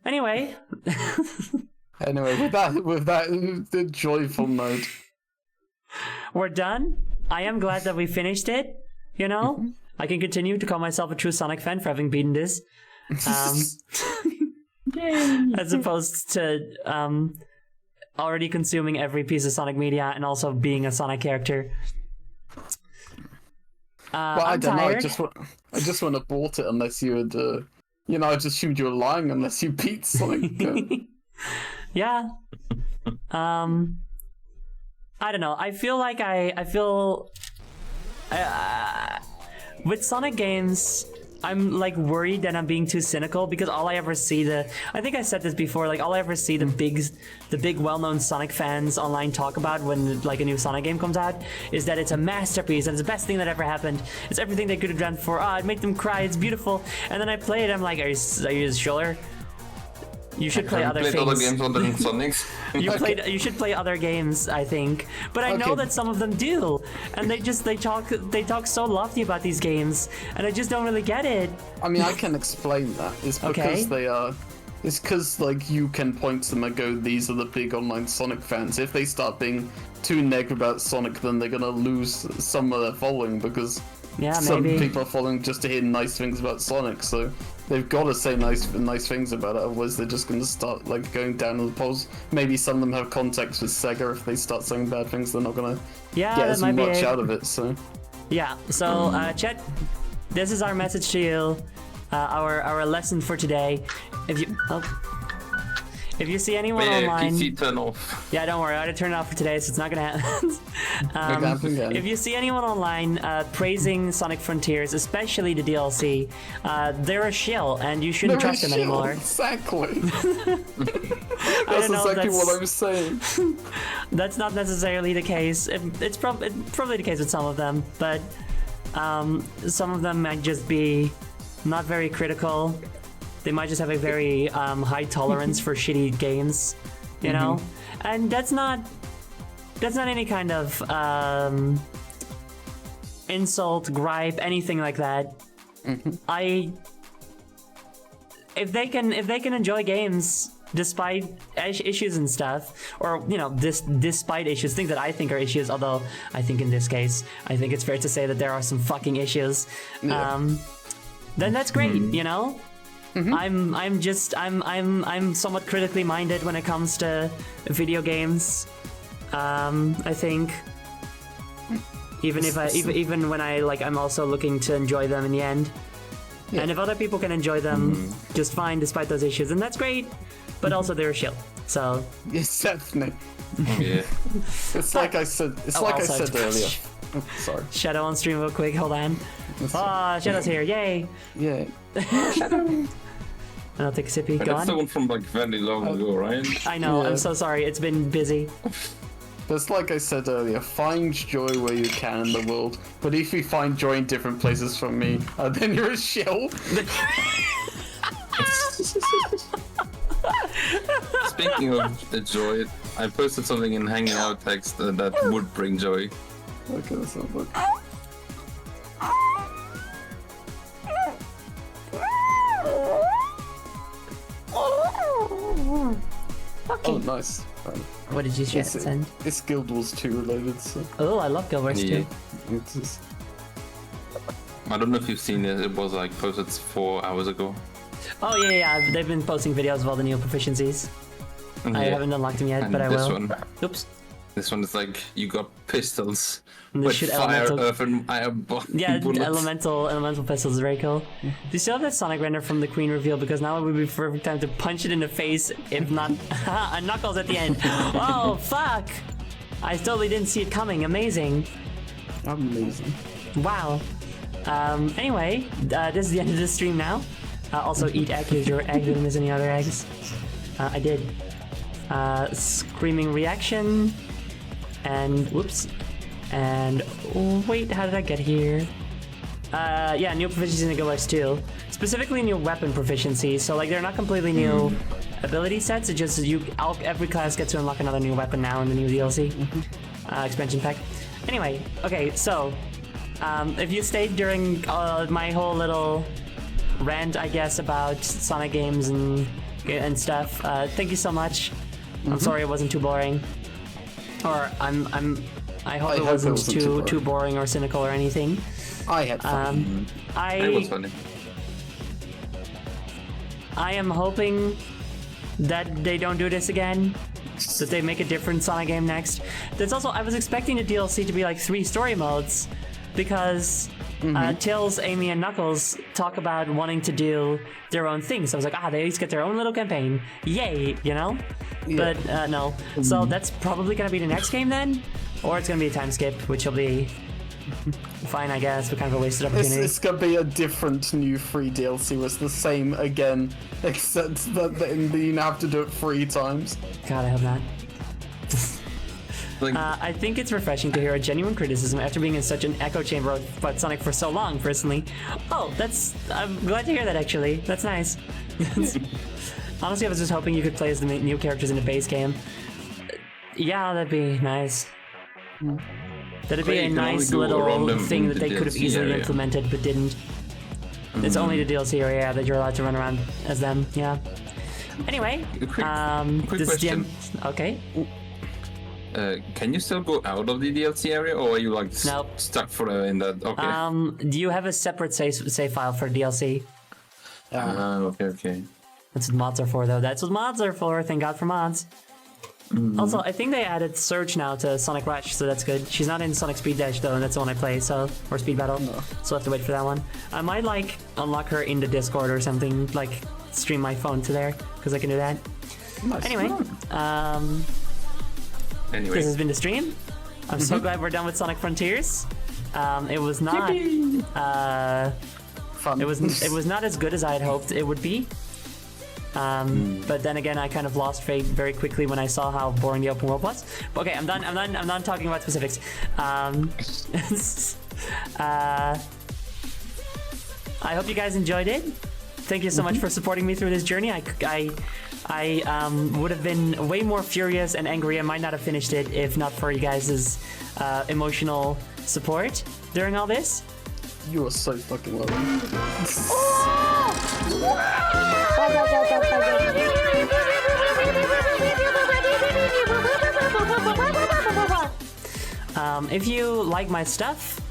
Anyway. With that joyful note. We're done. I am glad that we finished it, you know? I can continue to call myself a true Sonic fan for having beaten this. As opposed to already consuming every piece of Sonic media and also being a Sonic character. Well, I don't know. I just wouldn't have bought it unless you had. I just assumed you were lying unless you beat Sonic. Yeah. I don't know. I feel like with Sonic games, I'm like worried that I'm being too cynical because all I ever see I think I said this before, like all I ever see the big well-known Sonic fans online talk about when like a new Sonic game comes out is that it's a masterpiece and it's the best thing that ever happened. It's everything they could have done for. It made them cry. It's beautiful. And then I play it. I'm like, are you sure? You should play other things. Other games other than Sonic's. You should play other games, I think. But I know that some of them do, and they talk so lofty about these games, and I just don't really get it. I mean, I can explain that. It's because they are. It's because like you can point to them and go, "These are the big online Sonic fans." If they start being too negative about Sonic, then they're gonna lose some of their following because some people are following just to hear nice things about Sonic. So they've got to say nice things about it, otherwise they're just going to start like going down the polls. Maybe some of them have contacts with Sega. If they start saying bad things, they're not going to get as much out of it. So Chet, this is our message to you, our lesson for today. If you see anyone online, PC turn off. Yeah, don't worry. I had to turn it off for today, so it's not gonna happen. If you see anyone online praising Sonic Frontiers, especially the DLC, they're a shill, and you shouldn't trust them anymore. Exactly. That's exactly what I'm saying. That's not necessarily the case. It's probably the case with some of them, but some of them might just be not very critical. They might just have a very high tolerance for shitty games, you know? And that's not any kind of insult, gripe, anything like that. If they can enjoy games despite issues and stuff, or despite issues, things that I think are issues, although I think in this case I think it's fair to say that there are some fucking issues, then that's great, you know? I'm somewhat critically minded when it comes to video games. I think even when I'm also looking to enjoy them in the end. Yeah. And if other people can enjoy them just fine despite those issues, then that's great. But also they're a shill. So yes, definitely. Yeah. It's like I said. It's like I said earlier. Sorry. Shadow on stream real quick. Hold on. Ah, Shadow's here, yay! Yeah. And I'll take a sippy, But go that's the on. one from like very long ago, right? I know, Yeah. I'm so sorry, it's been busy. But like I said earlier, find joy where you can in the world. But if you find joy in different places from me, then you're a shell. Speaking of the joy, I posted something in Hanging Out text that would bring joy. Okay, that's not good. Okay. Oh, nice. What did you send? It's Guild Wars 2 related, so Oh, I love Guild Wars Yeah. 2. it's just... I don't know if you've seen it. It was like posted 4 hours ago. Oh, yeah, they've been posting videos of all the new proficiencies. I Yeah. haven't unlocked them yet, And but I this will. one. Oops. This one is like you got pistols And they with shoot fire, elemental- earth, and iron Yeah, bullets. elemental pistols is very cool. Do you still have that Sonic render from the Queen reveal? Because now it would be perfect time to punch it in the face, if not a Knuckles at the end. Oh, fuck! I totally didn't see it coming. Amazing. amazing. Wow. Anyway, this is the end of the stream now. Also, eat egg. Here's your egg. Didn't miss any other eggs. I did. Screaming reaction. And whoops. And wait, how did I get here? Yeah, new proficiencies in the Guild Wars 2. Specifically new weapon proficiency. So like they're not completely new ability sets. It's just every class gets to unlock another new weapon now in the new DLC expansion pack. Anyway, okay, so if you stayed during my whole little rant, I guess, about Sonic games and stuff, thank you so much. I'm sorry it wasn't too boring, or I hope it wasn't too boring or cynical or anything. I had fun. It was funny. I am hoping that they don't do this again. That they make a different Sonic game next. There's also, I was expecting the DLC to be like 3 story modes, because Tails, Amy, and Knuckles talk about wanting to do their own thing. So I was like, they each get their own little campaign. Yay, you know? Yeah. But no. So that's probably gonna be the next game then, or it's gonna be a time skip, which will be fine, I guess, but kind of a wasted opportunity. It's gonna be a different new free DLC where it's the same again, except that then you have to do it 3 times. God, I hope not. Like, I think it's refreshing to hear a genuine criticism after being in such an echo chamber about Sonic for so long, personally. Oh, I'm glad to hear that, actually. That's nice. Honestly, I was just hoping you could play as the new characters in the base game. Yeah, that'd be nice. That'd be Well, a you can only nice go around little them thing in that the they could have DLC easily area. implemented, but didn't. It's only the DLC area that you're allowed to run around as them, yeah. Anyway, quick this is the question. okay. Can you still go out of the DLC area, or are you like Nope. stuck forever in that? Okay. Do you have a separate save file for DLC? Okay. That's what mods are for, though. That's what mods are for. Thank God for mods. Also, I think they added Surge now to Sonic Rush, so that's good. She's not in Sonic Speed Dash, though, and that's the one I play, or Speed Battle. No. So I have to wait for that one. I might, unlock her in the Discord or something, stream my phone to there, because I can do that. Nice. Anyway, this has been the stream. I'm so glad we're done with Sonic Frontiers. It was not... Fun. It was not as good as I had hoped it would be. But then again, I kind of lost faith very quickly when I saw how boring the open world was. But okay, I'm done talking about specifics. I hope you guys enjoyed it. Thank you so much for supporting me through this journey. I would have been way more furious and angry. I might not have finished it if not for you guys' emotional support during all this. You are so fucking welcome. If you like my stuff,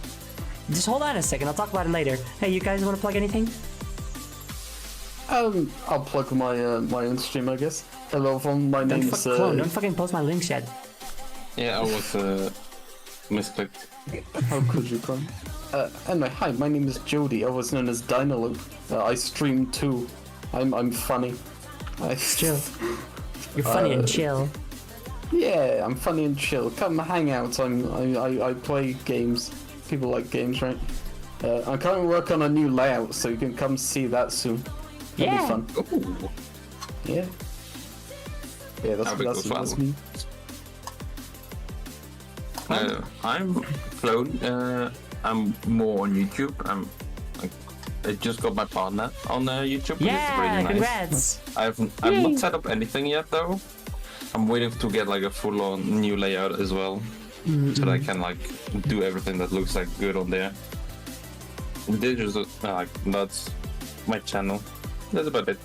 just hold on a second. I'll talk about it later. Hey, you guys want to plug anything? I'll plug my my own stream, I guess. Hello, everyone. My Don't name's don't fucking post my links yet. Yeah, I was misclicked. How could you, Clone? Anyway, hi. My name is Jody. I was known as Dynaloop. I stream too. I'm funny. Chill. You're funny and chill. Yeah, I'm funny and chill. Come hang out. I play games. People like games, right? I'm currently working on a new layout, so you can come see that soon. That'll be fun. Ooh. Yeah. Yeah, that's me. I'm Clone. I'm more on YouTube. I just got my partner on YouTube. Yeah, it's really nice. congrats. I've not set up anything yet though. I'm waiting to get like a full-on new layout as well, so that I can like do everything that looks like good on there. This is that's my channel. That's about it.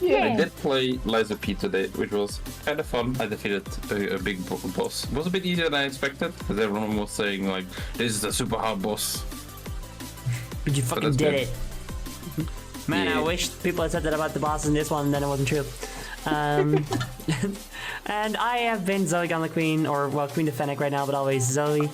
Yeah. I did play Liza P today, which was kind of fun. I defeated a big boss. It was a bit easier than I expected, because everyone was saying like, "This is the super hard boss." But you fucking did it. Man, Yeah. I wish people had said that about the bosses in this one, then it wasn't true. And I have been Zoe Gunla Queen, or well, Queen of Fennec right now, but always Zoe.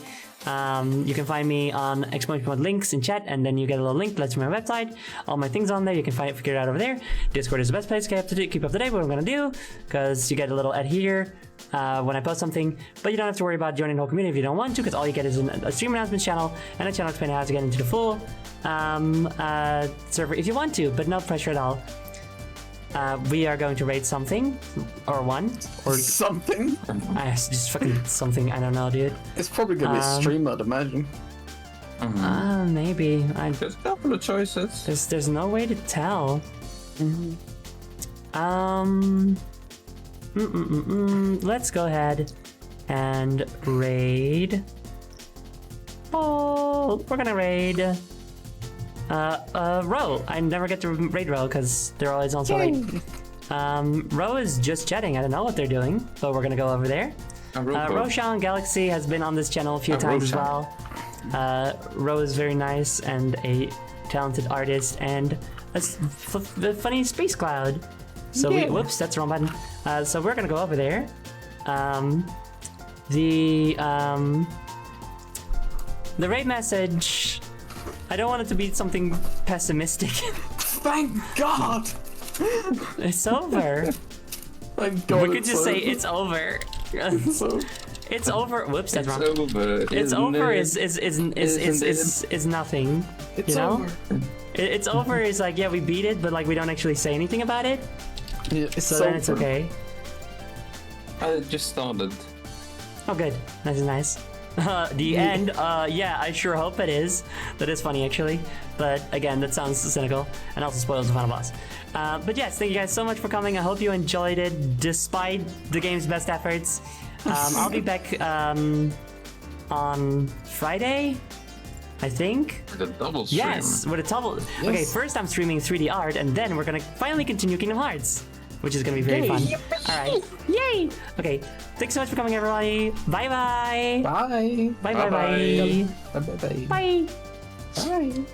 You can find me on exclamation links in chat, and then you get a little link that lets you my website. All my things on there, you can figure it out over there. Discord is the best place to keep up to date with what I'm gonna do, because you get a little ad here when I post something, but you don't have to worry about joining the whole community if you don't want to, because all you get is a stream announcements channel and a channel explaining how to get into the full server if you want to, but no pressure at all. We are going to raid something, or one, or something. Just fucking something. I don't know, dude. It's probably gonna be a stream, I'd imagine. Maybe. There's a couple of choices. There's no way to tell. Let's go ahead and raid. Oh, we're gonna raid. Ro. I never get to raid Ro because they're always on so late. Ro is just chatting. I don't know what they're doing, but we're gonna go over there. Roshan Galaxy has been on this channel a few times as well. Ro is very nice and a talented artist and a funny space cloud. So whoops, that's the wrong button. So we're gonna go over there. The raid message. I don't want it to be something pessimistic. Thank God! It's over. Thank God. We could just say it's over. It's over. Whoops, that's wrong. It's over is nothing. It's you know? over. It's over is like, yeah, we beat it, but like we don't actually say anything about it. Yeah, so then it's okay. I just started. Oh, good. That is nice. The end, yeah, I sure hope it is. That is funny, actually. But again, that sounds cynical and also spoils the final boss. But yes, thank you guys so much for coming. I hope you enjoyed it, despite the game's best efforts. I'll be back on Friday, I think. With a double stream. Yes, with a double. Yes. Okay, first I'm streaming 3D art, and then we're gonna finally continue Kingdom Hearts, which is gonna be very fun. All right, yay! Okay, thanks so much for coming, everybody. Bye-bye. Bye. Bye. Bye. Bye. Bye. Bye. Bye. Bye.